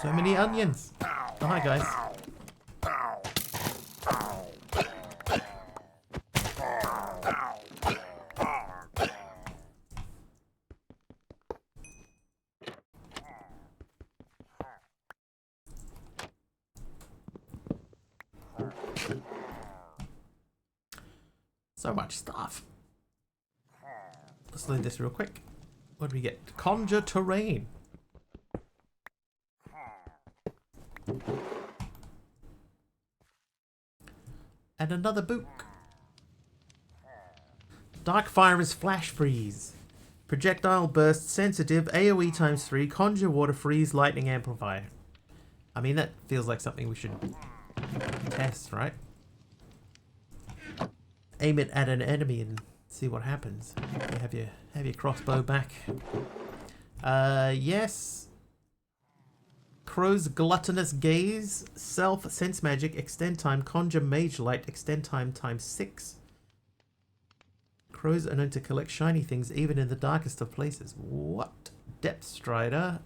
So many onions. Oh, hi guys. So much stuff. Let's learn this real quick. What do we get? Conjure terrain. And another book. Dark Fire is Flash Freeze. Projectile Burst Sensitive, AoE times 3, Conjure Water Freeze, Lightning Amplifier. I mean, that feels like something we should test, right? Aim it at an enemy and see what happens. You have your crossbow back. Yes. Crow's Gluttonous Gaze, Self, Sense Magic, Extend Time, Conjure Mage Light, Extend Time times 6. Crows are known to collect shiny things even in the darkest of places. What? Depth Strider.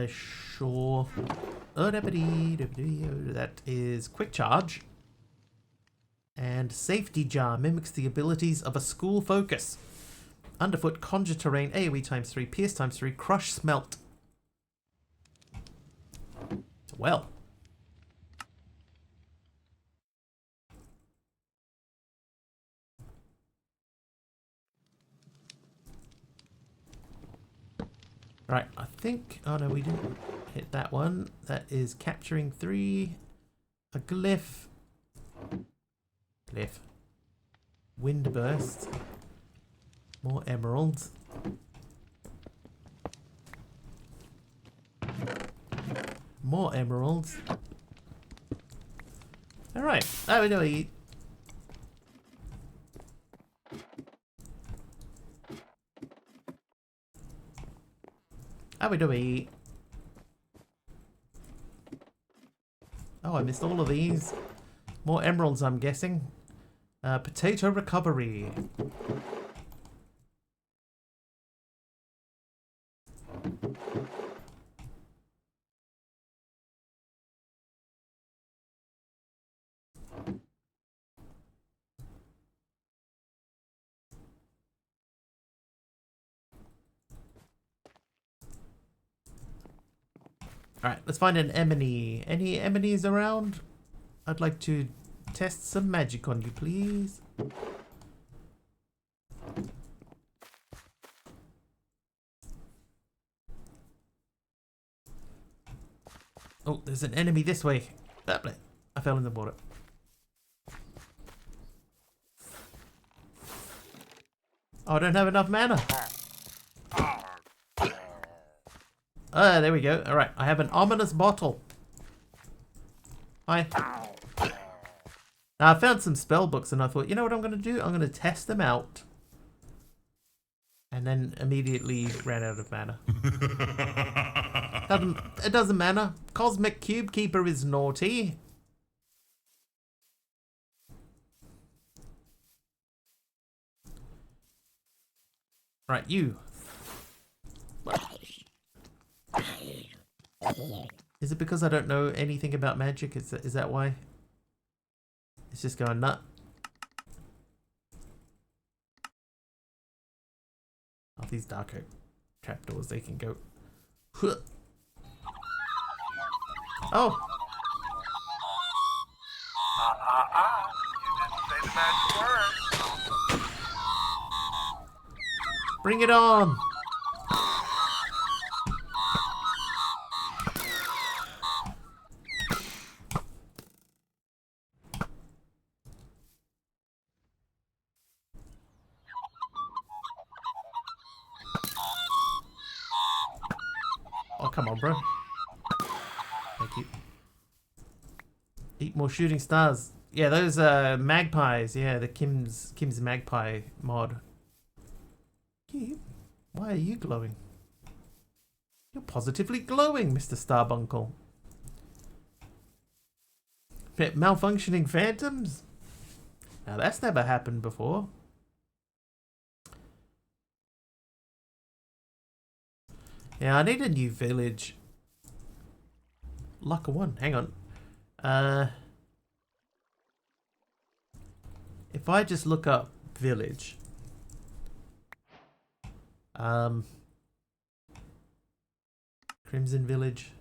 Sure. Oh, that is Quick Charge. And Safety Jar mimics the abilities of a School Focus. Underfoot, Conjure Terrain, AoE times 3, Pierce times 3, Crush Smelt. Well. Right, I think... Oh no, we didn't hit that one. That is capturing 3. A glyph. Glyph. Wind Burst. More emeralds. More emeralds. Alright, that we do eat. How we doing? Oh, I missed all of these. More emeralds, I'm guessing. Potato recovery. Alright, let's find an Emily. Any Emily's around? I'd like to test some magic on you, please. Oh, there's an enemy this way. I fell in the water. Oh, I don't have enough mana. Ah, there we go. Alright, I have an ominous bottle. Hi. Now, I found some spell books and I thought, you know what I'm going to do? I'm going to test them out. And then immediately ran out of mana. It doesn't matter. Cosmic Cube Keeper is naughty. Right, you. Is it because I don't know anything about magic? Is that why? It's just going nut. Oh, these dark oak trapdoors, they can go. Oh! You didn't say the magic word. Bring it on! Oh, come on, bro. Thank you. Eat more shooting stars. Yeah, those magpies. Yeah, the Kim's magpie mod. Why are you glowing? You're positively glowing, Mr. Starbuncle. Malfunctioning phantoms? Now that's never happened before. Yeah, I need a new village. Luck of one. Hang on. If I just look up village. Crimson Village.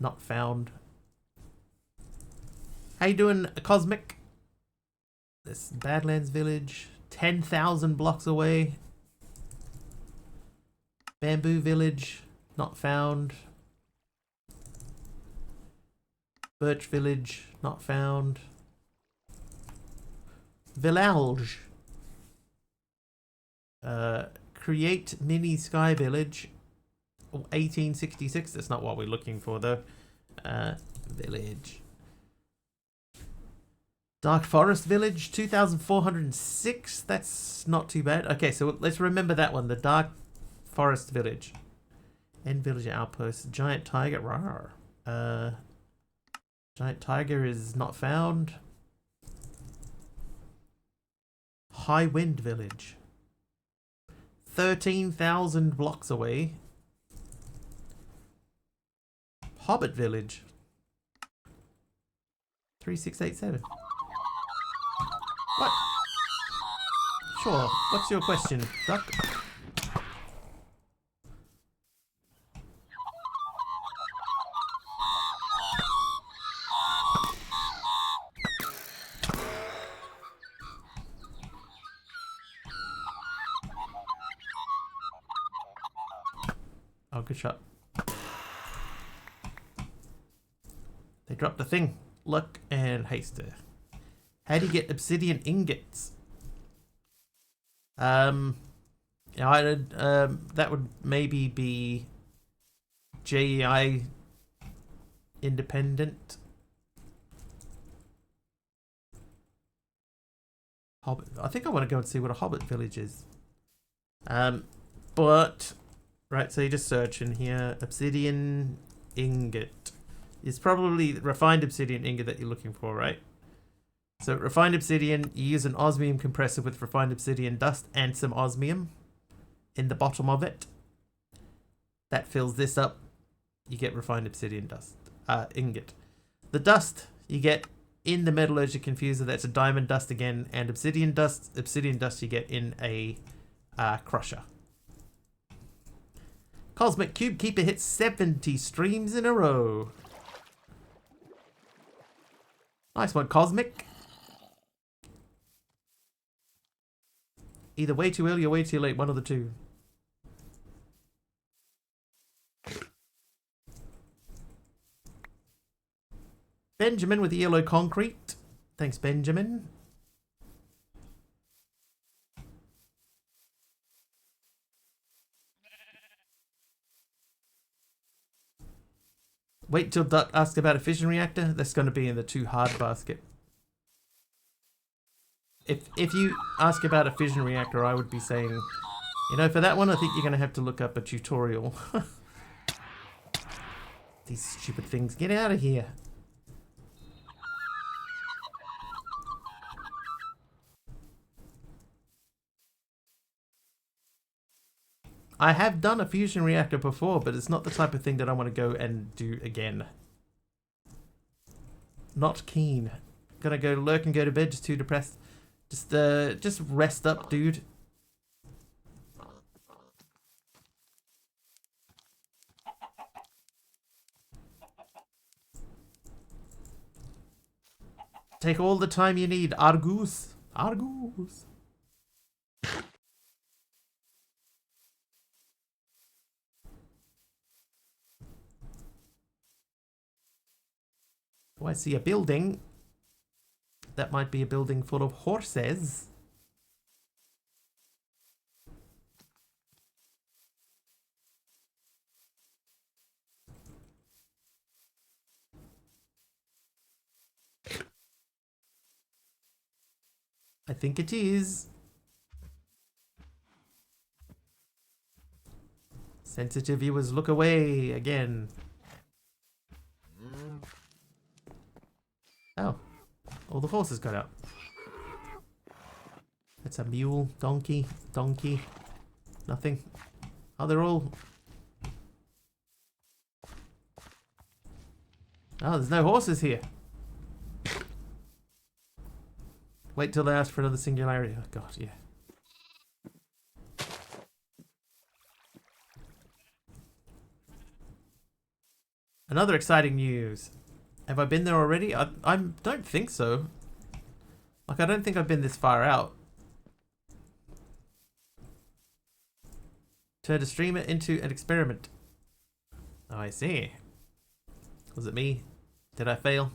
Not found. How you doing, Cosmic? This Badlands Village. 10,000 blocks away. Bamboo Village. Not found. Birch Village, not found. Village. Create mini sky village. 1866. That's not what we're looking for though. Village. Dark Forest Village, 2,406. That's not too bad. Okay, so let's remember that one. The Dark Forest Village. End Village Outpost. Giant Tiger. Rawr. Giant Tiger is not found. High Wind Village. 13,000 blocks away. Hobbit Village. 3687. What? Sure. What's your question, Duck? Oh, good shot. They dropped a thing. Luck and haster. How do you get obsidian ingots? Yeah, that would maybe be JEI independent. Hobbit. I think I want to go and see what a Hobbit village is. But right, so you just search in here. Obsidian ingot. It's probably refined obsidian ingot that you're looking for, right? So refined obsidian, you use an osmium compressor with refined obsidian dust and some osmium in the bottom of it. That fills this up. You get refined obsidian dust, ingot. The dust you get in the metallurgic confuser. That's a diamond dust again, and obsidian dust. Obsidian dust you get in a crusher. Cosmic Cube Keeper hits 70 streams in a row. Nice one, Cosmic. Either way too early or way too late, one of the two. Benjamin with the yellow concrete. Thanks, Benjamin. Wait till Duck asks about a fission reactor. That's going to be in the too hard basket. If you ask about a fission reactor, I would be saying, you know, for that one, I think you're going to have to look up a tutorial. These stupid things. Get out of here. I have done a fusion reactor before, but it's not the type of thing that I want to go and do again. Not keen. Gonna go lurk and go to bed, just too depressed. Just rest up, dude. Take all the time you need, Argus. Argus. Oh, I see a building. That might be a building full of horses. I think it is. Sensitive viewers, look away again. Oh. All the horses got out. That's a mule, donkey, nothing. Oh, they're all... Oh, there's no horses here. Wait till they ask for another singularity. Oh, God, yeah. Another exciting news. Have I been there already? I don't think so. Like, I don't think I've been this far out. Turned a streamer into an experiment. Oh, I see. Was it me? Did I fail?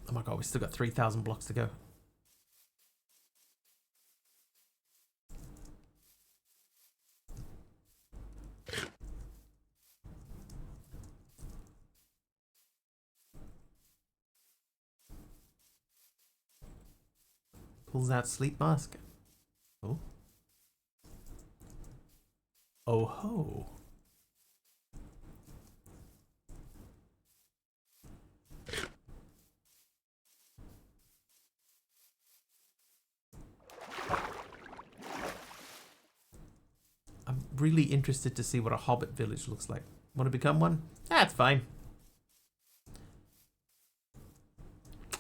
Oh my god, we still got 3,000 blocks to go. Pulls out sleep mask. Oh. Oh ho. I'm really interested to see what a hobbit village looks like. Want to become one? That's fine.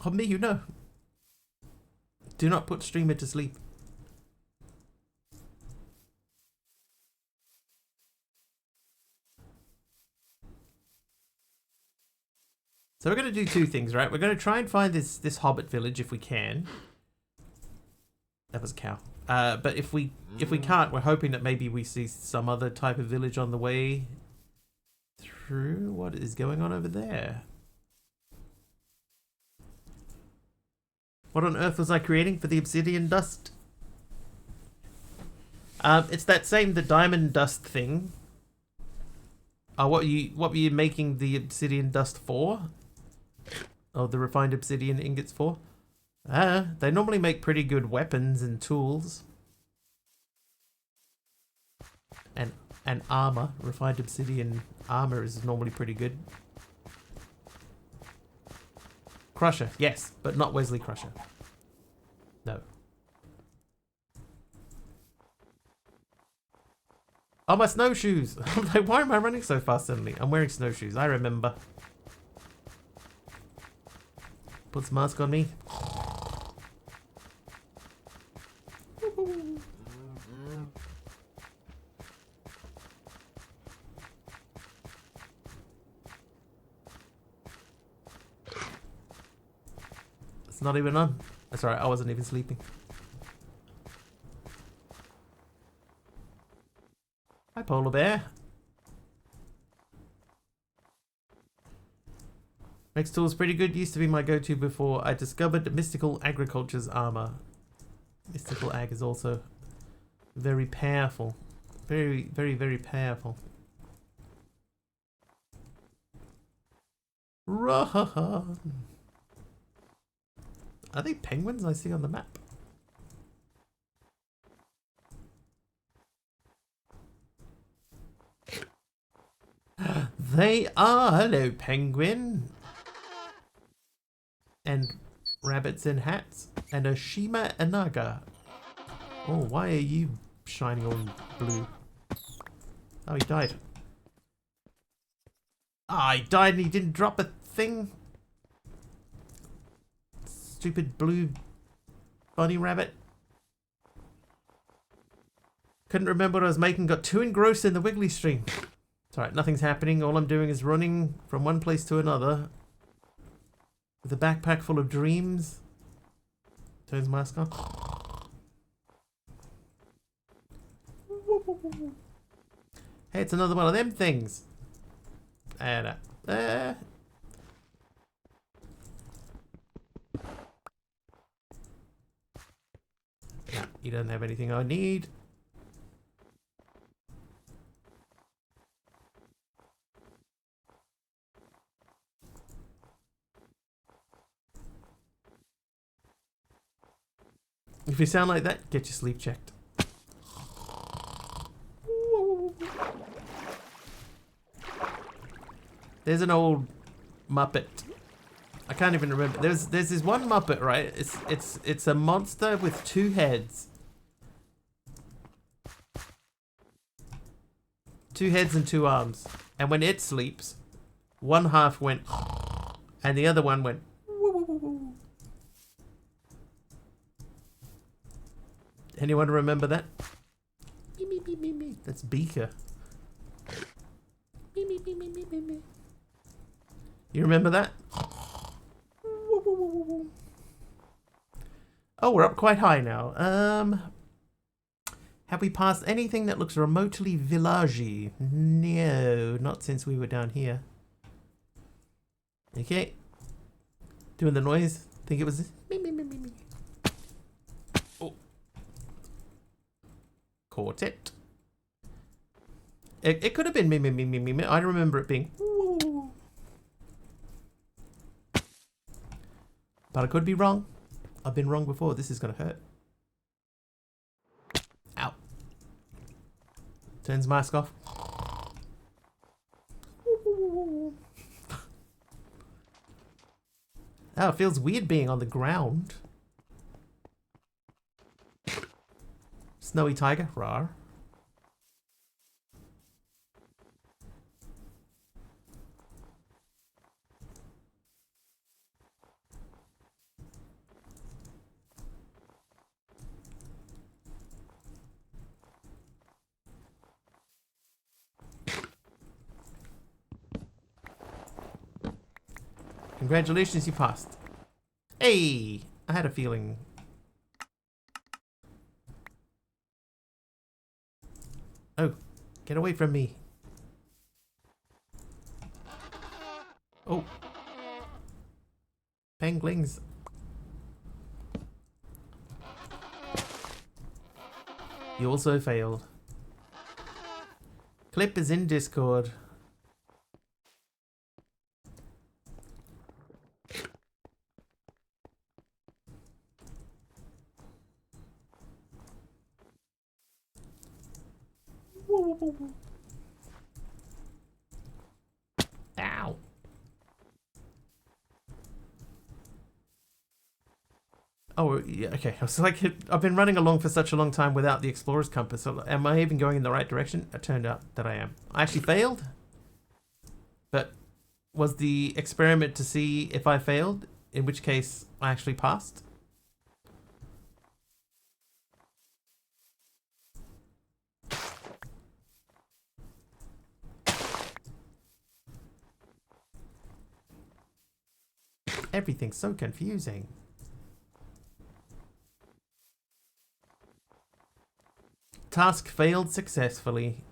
Oh, me, you know. Do not put streamer to sleep. So we're going to do two things, right? We're going to try and find this hobbit village if we can. That was a cow. But if we can't, we're hoping that maybe we see some other type of village on the way through. What is going on over there? What on earth was I creating for the obsidian dust? It's that the diamond dust thing. What were you making the obsidian dust for? Oh, the refined obsidian ingots for? They normally make pretty good weapons and tools. And armor. Refined obsidian armor is normally pretty good. Crusher, yes, but not Wesley Crusher. No. Oh, my snowshoes! I'm like, why am I running so fast suddenly? I'm wearing snowshoes, I remember. Puts mask on me. It's not even on. That's alright, I wasn't even sleeping. Hi, polar bear. Next tool is pretty good. Used to be my go-to before I discovered Mystical Agriculture's armor. Mystical Ag is also very powerful. Very, very, very powerful. Run! Are they penguins I see on the map? They are! Hello, penguin! And rabbits in hats. And a Shima Anaga. Oh, why are you shining all blue? Oh, he died. Ah, he died and he didn't drop a thing? Stupid blue bunny rabbit. Couldn't remember what I was making. Got too engrossed in the wiggly string. It's alright, nothing's happening. All I'm doing is running from one place to another. With a backpack full of dreams. Turns mask on. Hey, it's another one of them things. And yeah, he doesn't have anything I need. If you sound like that, get your sleep checked. There's an old Muppet. I can't even remember. There's this one Muppet, right? It's a monster with two heads. Two heads and two arms. And when it sleeps, one half went and the other one went. Anyone remember that? Me, me, me, me, me. That's Beaker. Me, me, me, me, me, me, me. You remember that? Oh, we're up quite high now. Have we passed anything that looks remotely villagey? No, not since we were down here. Okay. Doing the noise. Think it was me, me, me, me, me. Oh. Caught it. It could have been me, me, me, me, me, me. I remember it being woo. But I could be wrong. I've been wrong before. This is going to hurt. Ow. Turns mask off. Oh, it feels weird being on the ground. Snowy tiger. Rawr. Congratulations, you passed. Hey! I had a feeling. Oh, get away from me. Oh. Penguins. You also failed. Clip is in Discord. Ow. Oh, yeah, okay. I was like, I've been running along for such a long time without the explorer's compass. So am I even going in the right direction? It turned out that I am. I actually failed. But was the experiment to see if I failed? In which case, I actually passed? Everything's so confusing. Task failed successfully.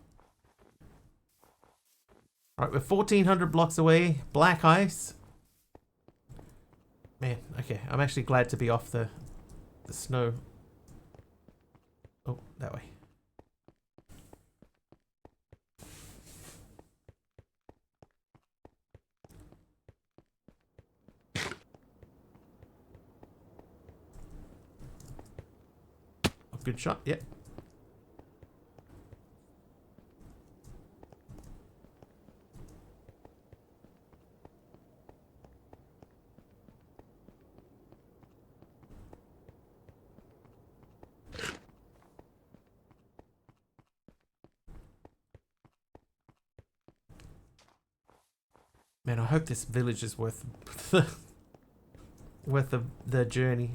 Alright, we're 1,400 blocks away. Black ice. Man, okay. I'm actually glad to be off the snow. Oh, that way. Oh, good shot, yep. Man, I hope this village is worth the journey.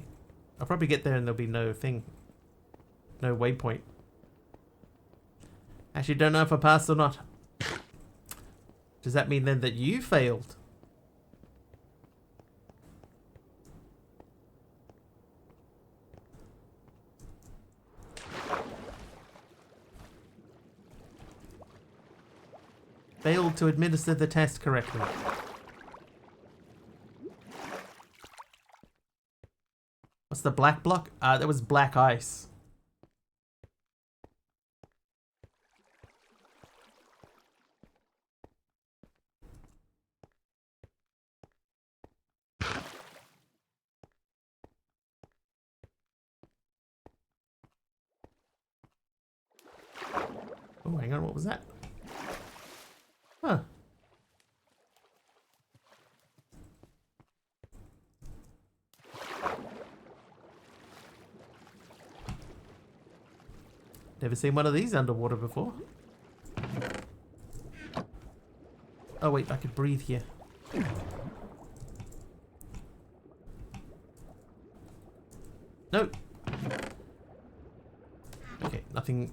I'll probably get there and there'll be no waypoint. Actually, don't know if I passed or not. Does that mean then that you failed? Failed to administer the test correctly. What's the black block? That was black ice. Oh, hang on, what was that? Huh. Never seen one of these underwater before. Oh wait, I could breathe here. No. Okay, nothing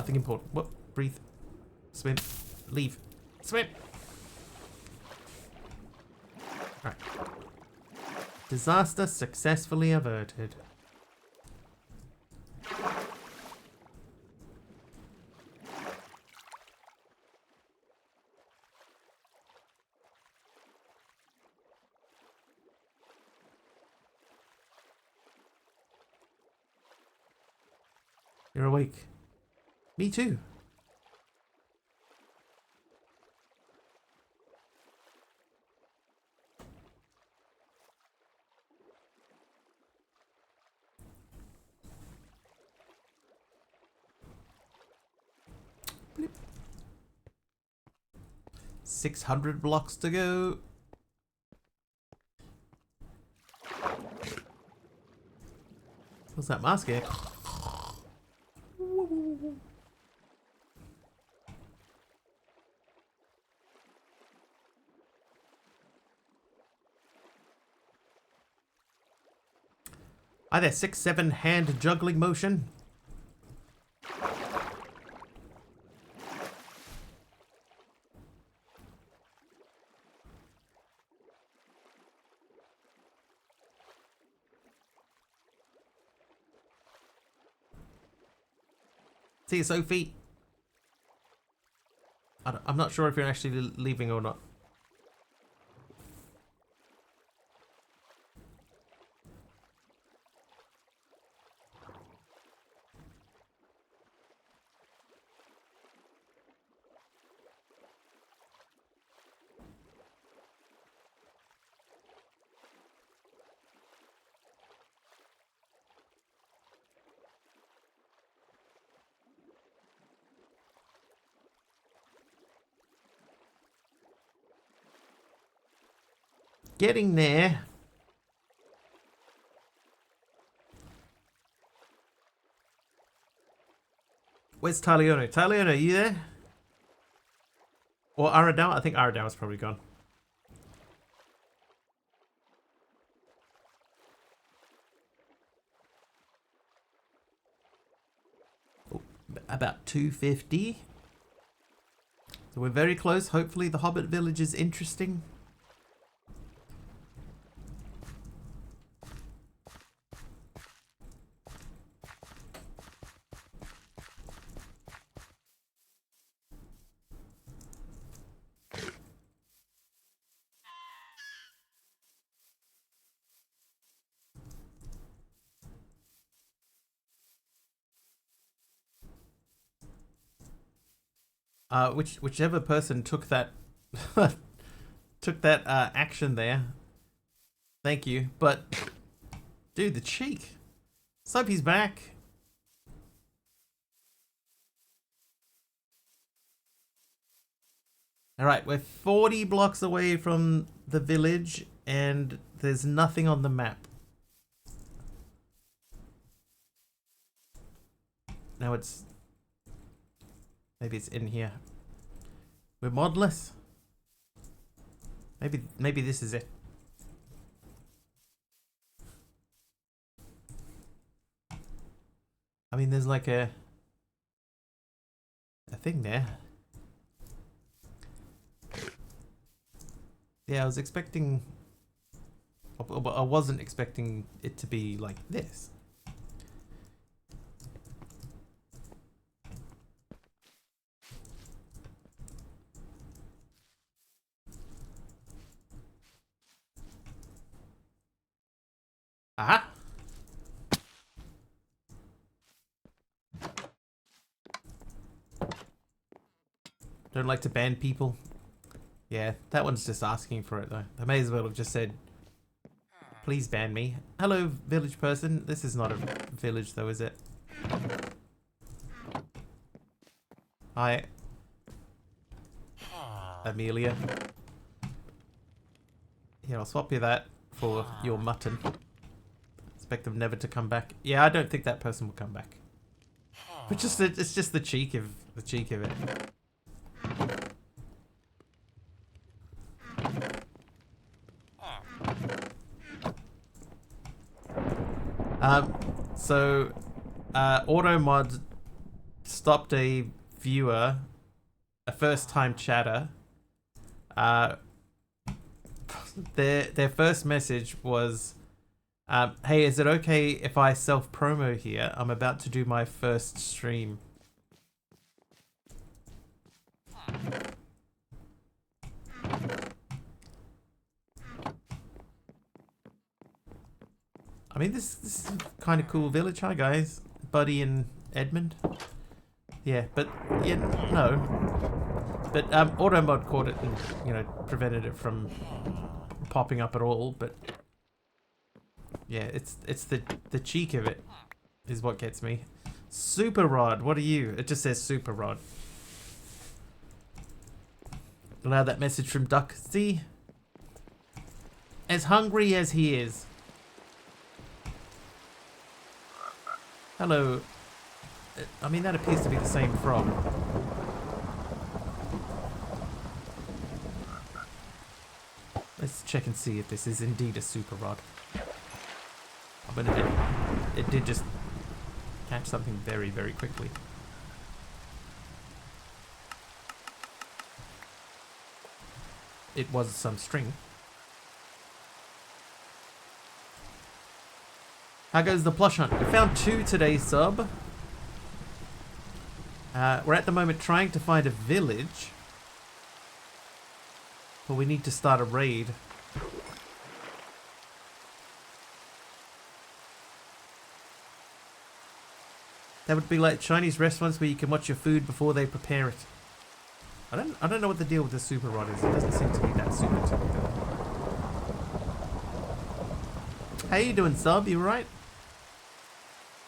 important. What? Breathe. Swim. Leave. Swim. Alright. Disaster successfully averted. You're awake. Me too. Blip. 600 blocks to go. What's that mask here? Hi there, 6-7 hand juggling motion. See you, Sophie. I'm not sure if you're actually leaving or not. Getting there. Where's Talione? Talione, are you there? Or Aradao? I think Aradao is probably gone. Oh, about 250. So we're very close. Hopefully the Hobbit village is interesting. Whichever person took that action there, thank you. But dude, the cheek. Soapy's back. All right, we're 40 blocks away from the village, and there's nothing on the map. Now it's. Maybe it's in here. We're modless. Maybe this is it. I mean, there's like a thing there. Yeah, I was expecting. I wasn't expecting it to be like this. Aha! Don't like to ban people. Yeah, that one's just asking for it though. I may as well have just said, please ban me. Hello, village person. This is not a village though, is it? Hi. Amelia. Here, I'll swap you that for your mutton. Expect them never to come back. Yeah, I don't think that person will come back. But just it's just the cheek of it. So AutoMod stopped a viewer, a first-time chatter, Their first message was, "Hey, is it okay if I self promo here? I'm about to do my first stream." I mean, this is a kind of cool village. Hi guys, Buddy and Edmund. Yeah, but yeah, no. But auto mod caught it and prevented it from popping up at all. But yeah, it's the cheek of it is what gets me. Super Rod, what are you? It just says Super Rod. Allow that message from Duck. See, as hungry as he is. Hello. I mean, that appears to be the same frog. Let's check and see if this is indeed a super rod. But it did just catch something very, very quickly. It was some string. How goes the plush hunt? We found 2 today, sub. We're at the moment trying to find a village. But we need to start a raid. That would be like Chinese restaurants where you can watch your food before they prepare it. I don't know what the deal with the super rod is. It doesn't seem to be that super to me though. How you doing, sub? You alright?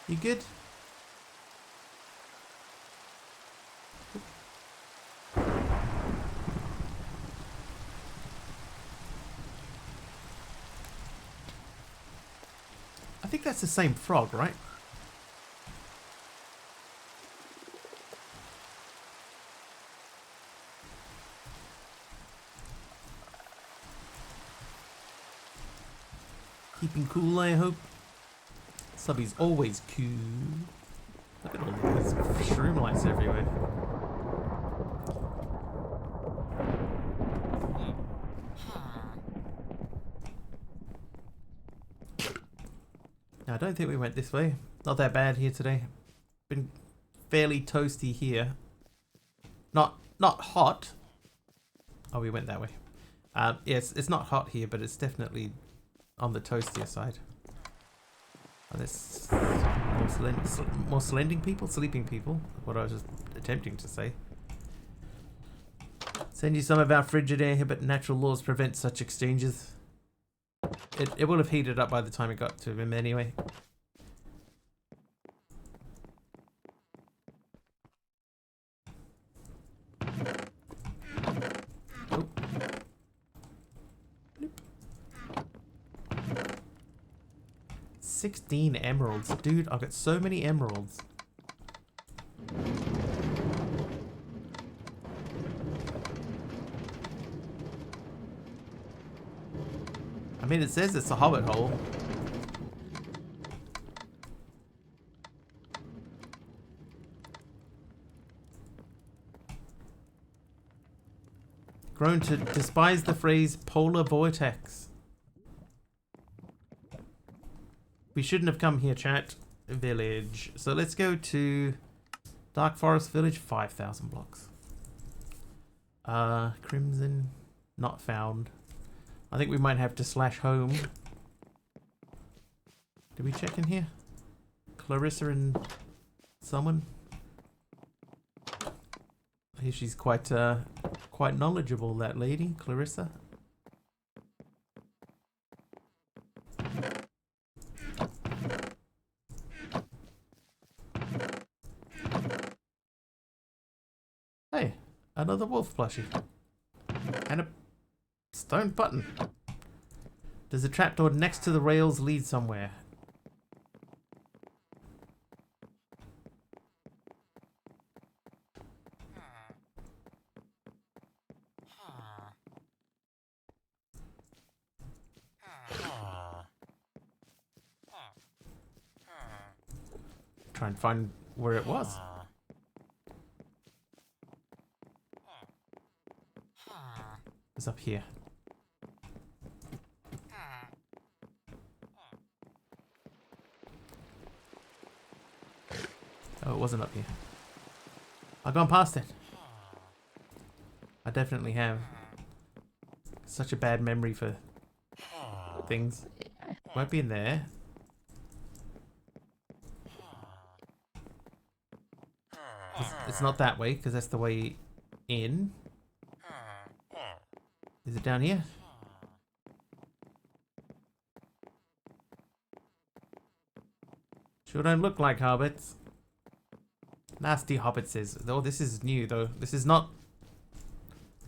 You good? I think that's the same frog, right? Keeping cool, I hope. Subby's always cool. Look at all these shroom lights everywhere. No, I don't think we went this way. Not that bad here today. Been fairly toasty here. Not hot. Oh, we went that way. Yes, it's not hot here, but it's definitely on the toastier side. Oh, there's more slending people? Sleeping people? What I was just attempting to say. Send you some of our frigid air here, but natural laws prevent such exchanges. It would have heated up by the time it got to him anyway. Oh. 16 emeralds. Dude, I've got so many emeralds. I mean, it says it's a hobbit hole. Grown to despise the phrase polar vortex. We shouldn't have come here, chat. Village. So let's go to Dark Forest Village, 5,000 blocks. Crimson, not found. I think we might have to slash home. Did we check in here? Clarissa and someone? I hear she's quite knowledgeable, that lady, Clarissa. Hey, another wolf plushie. And a stone button. Does the trapdoor next to the rails lead somewhere? Try and find where it was. It's up here. wasn't up here. I've gone past it. I definitely have. Such a bad memory for things. Won't be in there. It's not that way, because that's the way in. Is it down here? Sure don't look like hobbits. Nasty hobbitses. Oh, this is new though. This is not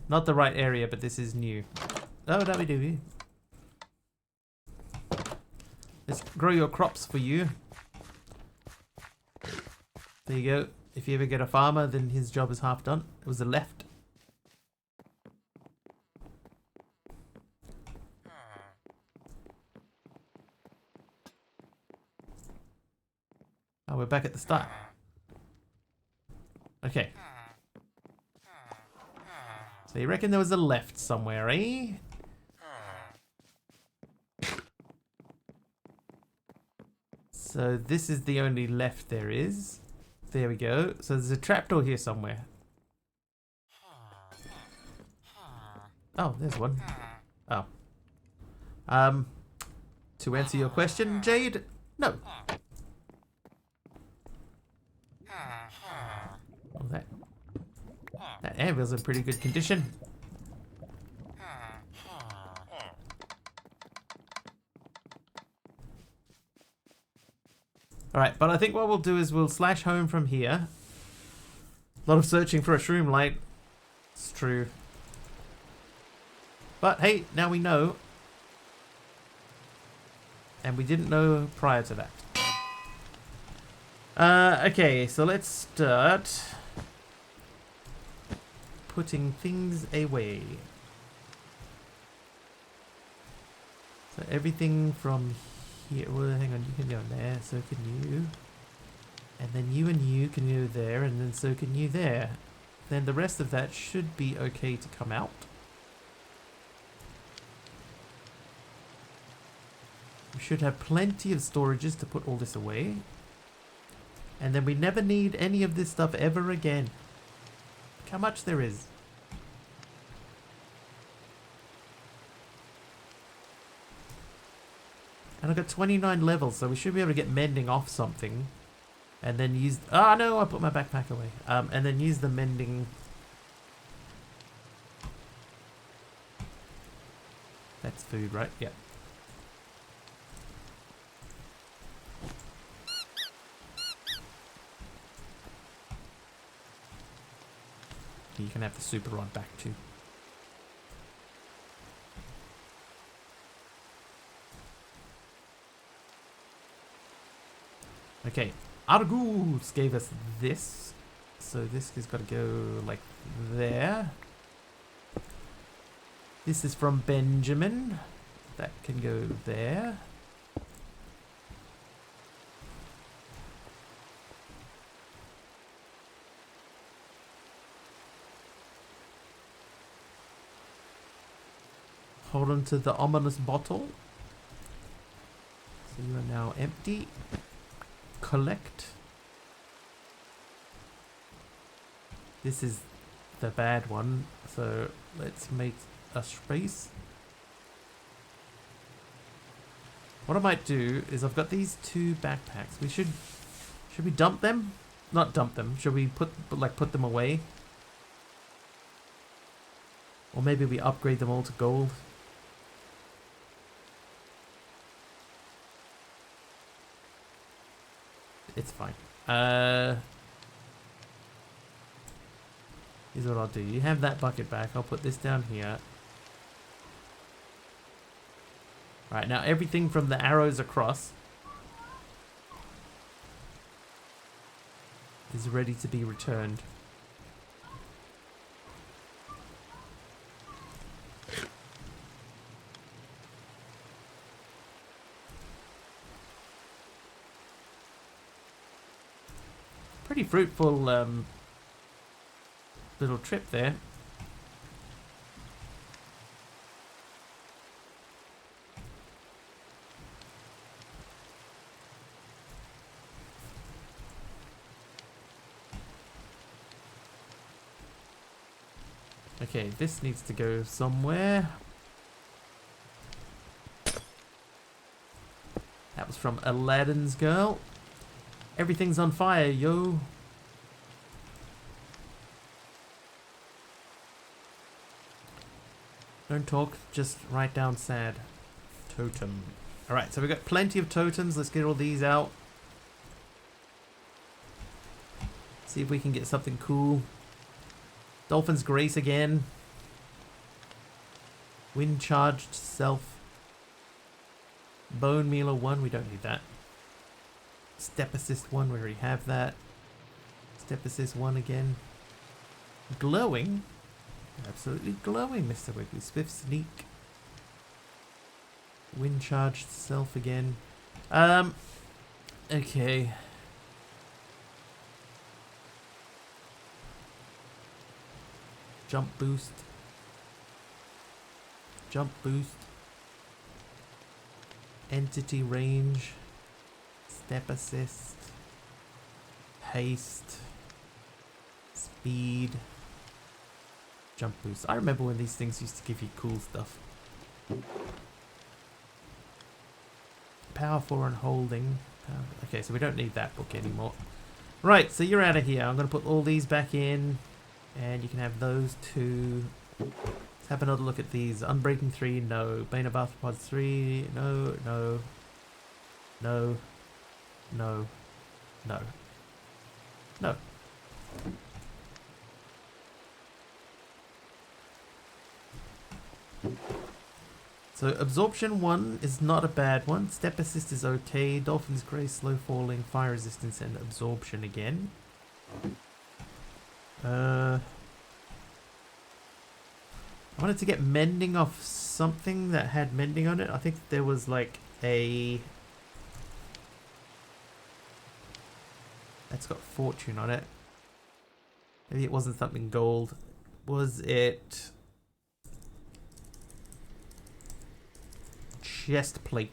the right area, but this is new. Oh, that we do. Let's grow your crops for you. There you go. If you ever get a farmer, then his job is half done. It was the left. Oh, we're back at the start. Okay. So you reckon there was a left somewhere, eh? So this is the only left there is. There we go. So there's a trapdoor here somewhere. Oh, there's one. Oh. To answer your question, Jade, no. Oh, that anvil's in pretty good condition. Alright, but I think what we'll do is we'll slash home from here. A lot of searching for a shroom light. It's true. But hey, now we know. And we didn't know prior to that. Okay, so let's start putting things away. So everything from here, well, hang on, you can go there, so can you. And then you and you can go there, and then so can you there. Then the rest of that should be okay to come out. We should have plenty of storages to put all this away. And then we never need any of this stuff ever again. Look how much there is. And I've got 29 levels, so we should be able to get mending off something. And then use... Oh no, I put my backpack away. And then use the mending... That's food, right? Yeah. You can have the super rod back too. Okay, Argus gave us this. So this has got to go like there. This is from Benjamin. That can go there. Hold on to the ominous bottle. So you are now empty. Collect. This is the bad one, so let's make a space. What I might do is I've got these two backpacks. Should we dump them? Not dump them. Should we put them away? Or maybe we upgrade them all to gold. It's fine. Here's what I'll do. You have that bucket back. I'll put this down here. Alright, now everything from the arrows across is ready to be returned. Pretty fruitful little trip there. Okay, this needs to go somewhere. That was from Aladdin's girl. Everything's on fire, yo. Don't talk, just write down sad. Totem. Alright, so we've got plenty of totems. Let's get all these out. See if we can get something cool. Dolphin's Grace again. Wind Charged Self. Bone Mealer 1, we don't need that. Step Assist 1, we already have that. Step Assist 1 again. Glowing? Absolutely glowing, Mr. Wiggly. Swift Sneak. Wind Charged Self again. Okay. Jump Boost. Jump Boost. Entity Range. Step Assist. Haste. Speed. Jump Boost. I remember when these things used to give you cool stuff. Power 4 and holding. Okay, so we don't need that book anymore. Right, so you're out of here. I'm going to put all these back in. And you can have those two. Let's have another look at these. Unbreaking 3, no. Bane of Arthropods 3, no, no. No. No. No. No. So Absorption 1 is not a bad one. Step Assist is okay. Dolphin's Grace, Slow Falling, Fire Resistance, and Absorption again. I wanted to get Mending off something that had Mending on it. I think there was like a... That's got Fortune on it. Maybe it wasn't something gold. Was it... Chest plate?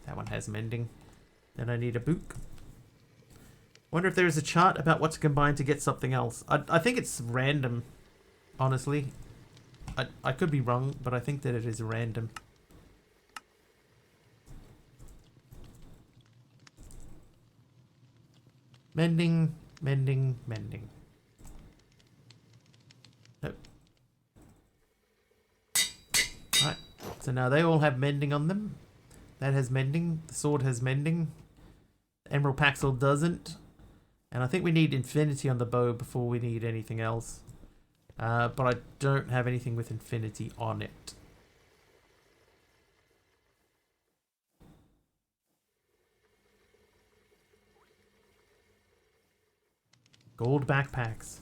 That one has Mending. Then I need a book. Wonder if there is a chart about what's combined to get something else. I think it's random, honestly. I could be wrong, but I think that it is random. Mending, mending, mending. Nope. Alright, so now they all have mending on them. That has mending. The sword has mending. Emerald Paxil doesn't. And I think we need infinity on the bow before we need anything else. But I don't have anything with infinity on it. Gold backpacks.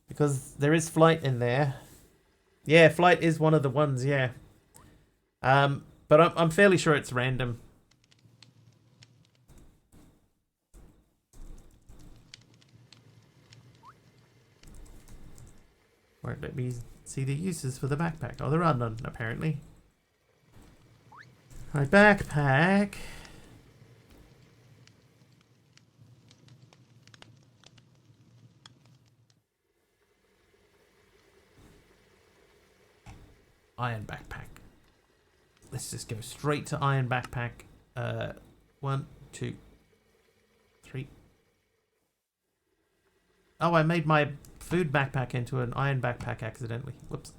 Because there is flight in there. Yeah, flight is one of the ones, yeah. But I'm fairly sure it's random. Won't let me see the uses for the backpack. Oh, there are none, apparently. My backpack. Iron backpack. Let's just go straight to iron backpack. 1, 2, 3. Oh, I made my food backpack into an iron backpack accidentally. Whoops.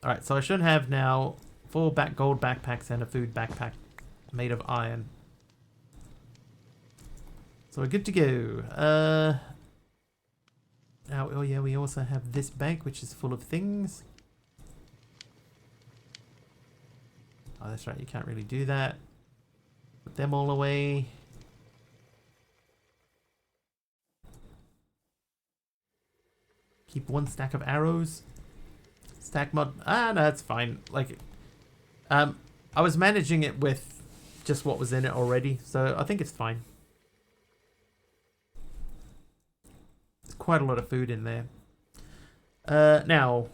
Alright, so I should have now 4 gold backpacks and a food backpack made of iron. So we're good to go. Now, oh yeah, we also have this bank, which is full of things. Oh, that's right, you can't really do that. Put them all away. Keep 1 stack of arrows. Stack mod. Ah, no, it's fine. Like, I was managing it with just what was in it already, so I think it's fine. There's quite a lot of food in there. Now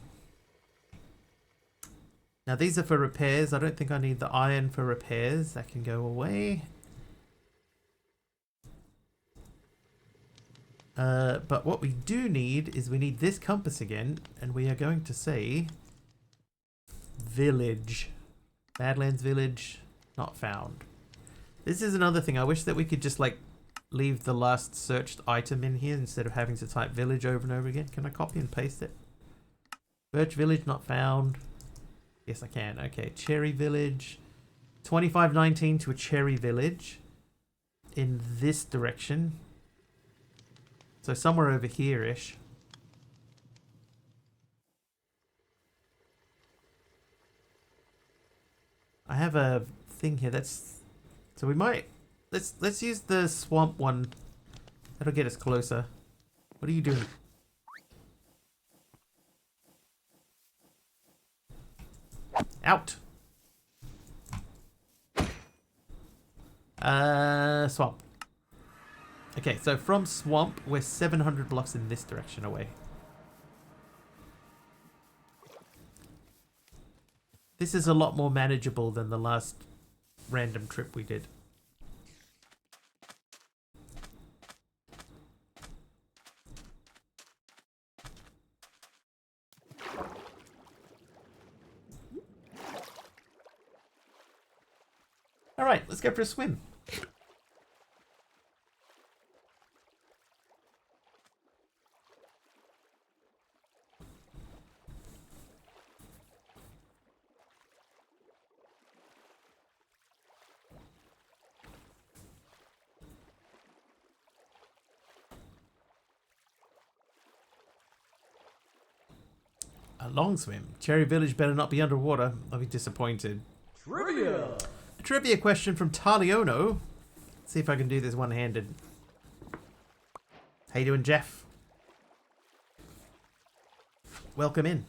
these are for repairs. I don't think I need the iron for repairs. That can go away. But what we do need is we need this compass again, and we are going to say village. Badlands village, not found. This is another thing. I wish that we could just like leave the last searched item in here instead of having to type village over and over again. Can I copy and paste it? Birch village, not found. Yes, I can. Okay, cherry village. 2519 to a cherry village in this direction. So somewhere over here-ish. I have a thing here that's... So we might... Let's use the swamp one. That'll get us closer. What are you doing? Out! Swamp. Okay, so from swamp, we're 700 blocks in this direction away. This is a lot more manageable than the last random trip we did. Alright, let's go for a swim. A long swim. Cherry Village better not be underwater. I'll be disappointed. Trivia! A trivia question from Taliono. Let's see if I can do this one-handed. How you doing, Jeff? Welcome in.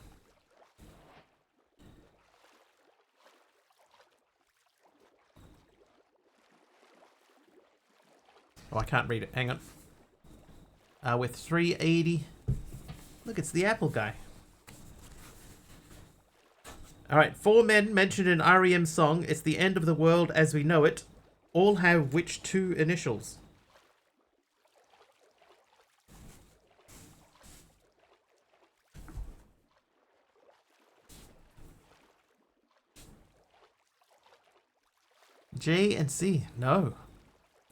Oh, I can't read it. Hang on. With 380. Look, it's the Apple guy. Alright, 4 men mentioned in REM song, It's the End of the World as We Know It, all have which 2 initials? J and C, no.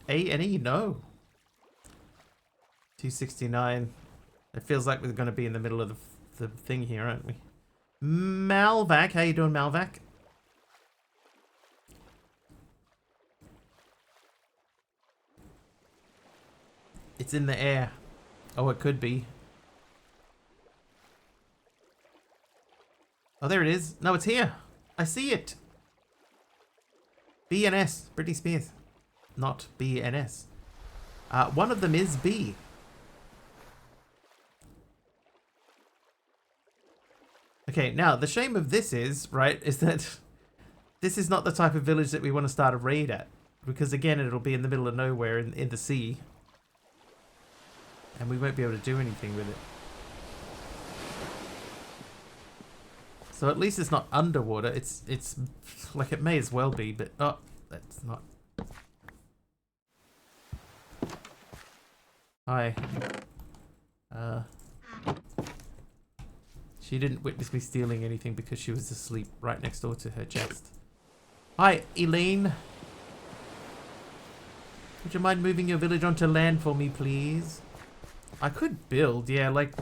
A and E, no. 269. It feels like we're going to be in the middle of the thing here, aren't we? Malvac, how you doing, Malvac? It's in the air. Oh, it could be. Oh, there it is. No, it's here. I see it. B and S, Britney Spears. Not B and S. One of them is B. Okay, now, the shame of this is, right, is that this is not the type of village that we want to start a raid at. Because, again, it'll be in the middle of nowhere in the sea. And we won't be able to do anything with it. So at least it's not underwater. It's like it may as well be, but... Oh, that's not... Hi. She didn't witness me stealing anything because she was asleep right next door to her chest. Hi, Elaine. Would you mind moving your village onto land for me, please? I could build, yeah, like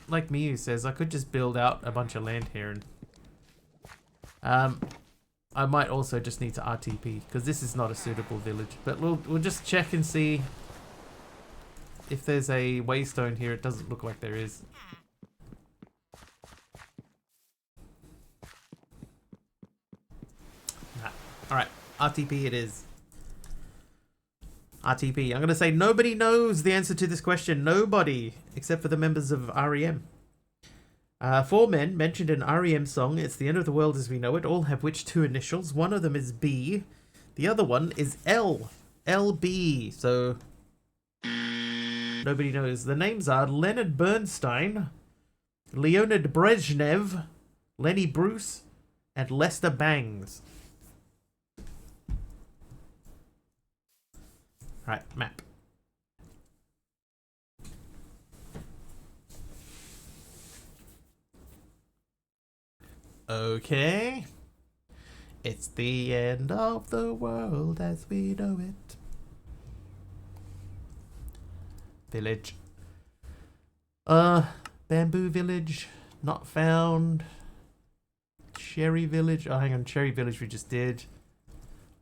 Miyu says, I could just build out a bunch of land here. And I might also just need to RTP because this is not a suitable village. But we'll just check and see if there's a waystone here. It doesn't look like there is. Alright, RTP it is. RTP. I'm going to say nobody knows the answer to this question. Nobody, except for the members of REM. Four men mentioned in REM song, It's the End of the World as We Know It, all have which two initials? One of them is B. The other one is L. LB. So nobody knows. The names are Leonard Bernstein, Leonid Brezhnev, Lenny Bruce, and Lester Bangs. Right, map. Okay. It's the end of the world as we know it. Village. Bamboo Village. Not found. Cherry Village. Oh, hang on. Cherry Village we just did.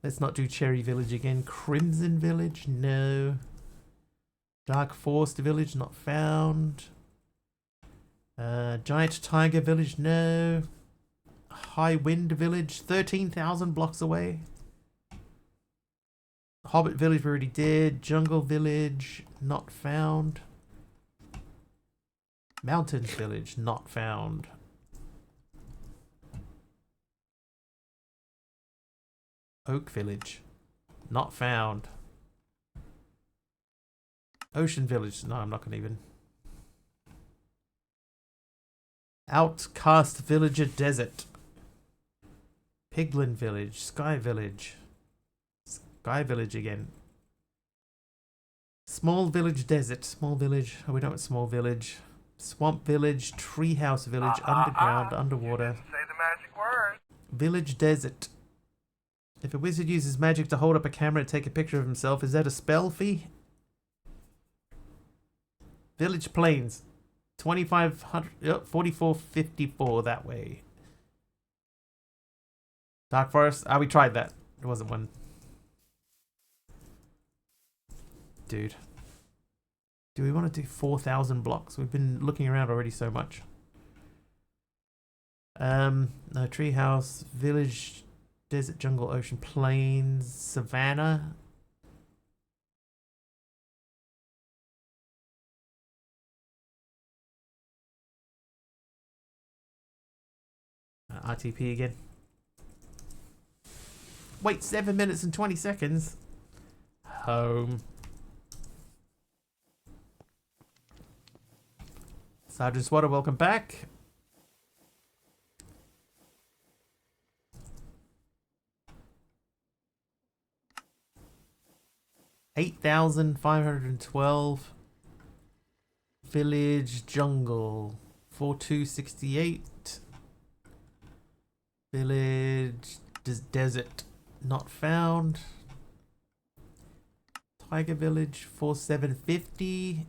Let's not do Cherry Village again. Crimson Village. No. Dark Forest Village. Not found. Giant Tiger Village. No. High Wind Village, 13,000 blocks away. Hobbit Village we already did. Jungle Village, not found. Mountains Village, not found. Oak Village, not found. Ocean Village, no, I'm not gonna even. Outcast Villager Desert. Piglin Village, Sky Village. Sky Village again. Small Village Desert, Small Village. Oh, we know it's Small Village. Swamp Village, Treehouse Village, Underground, Underwater. Say the magic word. Village Desert. If a wizard uses magic to hold up a camera to take a picture of himself, is that a spell fee? Village Plains. 2,500, yep, 4454 that way. Dark Forest? Ah, we tried that. It wasn't one. Dude. Do we want to do 4,000 blocks? We've been looking around already so much. No, Treehouse, Village, Desert, Jungle, Ocean, Plains, Savannah. RTP again. Wait, 7 minutes and 20 seconds. Home. Sergeant Swatter, welcome back. $8,512. Village Jungle 4268. Village Desert not found. Tiger Village 4750.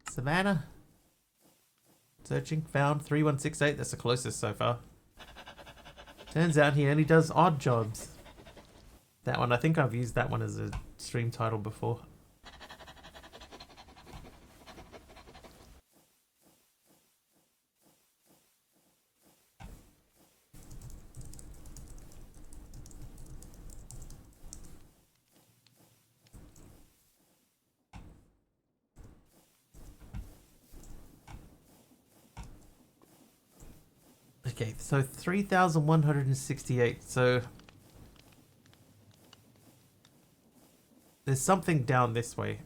Savannah. Searching, found 3168. That's the closest so far. Turns out he only does odd jobs. That one, I think I've used that one as a stream title before. Okay, so 3,168. So there's something down this way.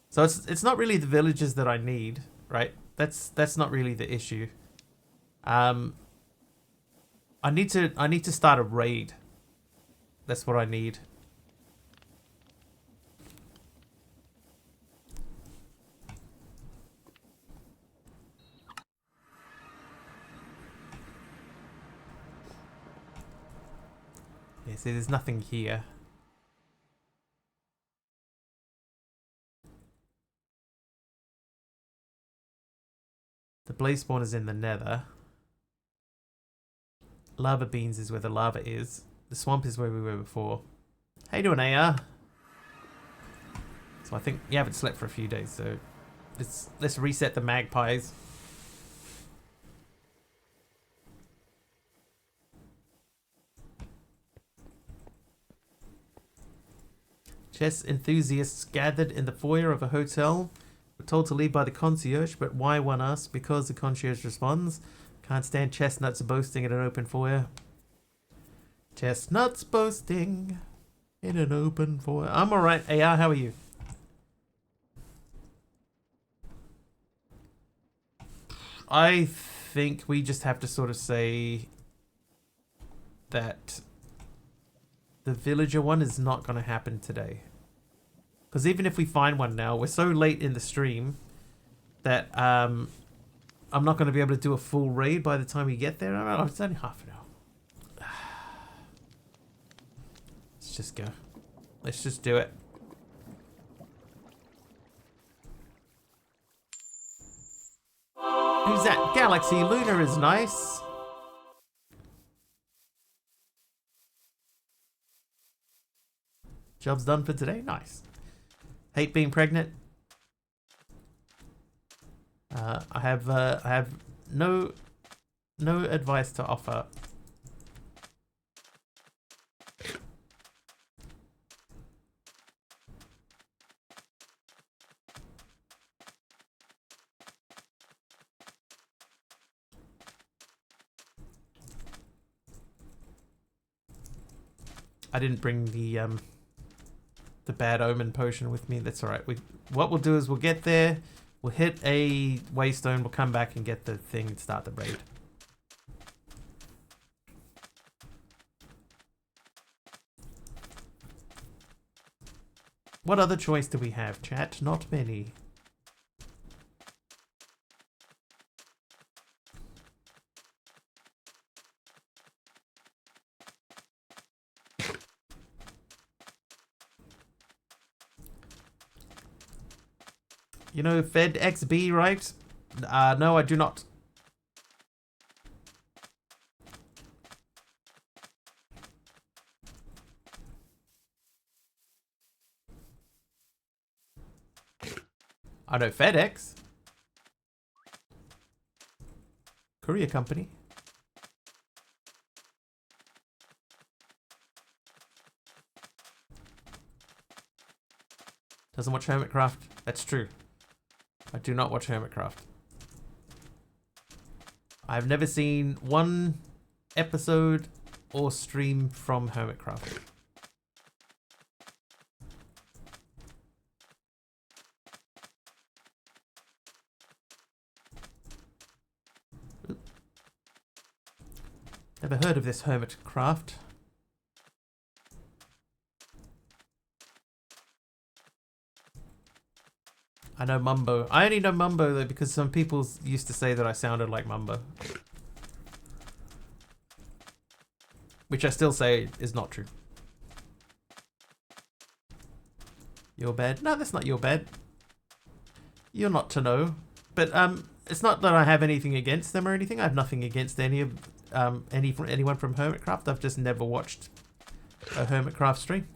So it's not really the villages that I need, right? That's not really the issue. I need to start a raid. That's what I need. Yeah, see, there's nothing here. The blaze spawn is in the nether. Lava beans is where the lava is. The swamp is where we were before. How you doing, AR? So I think you haven't slept for a few days, so let's reset the magpies. Chess enthusiasts gathered in the foyer of a hotel were told to leave by the concierge, but why, one asks? Because the concierge responds, can't stand chestnuts boasting in an open foyer. Chestnuts boasting in an open foyer. I'm alright. AR, how are you? I think we just have to sort of say that the villager one is not going to happen today. Because even if we find one now, we're so late in the stream that I'm not going to be able to do a full raid by the time we get there. Oh, it's only half an hour. Let's just go. Let's just do it. Who's that? Galaxy Luna is nice. Job's done for today. Nice. Hate being pregnant. I have no advice to offer. I didn't bring the bad omen potion with me. That's all right. What we'll do is we'll get there, we'll hit a waystone, we'll come back and get the thing and start the raid. What other choice do we have, chat? Not many. You know FedXB, right? No, I do not. I know FedEx. Courier company. Doesn't watch Hermitcraft. That's true. I do not watch Hermitcraft. I've never seen one episode or stream from Hermitcraft. Never heard of this Hermitcraft. I know Mumbo. I only know Mumbo though because some people used to say that I sounded like Mumbo. Which I still say is not true. Your bed? No, that's not your bed. You're not to know. But it's not that I have anything against them or anything. I have nothing against any of anyone from Hermitcraft. I've just never watched a Hermitcraft stream.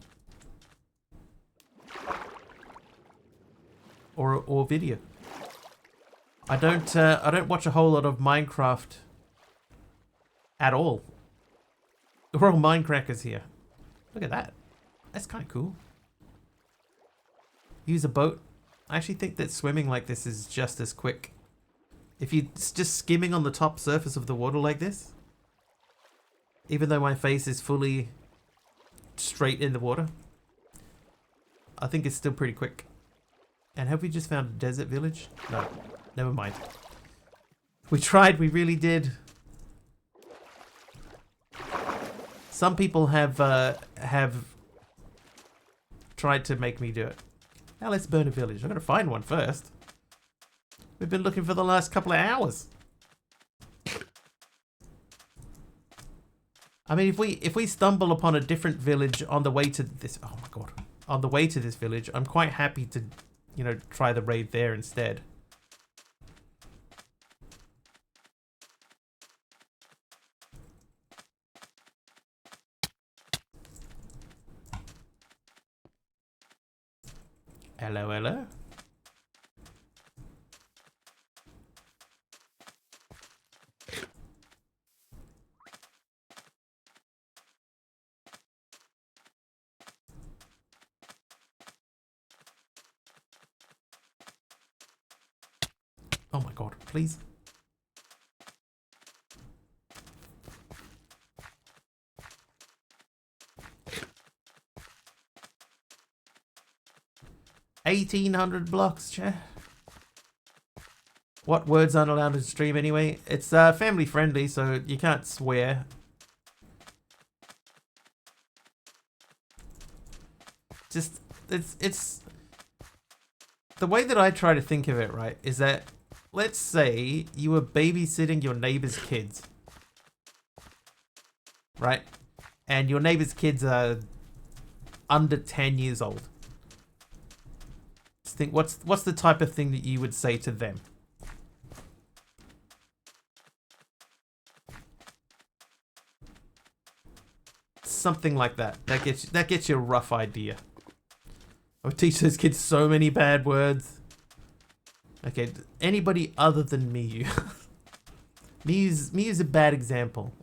Or video. I don't watch a whole lot of Minecraft at all. We're all Minecrackers here. Look at that. That's kind of cool. Use a boat. I actually think that swimming like this is just as quick. If you're just skimming on the top surface of the water like this, even though my face is fully straight in the water, I think it's still pretty quick. And have we just found a desert village? No, never mind. We tried, we really did. Some people have tried to make me do it. Now let's burn a village. I'm gonna find one first. We've been looking for the last couple of hours. I mean, if we stumble upon a different village on the way to this, oh my god, on the way to this village, I'm quite happy to, you know, try the raid there instead. Hello, hello. Oh my god, please. $1,800 blocks, chat. What words aren't allowed to stream anyway? It's family friendly, so you can't swear. Just, it's the way that I try to think of it, right, is that let's say you were babysitting your neighbor's kids, right? And your neighbor's kids are under 10 years old. Just think, what's the type of thing that you would say to them? Something like that. That gets you a rough idea. I would teach those kids so many bad words. Okay, anybody other than Miyu. Miyu's a bad example.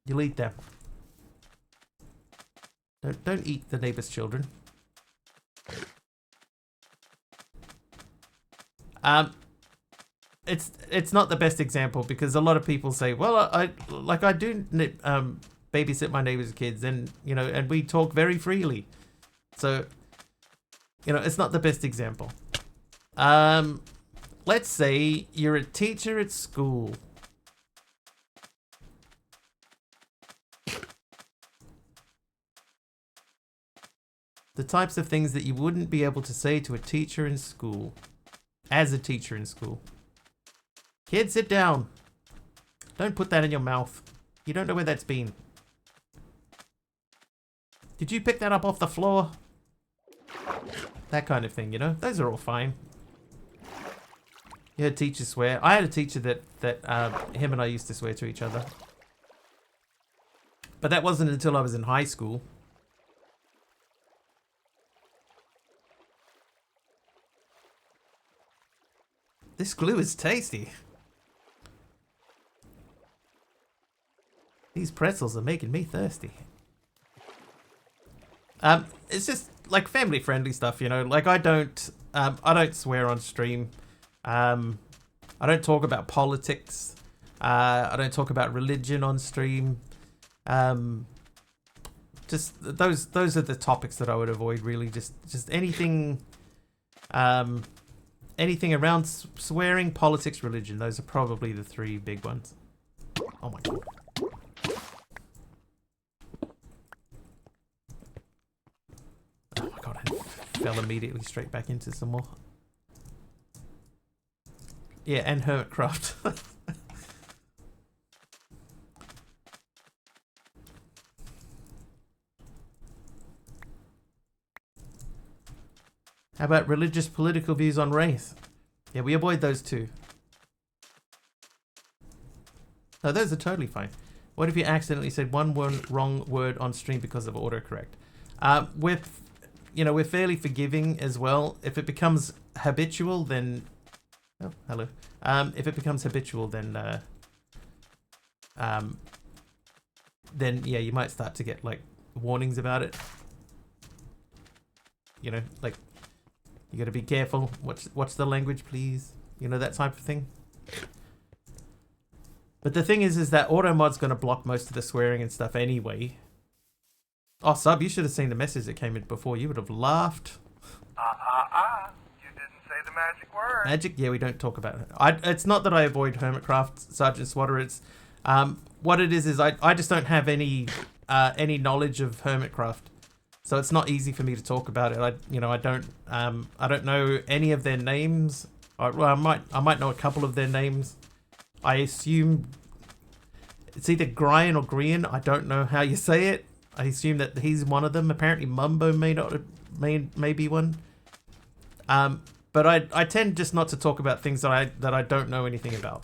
You'll eat them. Don't eat the neighbor's children. It's not the best example because a lot of people say, well, I do babysit my neighbor's kids, and and we talk very freely. So, it's not the best example. Let's say you're a teacher at school. The types of things that you wouldn't be able to say to a teacher in school. As a teacher in school. Kids, sit down. Don't put that in your mouth. You don't know where that's been. Did you pick that up off the floor? That kind of thing, Those are all fine. You heard teachers swear. I had a teacher that him and I used to swear to each other. But that wasn't until I was in high school. This glue is tasty. These pretzels are making me thirsty. It's just like family friendly stuff, Like I don't swear on stream. I don't talk about politics. I don't talk about religion on stream. Just those are the topics that I would avoid. Really, just anything. Anything around swearing, politics, religion. Those are probably the three big ones. Oh my god. Oh my god, I fell immediately straight back into some more. Yeah, and Hermitcraft. How about religious political views on race? Yeah, we avoid those too. No, those are totally fine. What if you accidentally said one wrong word on stream because of autocorrect? We're fairly forgiving as well. If it becomes habitual, then oh, hello. If it becomes habitual, then yeah, you might start to get like warnings about it. Like you got to be careful. Watch the language, please. That type of thing. But the thing is that AutoMod's going to block most of the swearing and stuff anyway. Oh, Sub, you should have seen the message that came in before. You would have laughed. You didn't say the magic word. Magic? Yeah, we don't talk about it. It's not that I avoid Hermitcraft, Sergeant Swatter. It's what it is I just don't have any knowledge of Hermitcraft. So it's not easy for me to talk about it. I don't know any of their names. Well, I might know a couple of their names. I assume it's either Grian or Grian. I don't know how you say it. I assume that he's one of them. Apparently Mumbo may be one. But I tend just not to talk about things that I don't know anything about.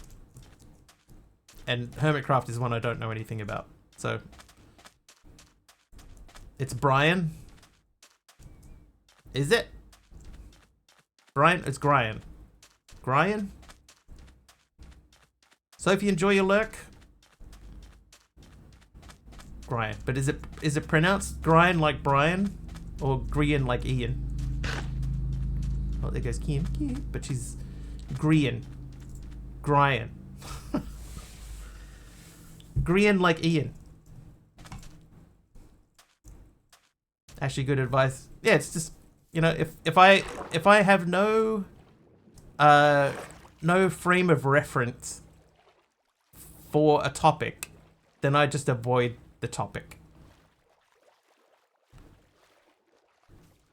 And Hermitcraft is one I don't know anything about. So it's Brian. Is it? Brian? It's Grian. Grian? So if you enjoy your lurk, Grian. But is it pronounced Grian like Brian, or Grian like Ian? Oh, there goes Kim. But she's Grian. Grian. Grian like Ian. Actually, good advice. Yeah, it's just, you know, if I have no frame of reference for a topic, then I just avoid the topic.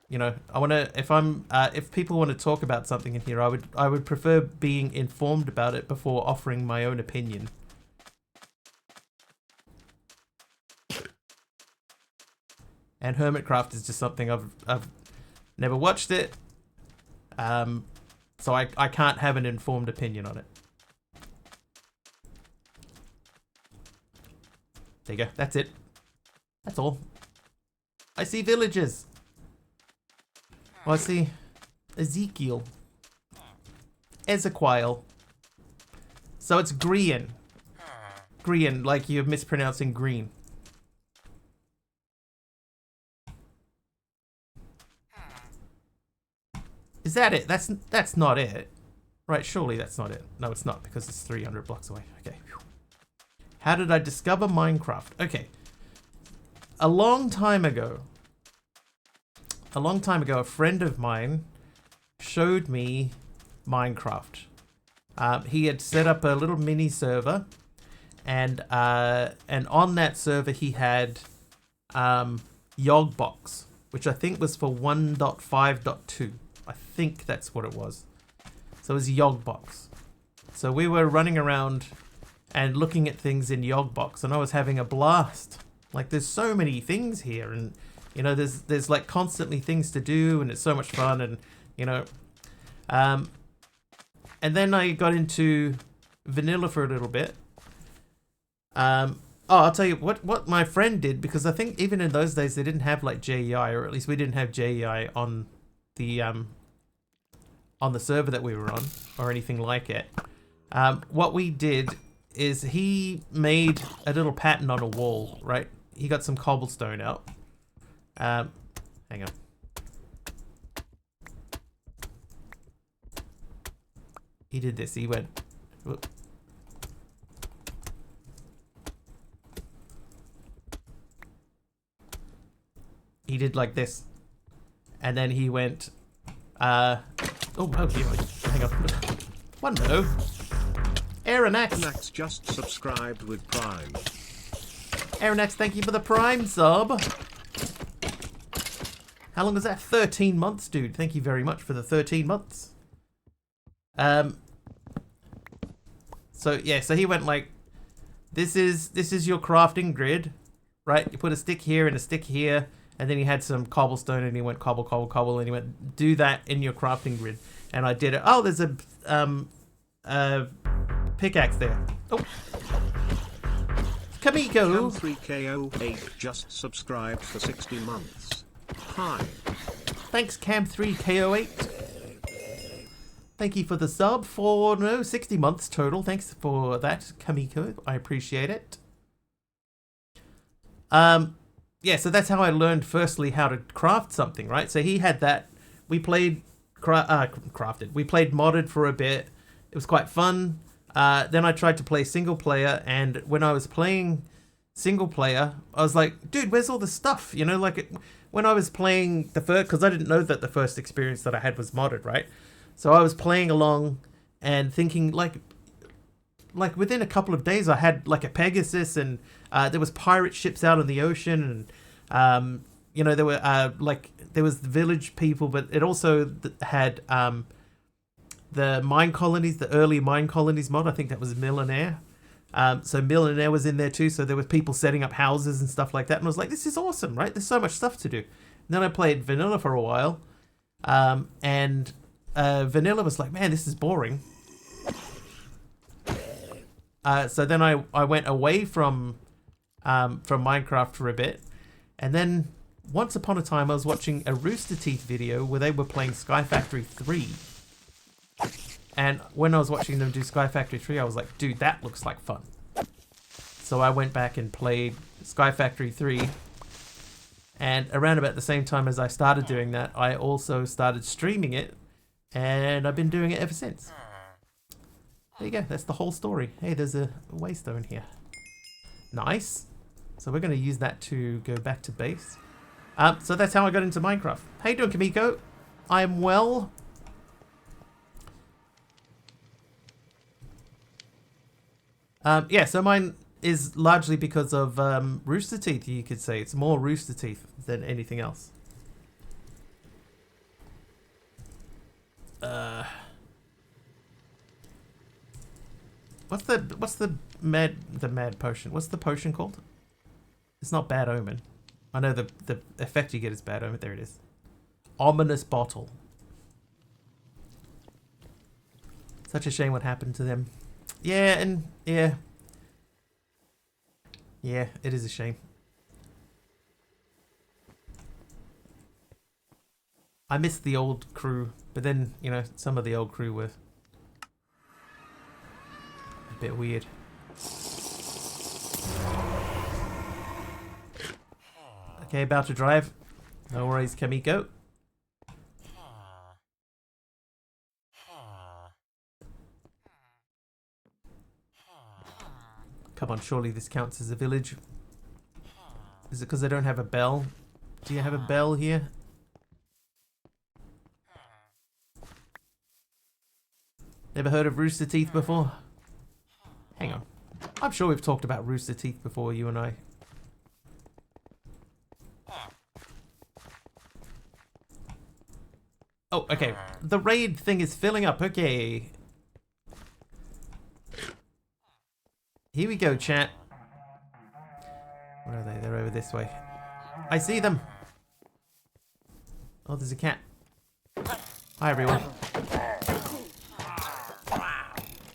You know, if people want to talk about something in here, I would prefer being informed about it before offering my own opinion. And Hermitcraft is just something I've never watched it, so I can't have an informed opinion on it. There you go. That's it. That's all. I see villagers. Oh, I see Ezekiel. Ezequiel. So it's Grian. Grian, like you're mispronouncing green. Is that it? That's not it. Right, surely that's not it. No, it's not, because it's 300 blocks away. Okay. How did I discover Minecraft? Okay. A long time ago, a friend of mine showed me Minecraft. He had set up a little mini server, and on that server he had Yogbox, which I think was for 1.5.2. I think that's what it was. So it was Yogbox. So we were running around and looking at things in Yogbox, and I was having a blast. Like, there's so many things here, and you know, there's like constantly things to do, and it's so much fun, and you know, and then I got into vanilla for a little bit. Oh, I'll tell you what my friend did, because I think even in those days they didn't have like JEI, or at least we didn't have JEI on the server that we were on, or anything like it. What we did is he made a little pattern on a wall, right? He got some cobblestone out. Hang on. He did this. He went. Whoop. He did like this, and then he went. Oh, okay. Hang on. One no. Aaronax. Aaronax just subscribed with Prime. Aaronax, thank you for the Prime sub. How long is that? 13 months, dude. Thank you very much for the 13 months. So yeah, so he went like, this is your crafting grid, right? You put a stick here and a stick here, and then he had some cobblestone, and he went cobble, cobble, cobble, and he went, do that in your crafting grid. And I did it. Oh, there's a pickaxe there. Oh. Kamiko. Cam3KO8 just subscribed for 60 months. Hi. Thanks, Cam3KO8. Thank you for the sub for 60 months total. Thanks for that, Kamiko. I appreciate it. Yeah, so that's how I learned firstly how to craft something, right? So he had that. We played crafted. We played modded for a bit. It was quite fun. Then I tried to play single player, and when I was playing single player, I was like, dude, where's all the stuff? You know, like when I was playing the first, because I didn't know that the first experience that I had was modded, right? So I was playing along and thinking like within a couple of days I had like a Pegasus, and there was pirate ships out in the ocean, and you know, there were there was the village people, but it also had the mine colonies, the early mine colonies mod. I think that was Millionaire. So Millionaire was in there too. So there were people setting up houses and stuff like that. And I was like, this is awesome, right? There's so much stuff to do. And then I played vanilla for a while. And vanilla was like, man, this is boring. So then I went away from Minecraft for a bit. And then once upon a time I was watching a Rooster Teeth video where they were playing Sky Factory 3. And when I was watching them do Sky Factory 3, I was like, dude, that looks like fun. So I went back and played Sky Factory 3. And around about the same time as I started doing that, I also started streaming it And I've been doing it ever since. There you go, that's the whole story. Hey, there's a waystone here. Nice. So we're going to use that to go back to base. So that's how I got into Minecraft. How you doing, Kamiko? I'm well. Yeah, so mine is largely because of Rooster Teeth, you could say. It's more Rooster Teeth than anything else. What's the mad potion? What's the potion called? It's not Bad Omen. I know the effect you get is Bad Omen. There it is. Ominous Bottle. Such a shame what happened to them. Yeah, and yeah. Yeah, it is a shame. I missed the old crew, but then, you know, some of the old crew were a bit weird. Okay, about to drive. No worries, Kamiko. Come on, surely this counts as a village. Is it because I don't have a bell? Do you have a bell here? Never heard of Rooster Teeth before? Hang on. I'm sure we've talked about Rooster Teeth before, you and I. Oh, okay. The raid thing is filling up. Okay. Here we go, chat. Where are they? They're over this way. I see them. Oh, there's a cat. Hi, everyone.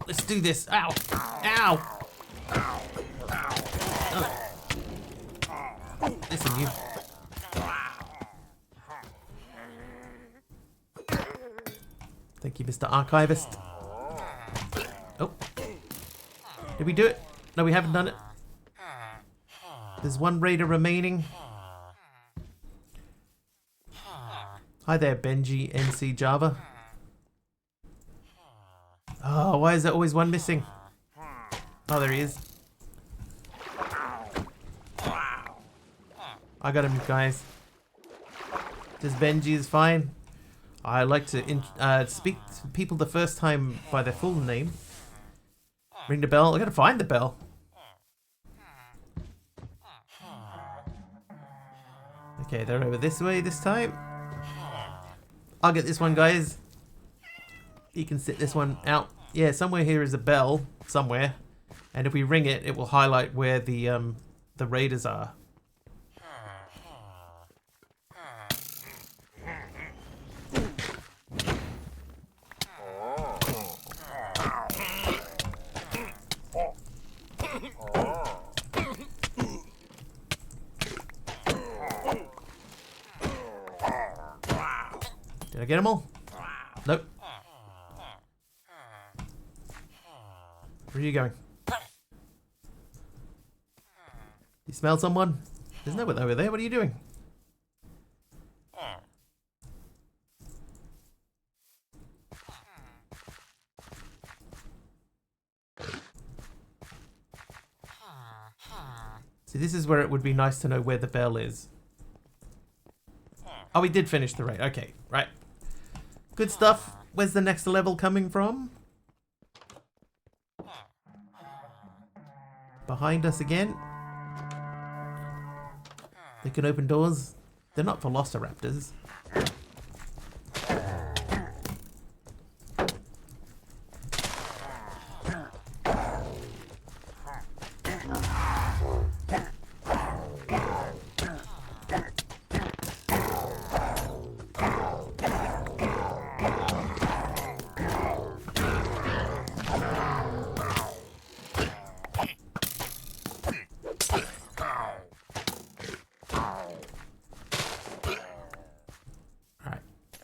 Let's do this. Ow. Ow. Oh. Listen, you. Thank you, Mr. Archivist. Oh. Did we do it? No, we haven't done it. There's one raider remaining. Hi there, Benji NC Java. Oh, why is there always one missing? Oh, there he is. I got him, guys. Just Benji is fine. I like to speak to people the first time by their full name. Ring the bell. I gotta find the bell. Okay, they're over this way this time. I'll get this one, guys. You can sit this one out. Yeah, somewhere here is a bell somewhere, and if we ring it, it will highlight where the raiders are. Did I get them all? Nope. Where are you going? You smell someone? There's no one over there. What are you doing? See, this is where it would be nice to know where the bell is. Oh, we did finish the raid. Okay, right. Good stuff. Where's the next level coming from? Behind us again. They can open doors. They're not velociraptors.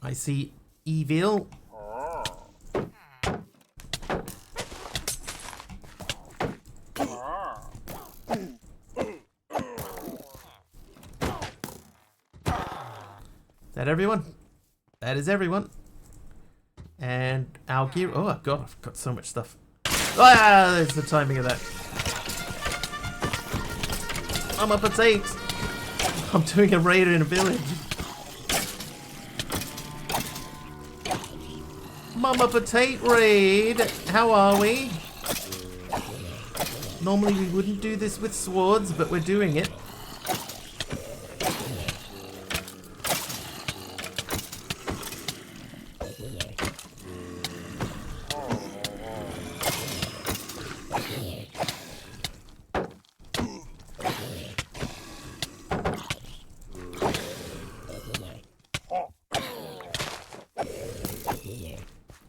I see evil. Is that everyone? That is everyone. And our gear. Oh god, I've got so much stuff. Ah, there's the timing of that. I'm a potato. I'm doing a raid in a village. Mama Potato Raid! How are we? Normally we wouldn't do this with swords, but we're doing it.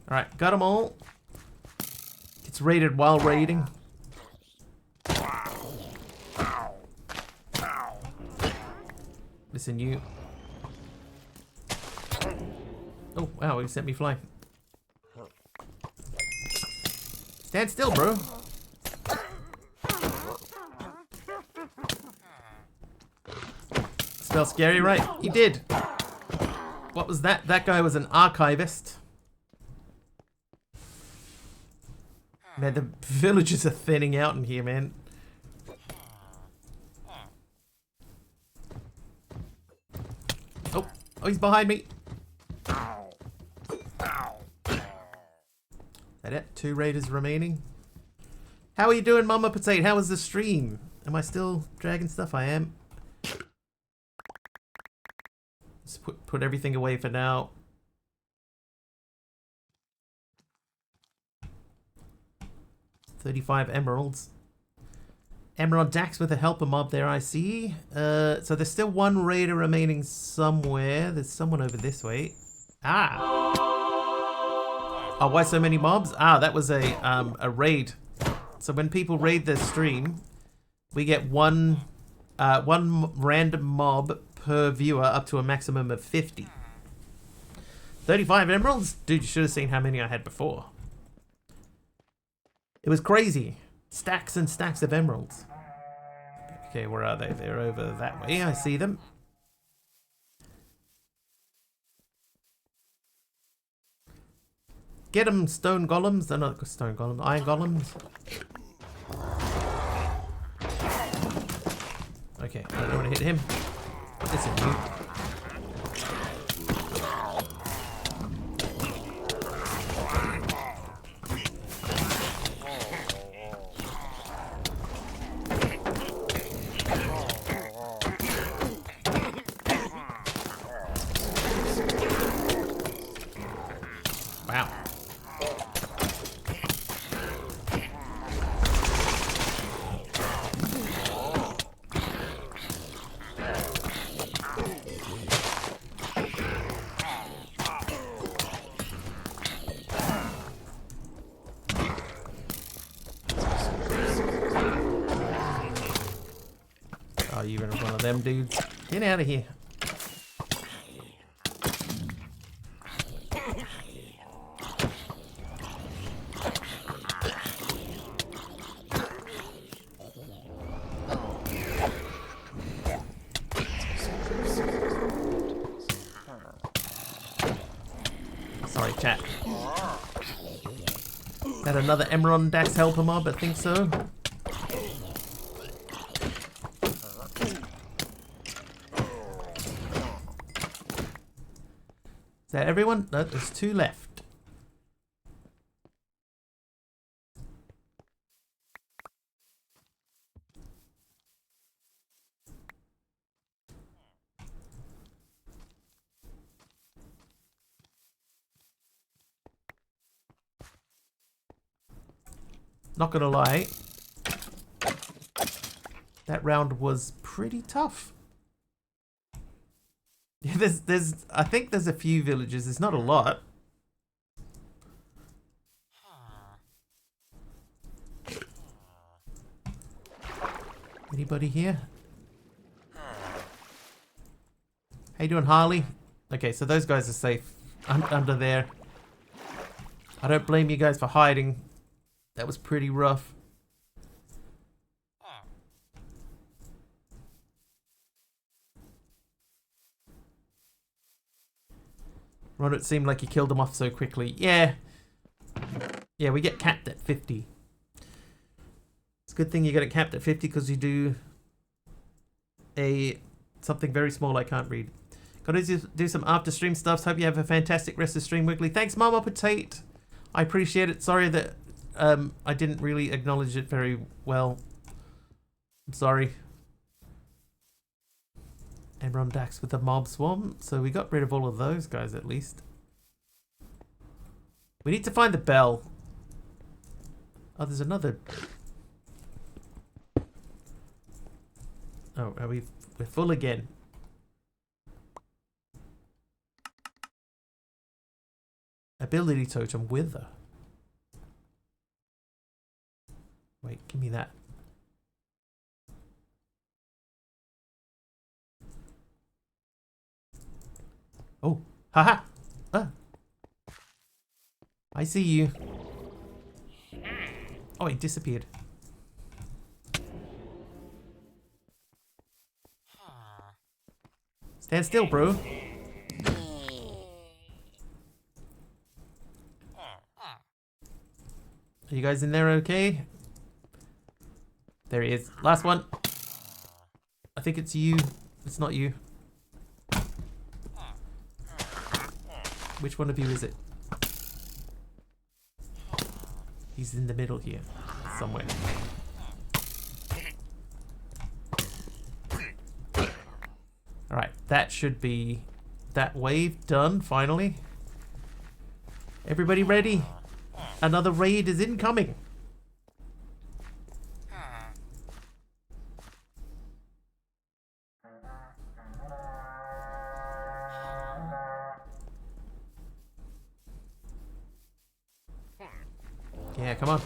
Alright, got them all. It's raided while raiding. Listen, you. Oh, wow, he sent me flying. Stand still, bro. Spell scary, right? He did. What was that? That guy was an archivist. Man, the villagers are thinning out in here, man. Oh, he's behind me. That it? 2 raiders remaining. How are you doing, Mama Potato? How was the stream? Am I still dragging stuff? I am. Let's put everything away for now. $35 emeralds. Emerald Dax with a helper mob there, I see. So there's still 1 raider remaining somewhere. There's someone over this way. Ah! Oh, why so many mobs? Ah, that was a raid. So when people raid the stream, we get one random mob per viewer up to a maximum of 50. 35 emeralds? Dude, you should have seen how many I had before. It was crazy. Stacks and stacks of emeralds. Okay, where are they? They're over that way. I see them. Get them, stone golems. They're not stone golems, iron golems. Okay, I don't want to hit him. Listen, you. Wow. Oh, you're in one of them dudes. Get out of here. Sorry, chat. Had another Emerald Dax helper mob, I think so. Is that everyone? No, there's 2 left. Not gonna lie, that round was pretty tough. Yeah, I think there's a few villages. There's not a lot. Anybody here? How you doing, Harley? Okay, so those guys are safe under there. I don't blame you guys for hiding. That was pretty rough. Ron, it seemed like you killed them off so quickly. Yeah. Yeah, we get capped at 50. It's a good thing you get it capped at 50 because you do something very small I can't read. Gotta do some after stream stuff. Hope you have a fantastic rest of stream, Wiggly. Thanks, Mama Potato. I appreciate it. Sorry that I didn't really acknowledge it very well. I'm sorry. And Ron Dax with the mob swarm. So we got rid of all of those guys at least. We need to find the bell. Oh, there's another. Oh, we're full again. Ability totem wither. Wait, give me that. Oh, haha! Ah. I see you. Oh, it disappeared. Stand still, bro. Are you guys in there okay? There he is. Last one. I think it's you. It's not you. Which one of you is it? He's in the middle here. Somewhere. Alright, that should be that wave done, finally. Everybody ready? Another raid is incoming. Yeah, come on.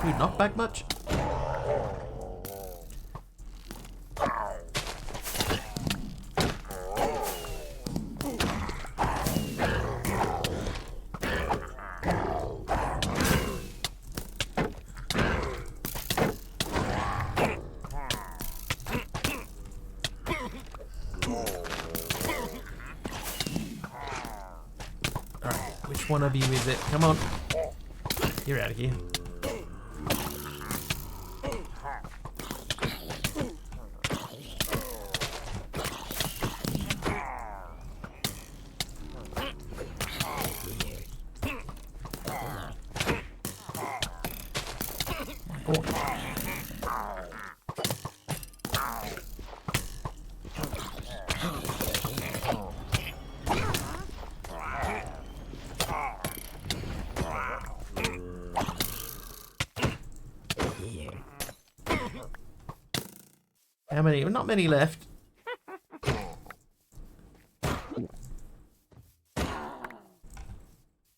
Dude, knock back much? Which one of you is it? Come on. You're out of here. How many? Not many left.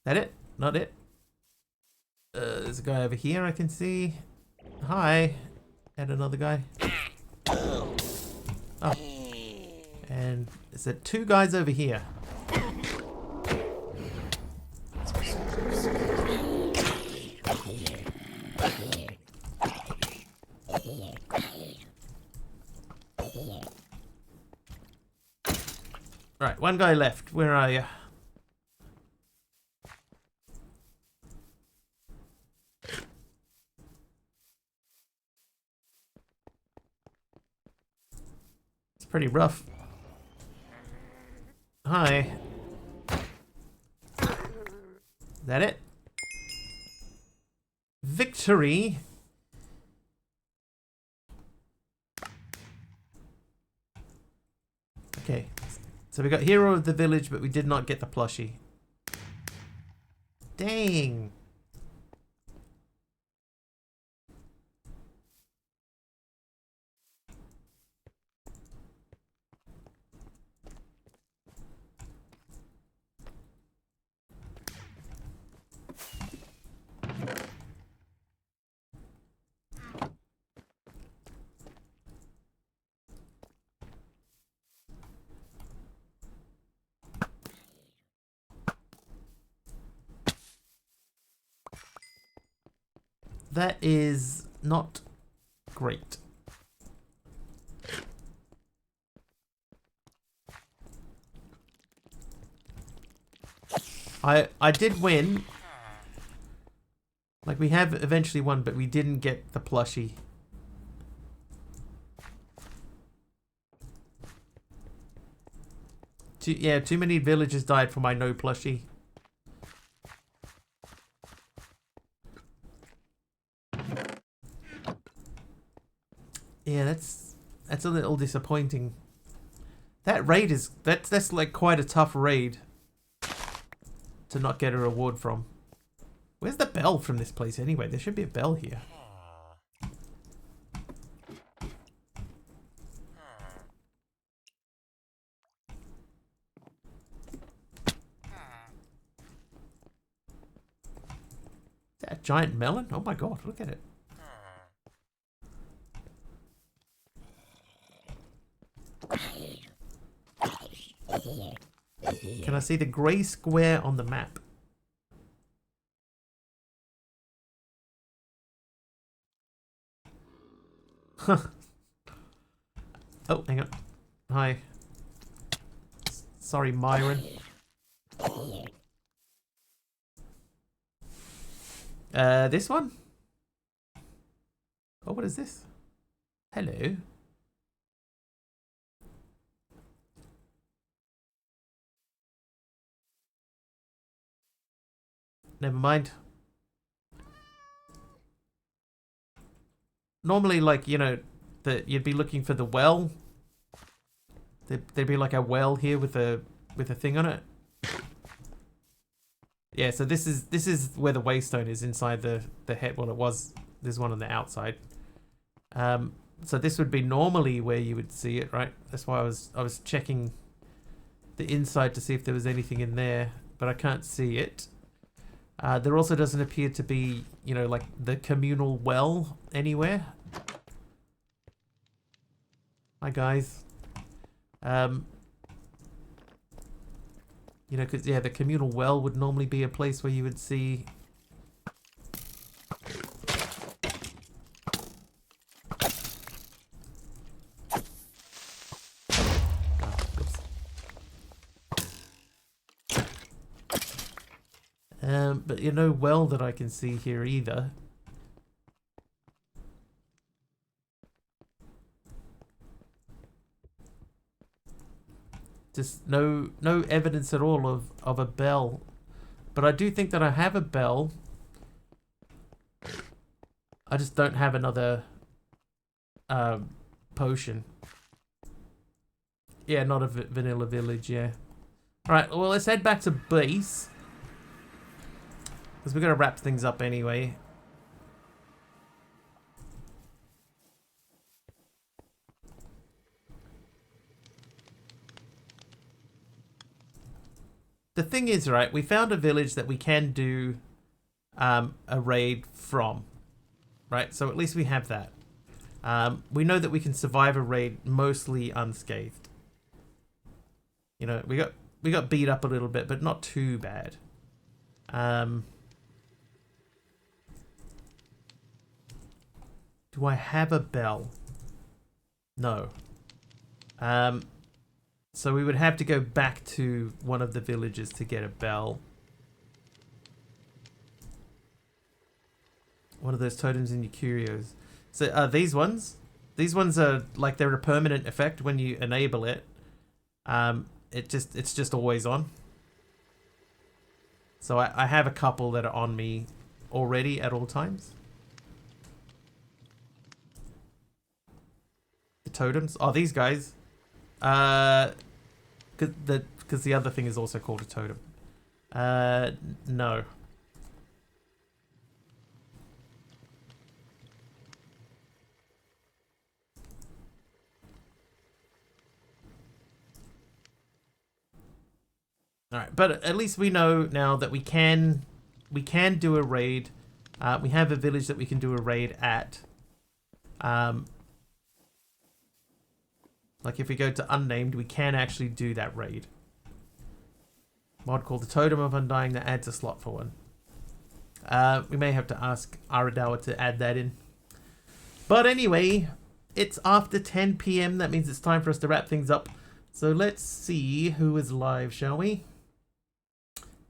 That it? Not it? There's a guy over here I can see. Hi. And another guy. Oh. And is there two guys over here? Right, one guy left. Where are you? It's pretty rough. Hi. Is that it? Victory. Okay. So we got Hero of the Village, but we did not get the plushie. Dang. That is not great. I did win. Like, we have eventually won, but we didn't get the plushie. Too many villagers died for my no plushie. Yeah, that's a little disappointing. That raid is that's like quite a tough raid to not get a reward from. Where's the bell from this place anyway? There should be a bell here. Is that a giant melon? Oh my god, look at it. Can I see the grey square on the map? Huh. Oh, hang on. Hi. Sorry, Myron. This one? Oh, what is this? Hello. Never mind. Normally, like, you know, that you'd be looking for the well. There'd be like a well here with a thing on it. Yeah, so this is where the waystone is inside the head. Well, it was. There's one on the outside. So this would be normally where you would see it, right? That's why I was checking the inside to see if there was anything in there, but I can't see it. There also doesn't appear to be, you know, like the communal well anywhere. Hi guys. You know, because yeah, the communal well would normally be a place where you would see. But you know, well that I can see here either. Just no evidence at all of a bell. But I do think that I have a bell. I just don't have another potion. Yeah, not a vanilla village, yeah. Alright, well, let's head back to base. Because we're going to wrap things up anyway. The thing is, right, we found a village that we can do a raid from. Right, so at least we have that. We know that we can survive a raid mostly unscathed. You know, we got beat up a little bit, but not too bad. Do I have a bell? No. So we would have to go back to one of the villages to get a bell. One of those totems in your curios. So these ones are like they're a permanent effect when you enable it. It's just always on. So I have a couple that are on me already at all times. The totems. Oh, these guys. Because the other thing is also called a totem. No. Alright, but at least we know now that we can do a raid. We have a village that we can do a raid at. Like if we go to unnamed, we can actually do that raid. Mod called the Totem of Undying that adds a slot for one. We may have to ask Aradawa to add that in. But anyway, it's after 10 p.m. That means it's time for us to wrap things up. So let's see who is live, shall we?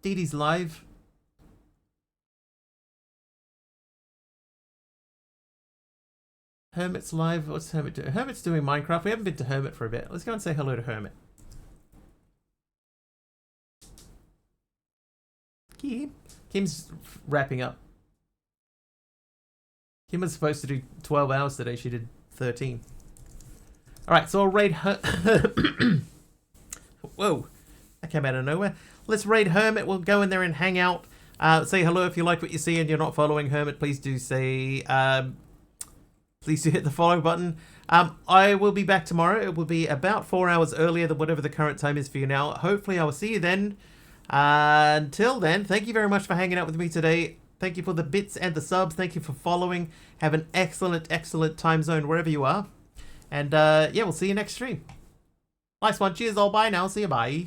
Dee Dee's live. Hermit's live. What's Hermit doing? Hermit's doing Minecraft. We haven't been to Hermit for a bit. Let's go and say hello to Hermit. Kim's wrapping up. Kim was supposed to do 12 hours today. She did 13. Alright, so I'll raid her. Whoa. That came out of nowhere. Let's raid Hermit. We'll go in there and hang out. Say hello if you like what you see and you're not following Hermit. Please do say... please do hit the follow button. I will be back tomorrow. It will be about 4 hours earlier than whatever the current time is for you now. Hopefully I will see you then. Until then, thank you very much for hanging out with me today. Thank you for the bits and the subs. Thank you for following. Have an excellent, excellent time zone wherever you are. And yeah, we'll see you next stream. Nice one. Cheers all. Bye now. See you. Bye.